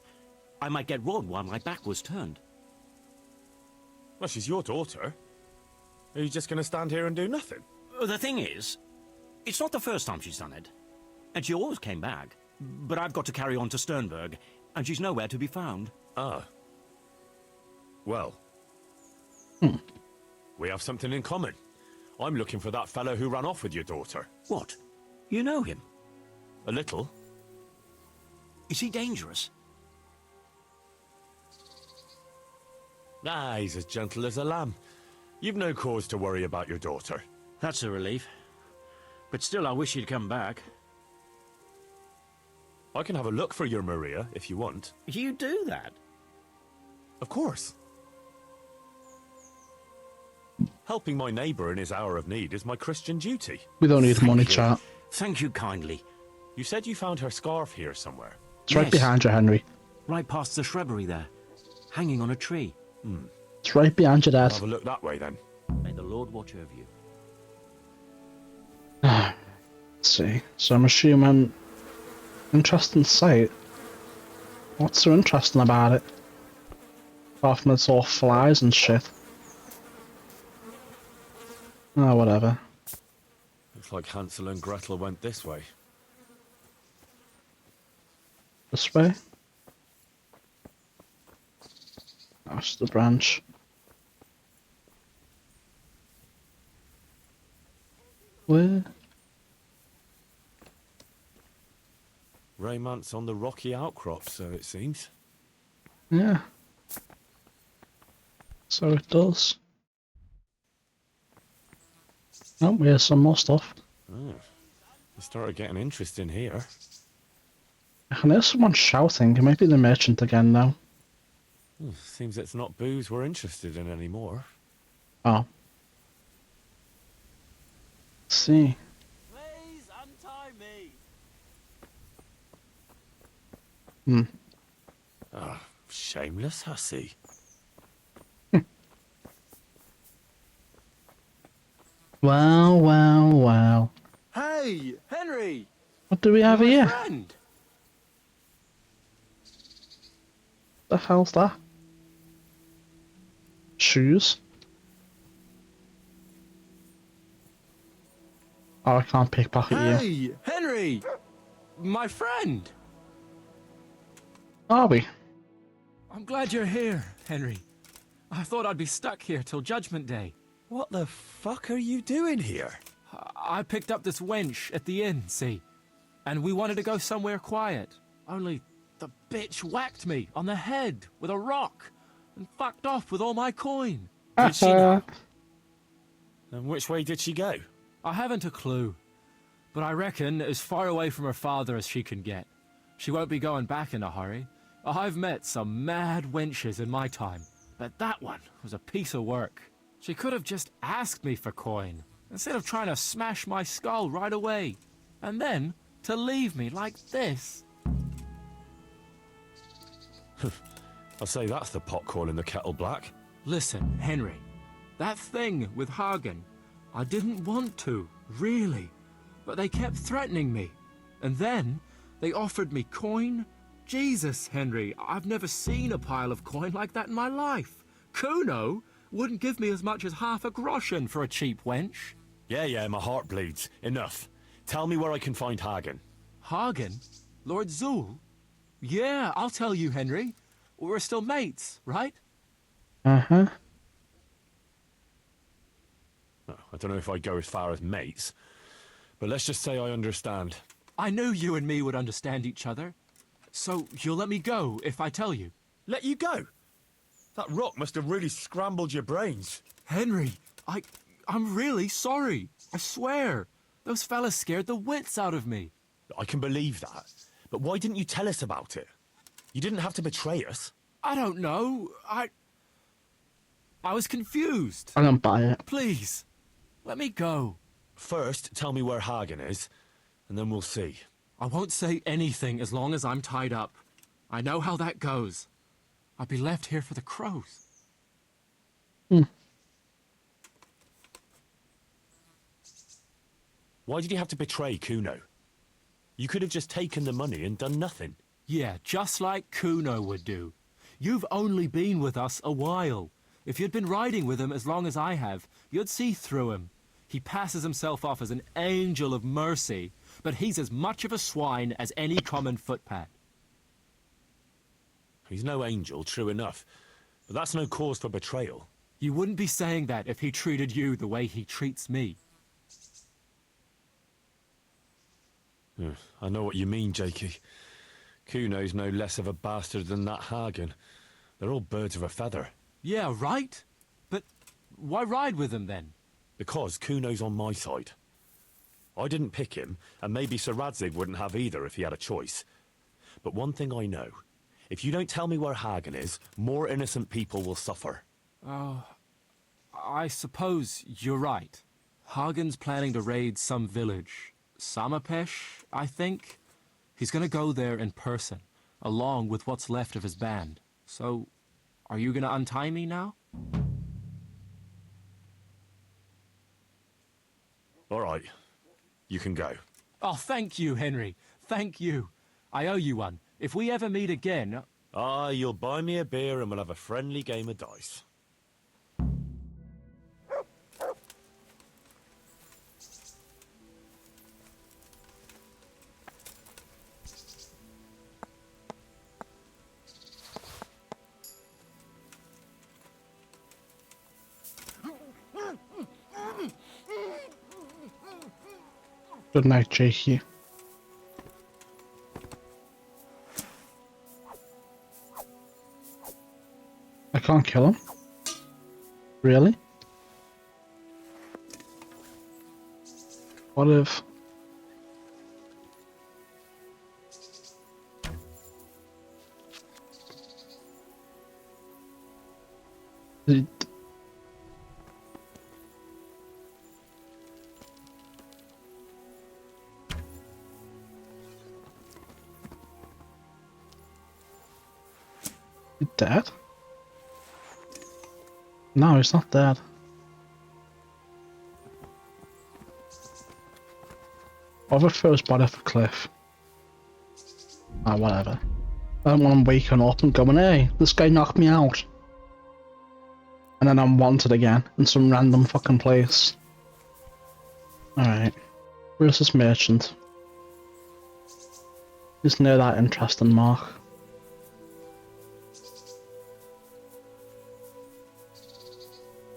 I might get robbed while my back was turned. Well, she's your daughter. Are you just going to stand here and do nothing? The thing is, it's not the first time she's done it. And she always came back. But I've got to carry on to Sternberg, and she's nowhere to be found. Ah. Well. We have something in common. I'm looking for that fellow who ran off with your daughter. What? You know him? A little. Is he dangerous? Ah, he's as gentle as a lamb. You've no cause to worry about your daughter. That's a relief. But still, I wish he'd come back. I can have a look for your Maria, if you want. You do that? Of course. Helping my neighbour in his hour of need is my Christian duty. We don't need money, you. chat. Thank you kindly. You said you found her scarf here somewhere. It's right behind you, Henry. Right past the shrubbery there, hanging on a tree. It's right behind you, Dad. Have a look that way then. May the Lord watch over you. Let's see. So I'm assuming interesting sight. What's so interesting about it? Apart from it's all flies and shit. Oh, whatever. Looks like Hansel and Gretel went this way. This way? That's the branch. Where? Romance on the rocky outcrop, so it seems. Yeah. So it does. Oh, here's some more stuff. Oh, you started getting interesting here. I can hear someone shouting. It might be the merchant again now. Seems it's not booze we're interested in anymore. Oh. Let's see. Please untie me. Hmm. Ah, shameless hussy. Wow, wow, wow. Hey, Henry! What do we have My here? friend! The hell's that? Shoes? Oh, I can't pickpocket you. Hey, Henry! My friend! Are we? I'm glad you're here, Henry. I thought I'd be stuck here till Judgment Day. What the fuck are you doing here? I picked up this wench at the inn, see? And we wanted to go somewhere quiet. Only the bitch whacked me on the head with a rock and fucked off with all my coin. Did she now? And which way did she go? I haven't a clue, but I reckon as far away from her father as she can get. She won't be going back in a hurry. I've met some mad wenches in my time, but that one was a piece of work. She could have just asked me for coin, instead of trying to smash my skull right away, and then to leave me like this. I'll say that's the pot calling the kettle black. Listen, Henry, that thing with Hagen, I didn't want to, really, but they kept threatening me, and then they offered me coin. Jesus, Henry, I've never seen a pile of coin like that in my life. Kuno wouldn't give me as much as half a groschen for a cheap wench. Yeah, my heart bleeds. Enough. Tell me where I can find Hagen. Hagen? Lord Zool? Yeah, I'll tell you, Henry. We're still mates, right? Uh-huh. I don't know if I'd go as far as mates, but let's just say I understand. I knew you and me would understand each other. So you'll let me go if I tell you? Let you go? That rock must have really scrambled your brains. Henry, I'm really sorry. I swear. Those fellas scared the wits out of me. I can believe that. But why didn't you tell us about it? You didn't have to betray us. I don't know. I was confused. I don't buy it. Please, let me go. First, tell me where Hagen is, and then we'll see. I won't say anything as long as I'm tied up. I know how that goes. I'll be left here for the crows. Why did you have to betray Kuno? You could have just taken the money and done nothing. Yeah, just like Kuno would do. You've only been with us a while. If you'd been riding with him as long as I have, you'd see through him. He passes himself off as an angel of mercy, but he's as much of a swine as any common footpad. He's no angel, true enough, but that's no cause for betrayal. You wouldn't be saying that if he treated you the way he treats me. I know what you mean, Jakey. Kuno's no less of a bastard than that Hagen. They're all birds of a feather. Yeah, right? But why ride with him then? Because Kuno's on my side. I didn't pick him, and maybe Sir Radzig wouldn't have either if he had a choice. but one thing I know. If you don't tell me where Hagen is, more innocent people will suffer. I suppose you're right. Hagen's planning to raid some village. Samapesh, I think? He's gonna go there in person, along with what's left of his band. So, are you gonna untie me now? All right. You can go. Oh, thank you, Henry. Thank you. I owe you one. If we ever meet again... You'll buy me a beer and we'll have a friendly game of dice. Good night, Jakey. I can't kill him? Really? What if... He's dead? No, he's not dead. I'll throw his body off a cliff. Ah, whatever. I don't want him waking up and going, hey, this guy knocked me out. And then I'm wanted again in some random fucking place. Alright. Where's this merchant? He's near that interesting mark.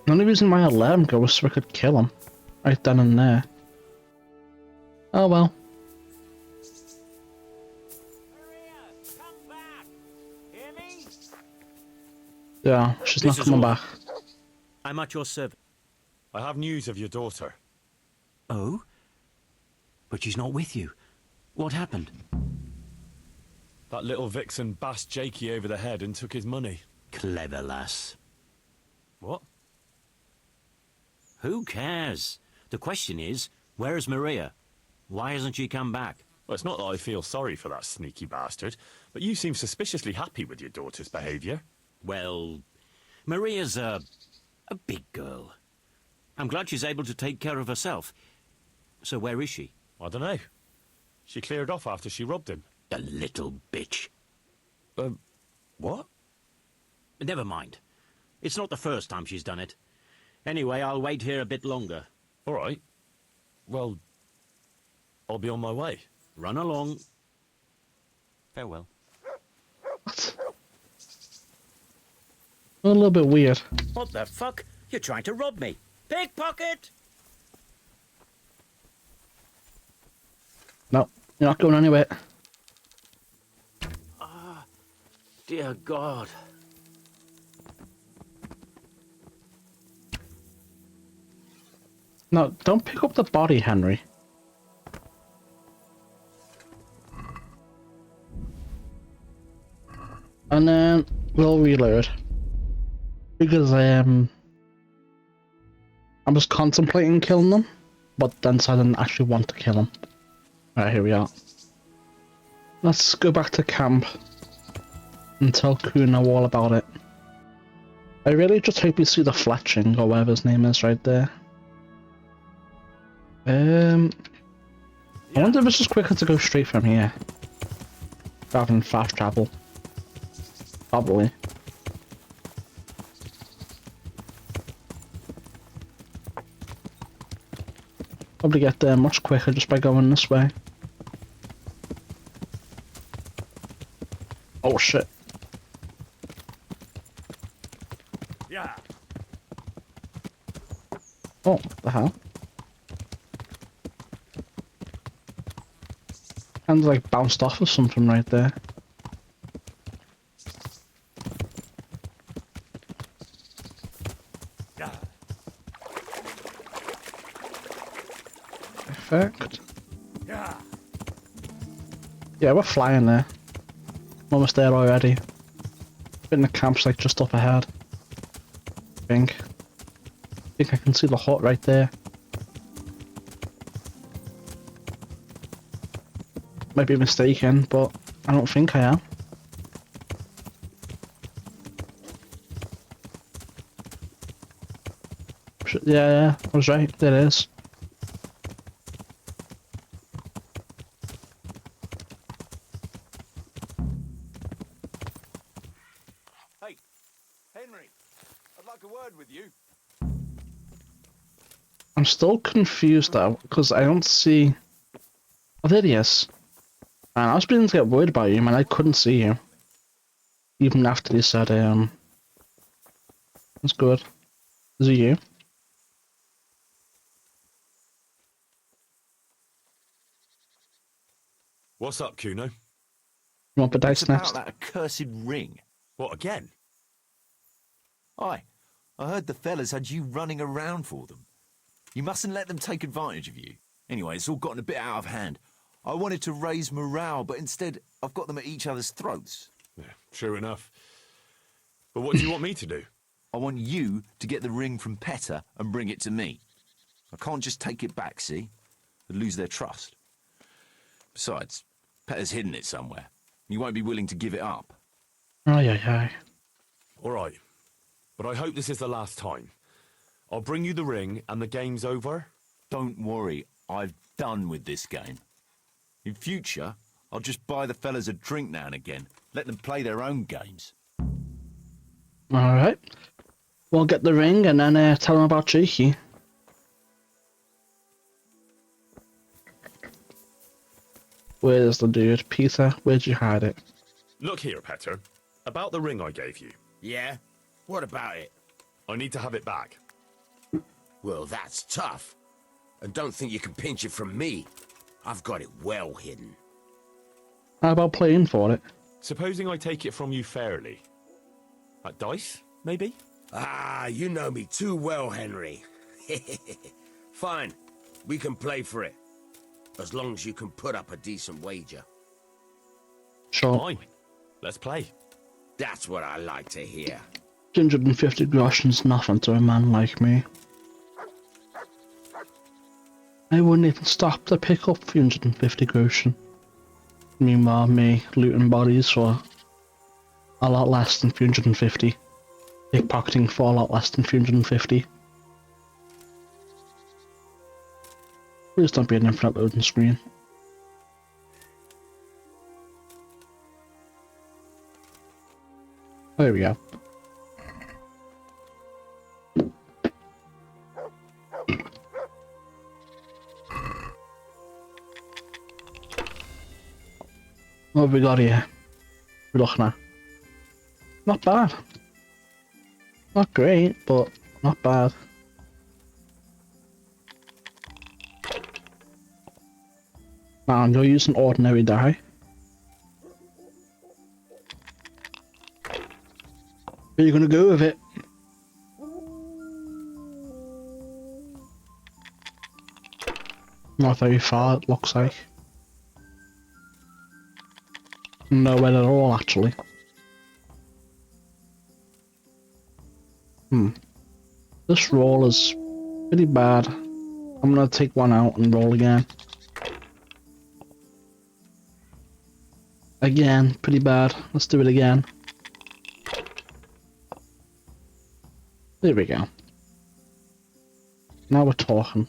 The only reason why I let him go was so I could kill him. Right then and there. Oh well. Yeah, she's not coming back. I'm at your service. I have news of your daughter. Oh? But she's not with you. What happened? That little vixen bashed Jakey over the head and took his money. Clever lass. What? Who cares? The question is, where's Maria? Why hasn't she come back? Well, it's not that I feel sorry for that sneaky bastard, but you seem suspiciously happy with your daughter's behaviour. Well, Maria's a big girl. I'm glad she's able to take care of herself. So where is she? I don't know. She cleared off after she robbed him. The little bitch. What? Never mind. It's not the first time she's done it. Anyway, I'll wait here a bit longer. All right. Well, I'll be on my way. Run along. Farewell. What? A little bit weird. What the fuck? You're trying to rob me. Pickpocket! No, you're not going anywhere. Dear God. No, don't pick up the body, Henry. And then we'll reload. Because I was contemplating killing them, but then I didn't actually want to kill them. Alright, here we are. Let's go back to camp and tell Kuno all about it. I really just hope you see the Fletching, or whatever his name is, right there. I wonder if it's just quicker to go straight from here, rather than fast travel. Probably. Probably get there much quicker just by going this way. Oh shit. Yeah. Oh, what the hell? Kind of like bounced off of something right there. Perfect. Yeah, we're flying there. Almost there already. Been the campsite just up ahead. I think I can see the hut right there. Might be mistaken, but I don't think I am. Yeah, I was right. There it is. Hey, Henry, I'd like a word with you. I'm still confused though, because I don't see... Oh, there he is. And I was beginning to get worried about you, man. I couldn't see you. Even after they said, that's good. Is it you? What's up, Kuno? You want the dice It's about next? that accursed ring. What, again? Aye, I heard the fellas had you running around for them. You mustn't let them take advantage of you. Anyway, it's all gotten a bit out of hand. I wanted to raise morale, but instead I've got them at each other's throats. Yeah, true enough. But what do you want me to do? I want you to get the ring from Petter and bring it to me. I can't just take it back, see? I'd lose their trust. Besides, Petter's hidden it somewhere. He won't be willing to give it up. Aye. All right. But I hope this is the last time. I'll bring you the ring and the game's over. Don't worry, I've done with this game. In future, I'll just buy the fellas a drink now and again. Let them play their own games. Alright. We'll get the ring and then tell them about Cheeky. Where's the dude? Peter, where'd you hide it? Look here, Petter. About the ring I gave you. Yeah? What about it? I need to have it back. Well, that's tough. And don't think you can pinch it from me. I've got it well hidden. How about playing for it? Supposing I take it from you fairly. At dice, maybe? Ah, you know me too well, Henry. Fine. We can play for it. As long as you can put up a decent wager. Sure. Fine. Let's play. That's what I like to hear. 250 groschen's nothing to a man like me. I wouldn't even stop to pick up 350 groschen. Meanwhile, me looting bodies for a lot less than 350. Pickpocketing for a lot less than 350. Please don't be an infinite loading screen. There we go. What have we got here? We're looking at. Not bad. Not great, but not bad. Now you're using ordinary die. Where are you gonna go with it? Not very far, it looks like. Nowhere at all, actually. This roll is pretty bad. I'm gonna take one out and roll again. Again, pretty bad. Let's do it again. There we go. Now we're talking.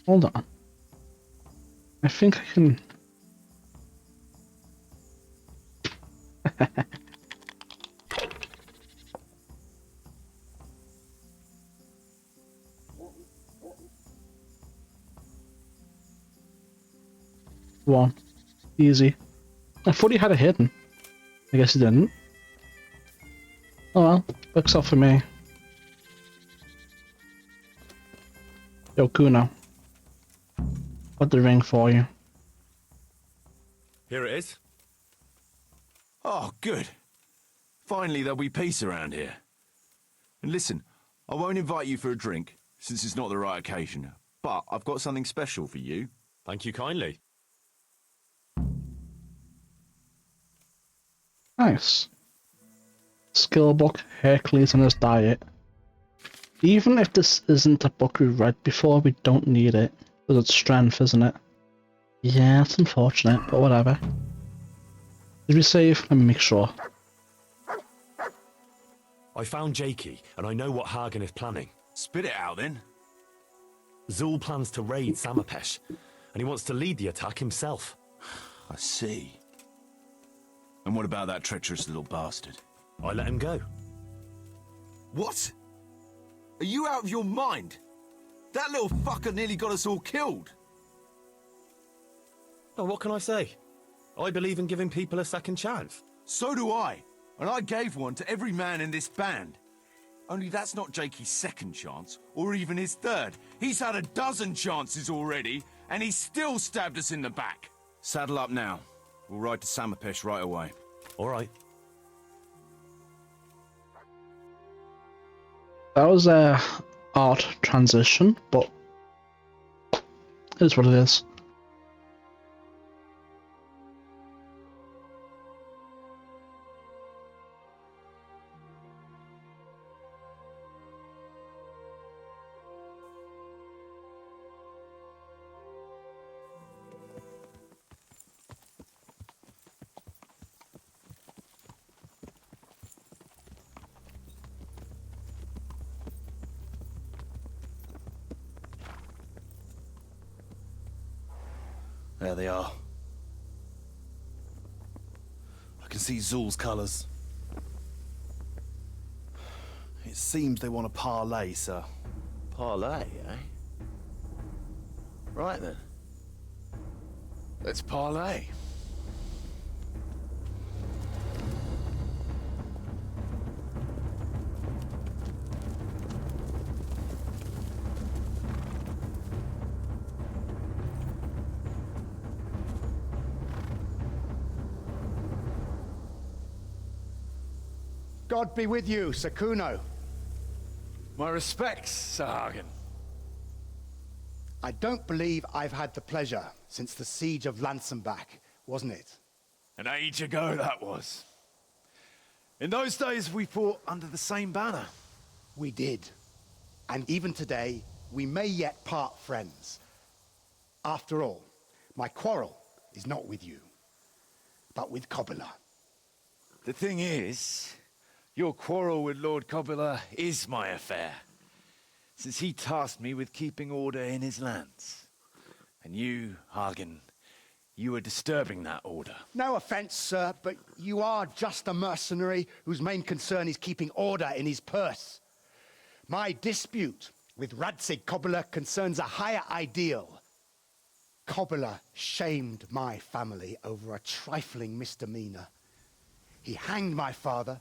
Hold on. I think I can... One. Easy. I thought he had it hidden. I guess he didn't. Oh well, works out for me. Yo, Kuno. Got the ring for you. Here it is. Oh, good. Finally there'll be peace around here. And listen, I won't invite you for a drink, since it's not the right occasion. But I've got something special for you. Thank you kindly. Nice. Skill book, Hercules and his diet. Even if this isn't a book we've read before, we don't need it. Because it's strength, isn't it? Yeah, it's unfortunate, but whatever. Did we save? Let me make sure. I found Jakey, and I know what Hagen is planning. Spit it out, then. Zul plans to raid Samapesh, and he wants to lead the attack himself. I see. And what about that treacherous little bastard? I let him go. What? Are you out of your mind? That little fucker nearly got us all killed. Oh, what can I say? I believe in giving people a second chance. So do I. And I gave one to every man in this band. Only that's not Jakey's second chance, or even his third. He's had a dozen chances already, and he still stabbed us in the back. Saddle up now. We'll ride to Samapesh right away. All right. That was a odd transition, but it is what it is. There they are. I can see Zul's colours. It seems they want a parley, sir. Parlay, eh? Right then. Let's parlay. God be with you, Sir Kuno. My respects, Sir Hagen. I don't believe I've had the pleasure since the siege of Lansenbach, wasn't it? An age ago, that was. In those days, we fought under the same banner. We did. And even today, we may yet part friends. After all, my quarrel is not with you, but with Kobila. The thing is, your quarrel with Lord Kobila is my affair, since he tasked me with keeping order in his lands. And you, Hagen, you are disturbing that order. No offense, sir, but you are just a mercenary whose main concern is keeping order in his purse. My dispute with Radzig Kobila concerns a higher ideal. Kobila shamed my family over a trifling misdemeanor. He hanged my father,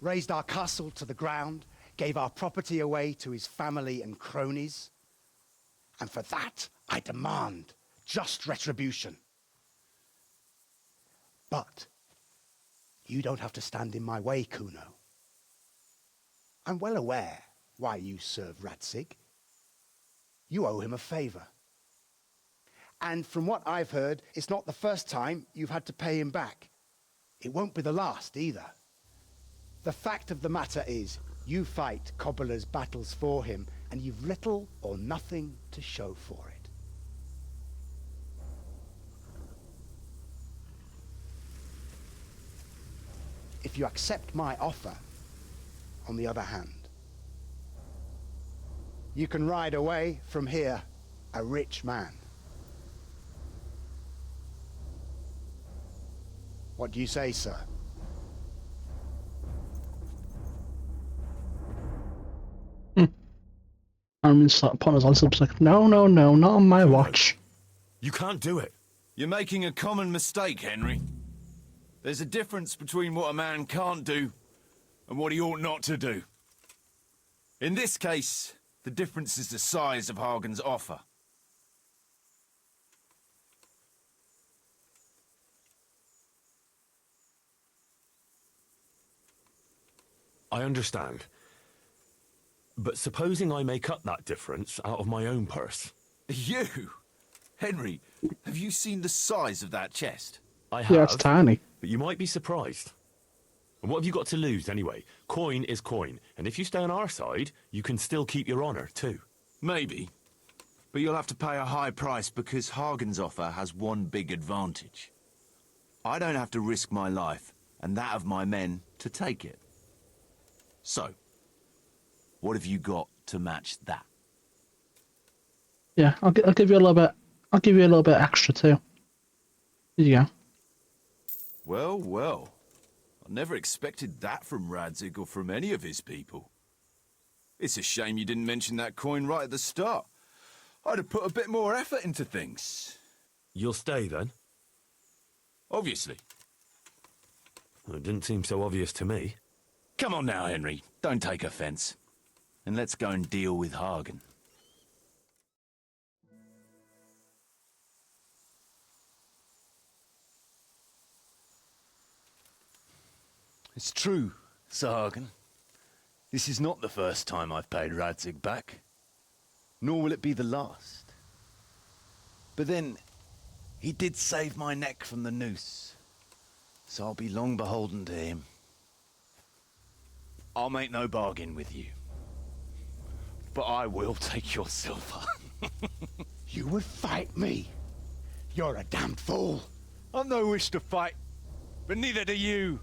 razed our castle to the ground, gave our property away to his family and cronies. And for that, I demand just retribution. But you don't have to stand in my way, Kuno. I'm well aware why you serve Radzig. You owe him a favor. And from what I've heard, it's not the first time you've had to pay him back. It won't be the last either. The fact of the matter is, you fight Kobila's battles for him, and you've little or nothing to show for it. If you accept my offer, on the other hand, you can ride away from here a rich man. What do you say, sir? I mean, slap upon his lips like, no, no, no, not on my watch. You can't do it. You're making a common mistake, Henry. There's a difference between what a man can't do and what he ought not to do. In this case, the difference is the size of Hagen's offer. I understand. But supposing I make up that difference out of my own purse? You? Henry, have you seen the size of that chest? I have. Yeah, it's tiny. But you might be surprised. And what have you got to lose, anyway? Coin is coin, and if you stay on our side, you can still keep your honor, too. Maybe. But you'll have to pay a high price because Hagen's offer has one big advantage. I don't have to risk my life and that of my men to take it. So, what have you got to match that? Yeah, I'll give you a little bit. I'll give you a little bit extra too. Here you go. Well, well. I never expected that from Radzig or from any of his people. It's a shame you didn't mention that coin right at the start. I'd have put a bit more effort into things. You'll stay, then? Obviously. Well, it didn't seem so obvious to me. Come on now, Henry. Don't take offense. And let's go and deal with Hagen. It's true, Sir Hagen. This is not the first time I've paid Radzig back. Nor will it be the last. But then, he did save my neck from the noose. So I'll be long beholden to him. I'll make no bargain with you. But I will take your silver. You would fight me? You're a damn fool. I've no wish to fight. But neither do you.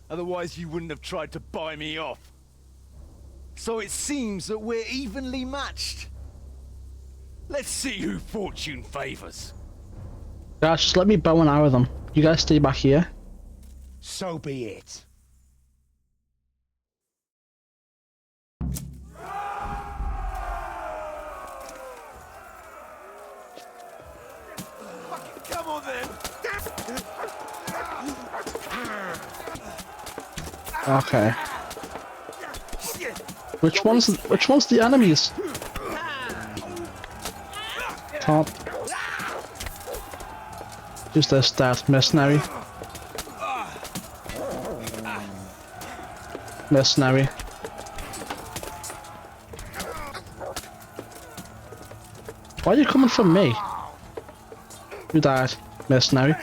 Otherwise you wouldn't have tried to buy me off. So it seems that we're evenly matched. Let's see who fortune favors. Guys, just let me bow and arrow them. You guys stay back here. So be it. Come on then. Okay. Which one's the enemies? Top. Who's this daft mercenary? Mercenary. Why are you coming from me? Who died? Mercenary.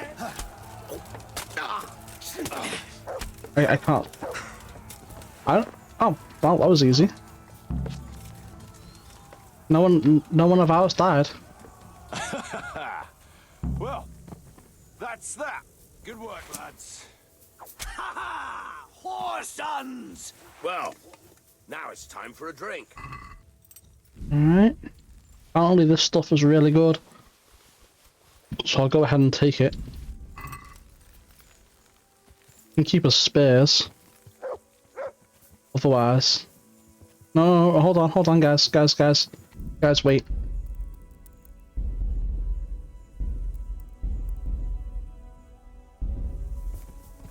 I can't. Oh, well, that was easy. No one of ours died. Well, that's that. Good work, lads. Ha ha! Whoresons! Well, now it's time for a drink. Alright. Apparently this stuff is really good. So I'll go ahead and take it. You can keep us spares. Otherwise... No, hold on, guys, wait.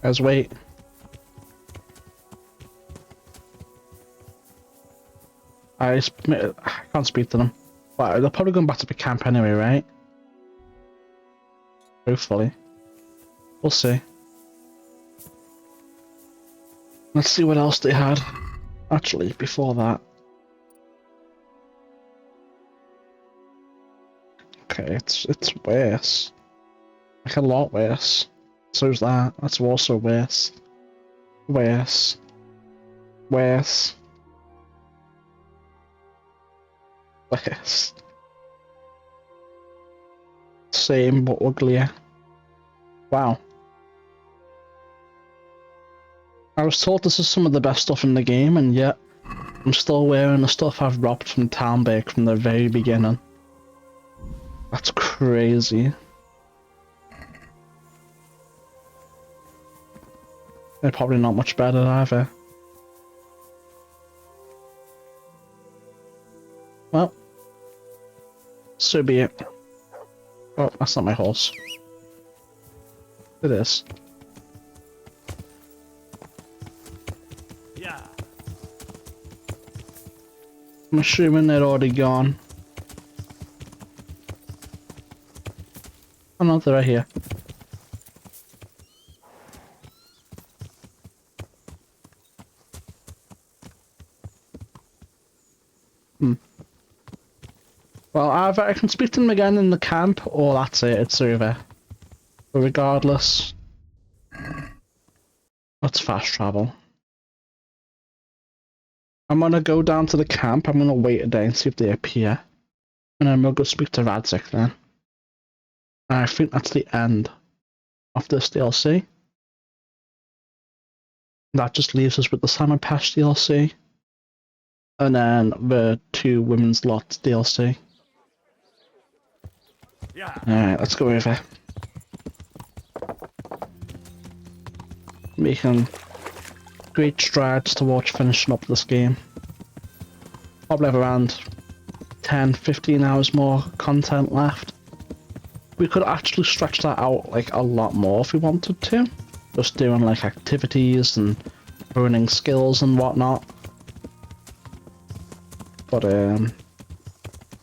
Guys, wait. I can't speak to them. But they're probably going back to the camp anyway, right? Hopefully. We'll see. Let's see what else they had. Actually, before that. Okay, it's worse. Like a lot worse. So's that. That's also worse. Worse. Worse. Worse. Same but uglier. Wow. I was told this is some of the best stuff in the game, and yet I'm still wearing the stuff I've robbed from Townbake from the very beginning. That's crazy. They're probably not much better either. Well, so be it. Oh, that's not my horse. It is. Yeah. I'm assuming they're already gone. Oh no, they're right here. Well, either I can speak to them again in the camp, or that's it, it's over. But regardless... let's fast travel. I'm gonna go down to the camp. I'm gonna wait a day and see if they appear. And then we'll go speak to Radzik then. And I think that's the end of this DLC. That just leaves us with the Salmon Patch DLC. And then the 2 Women's Lots DLC. Yeah. Alright, let's go over. Making great strides towards finishing up this game. Probably have around 10-15 hours more content left. We could actually stretch that out like a lot more if we wanted to. Just doing like activities and learning skills and whatnot. But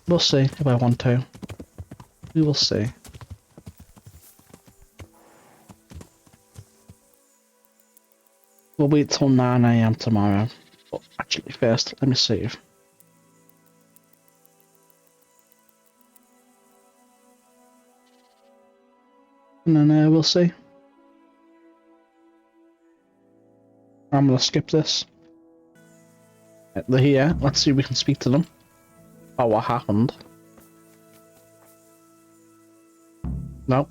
we'll see if I want to. We will see. We'll wait till 9 AM tomorrow. But actually first, let me save. And then we'll see. I'm gonna skip this. They're here. Let's see if we can speak to them. Oh, what happened? No.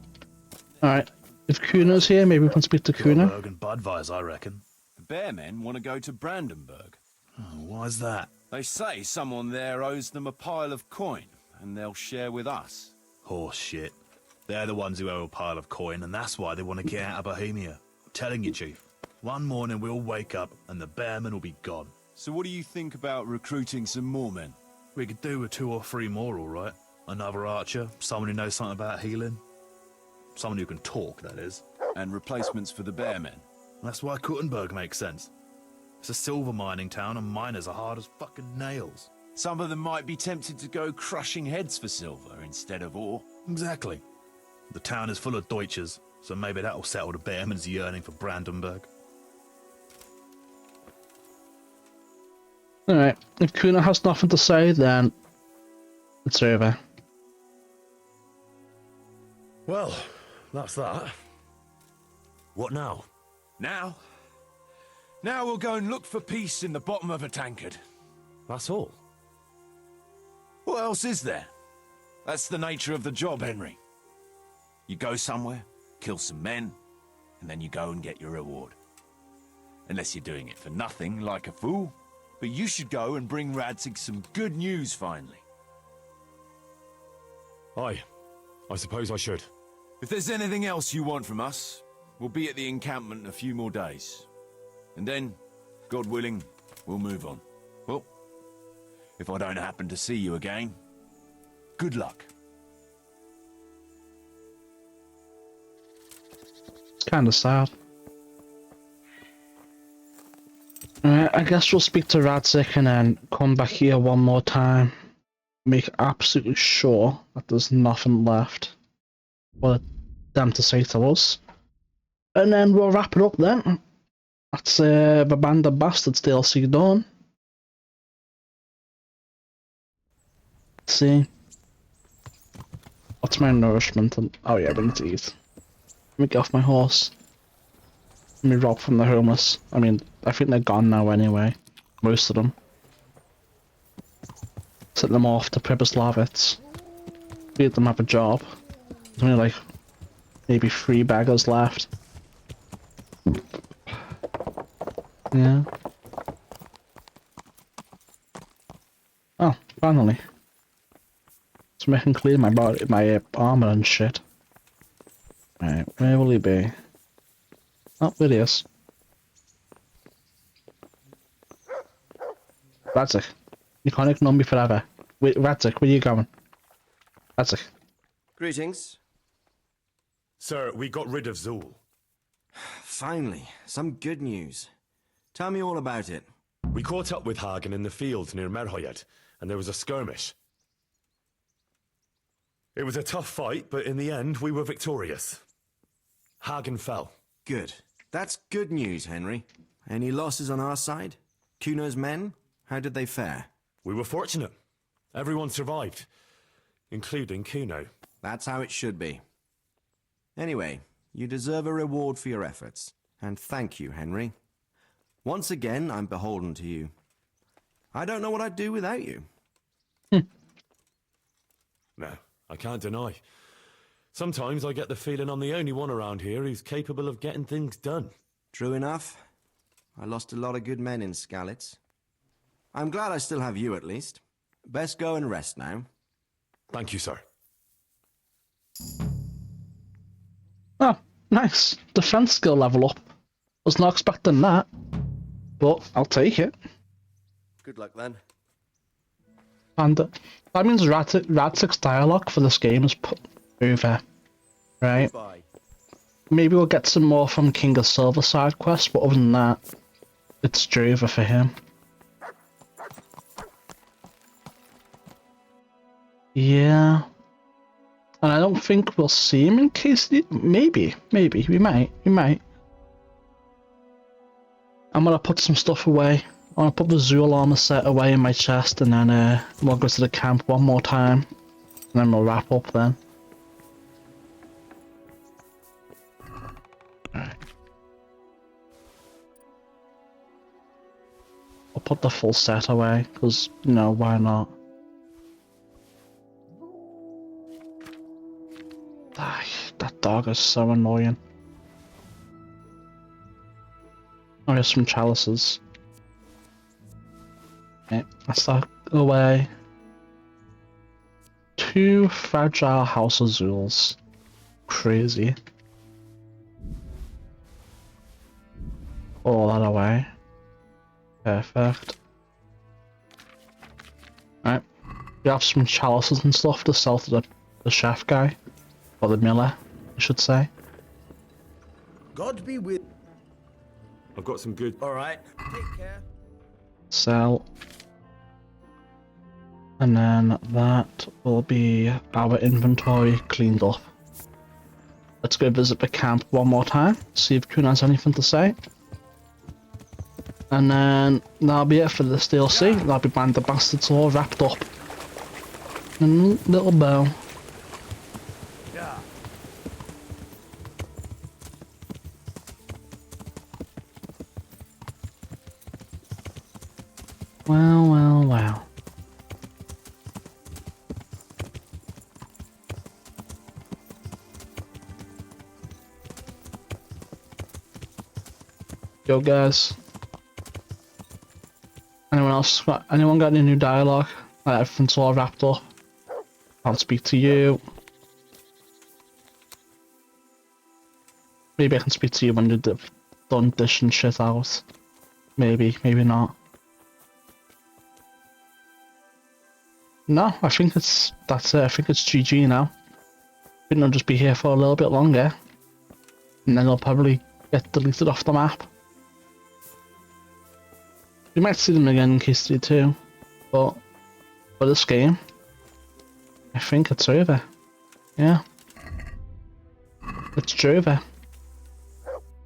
Alright. If Kuno's here, maybe we can speak to Kuno. Berg and Budweis, I reckon. The Bearmen want to go to Brandenburg. Oh, why's that? They say someone there owes them a pile of coin, and they'll share with us. Horse shit. They're the ones who owe a pile of coin, and that's why they want to get out of Bohemia. I'm telling you, Chief. One morning we'll wake up, and the Bearmen will be gone. So what do you think about recruiting some more men? We could do with 2 or 3 more, all right? Another archer, someone who knows something about healing. Someone who can talk, that is. And replacements for the Bearmen. That's why Kuttenberg makes sense. It's a silver mining town, and miners are hard as fucking nails. Some of them might be tempted to go crushing heads for silver instead of ore. Exactly. The town is full of Deutsches, so maybe that'll settle the Bearmen's yearning for Brandenburg. Alright, if Kuno has nothing to say, then it's over. Well, that's that. What now? Now we'll go and look for peace in the bottom of a tankard. That's all. What else is there? That's the nature of the job, Henry. You go somewhere, kill some men, and then you go and get your reward. Unless you're doing it for nothing, like a fool. But you should go and bring Radzig some good news, finally. Aye, I suppose I should. If there's anything else you want from us, we'll be at the encampment in a few more days. And then, God willing, we'll move on. Well, if I don't happen to see you again, good luck. It's kinda sad. Alright, I guess we'll speak to Radzik and then come back here one more time. Make absolutely sure that there's nothing left for them to say to us. And then we'll wrap it up then. That's the Band of Bastards DLC done. Let's see. What's my nourishment? Oh yeah, I need to eat. Let me get off my horse. Let me rob from the homeless. I mean, I think they're gone now anyway. Most of them. Set them off to Pribyslavitz. Let them have a job. There's only like maybe 3 beggars left. Yeah. Oh, finally. So I can clear my body, my armor and shit. Right, where will he be? Oh, there he is. Radzik, you can't ignore me forever. Wait, Radzik, where are you going? Radzik. Greetings. Sir, we got rid of Zool. Finally, some good news. Tell me all about it. We caught up with Hagen in the fields near Merhoyet, and there was a skirmish. It was a tough fight, but in the end, we were victorious. Hagen fell. Good. That's good news, Henry. Any losses on our side? Kuno's men? How did they fare? We were fortunate. Everyone survived, including Kuno. That's how it should be. Anyway, you deserve a reward for your efforts. And thank you, Henry. Once again, I'm beholden to you. I don't know what I'd do without you. No, I can't deny. Sometimes I get the feeling I'm the only one around here who's capable of getting things done. True enough. I lost a lot of good men in Skalitz. I'm glad I still have you, at least. Best go and rest now. Thank you, sir. Oh, nice. Defense skill level up. Was not expecting that, but I'll take it. Good luck then. And that means Radzig's dialogue for this game is put over, right? Goodbye. Maybe we'll get some more from King of Silver side quest, but other than that, it's Drova for him. Yeah. And I don't think we'll see him in case... Maybe, we might. I'm gonna put some stuff away. I'm gonna put the Zool armor set away in my chest, and then we'll go to the camp one more time, and then we'll wrap up then. Alright. I'll put the full set away, because, you know, why not? That dog is so annoying. Oh, here's some chalices. Okay, let's start away. 2 fragile House of Zools. Crazy. All that away. Perfect. Right. We have some chalices and stuff to sell to the chef guy. Or the miller, I should say. God be with. I've got some good... All right. Take care. Sell. And then that will be our inventory cleaned up. Let's go visit the camp one more time, see if Kuhn has anything to say. And then that'll be it for this DLC. That'll be Band of Bastards all wrapped up in a little bow. Wow. Yo guys. Anyone got any new dialogue? Everything's all wrapped up. I'll speak to you. Maybe I can speak to you when you're done dishing shit out. Maybe not. No, I think that's it. I think it's GG now. I think they'll just be here for a little bit longer. And then they'll probably get deleted off the map. We might see them again in case they do. But for this game, I think it's over. Yeah. It's Drova.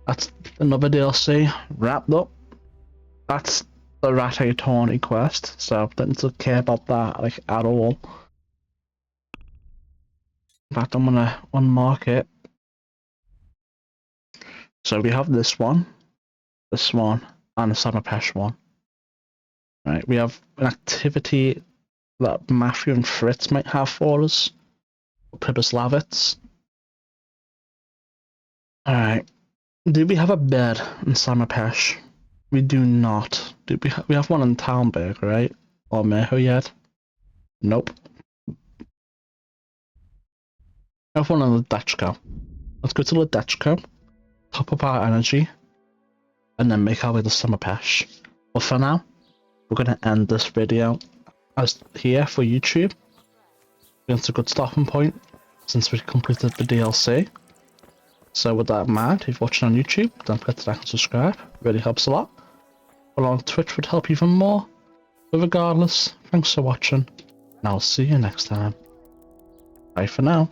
That's another DLC wrapped up. That's the Rat Attorney quest, so I didn't care about that like at all. In fact, I'm gonna unmark it. So we have this one, and the Samapesh one. Right, we have an activity that Matthew and Fritz might have for us. Pribyslavitz. Alright. Do we have a bed in Samapesh? We do not. We have one in Talmberg, right? Or Meho yet? Nope. We have one in Ledechko. Let's go to Ledechko, top up our energy, and then make our way to Samapesh. But for now, we're going to end this video as here for YouTube. It's a good stopping point since we completed the DLC. So with that in mind, if you're watching on YouTube, don't forget to like and subscribe. It really helps a lot. Along Twitch would help even more. But regardless, thanks for watching, and I'll see you next time. Bye for now.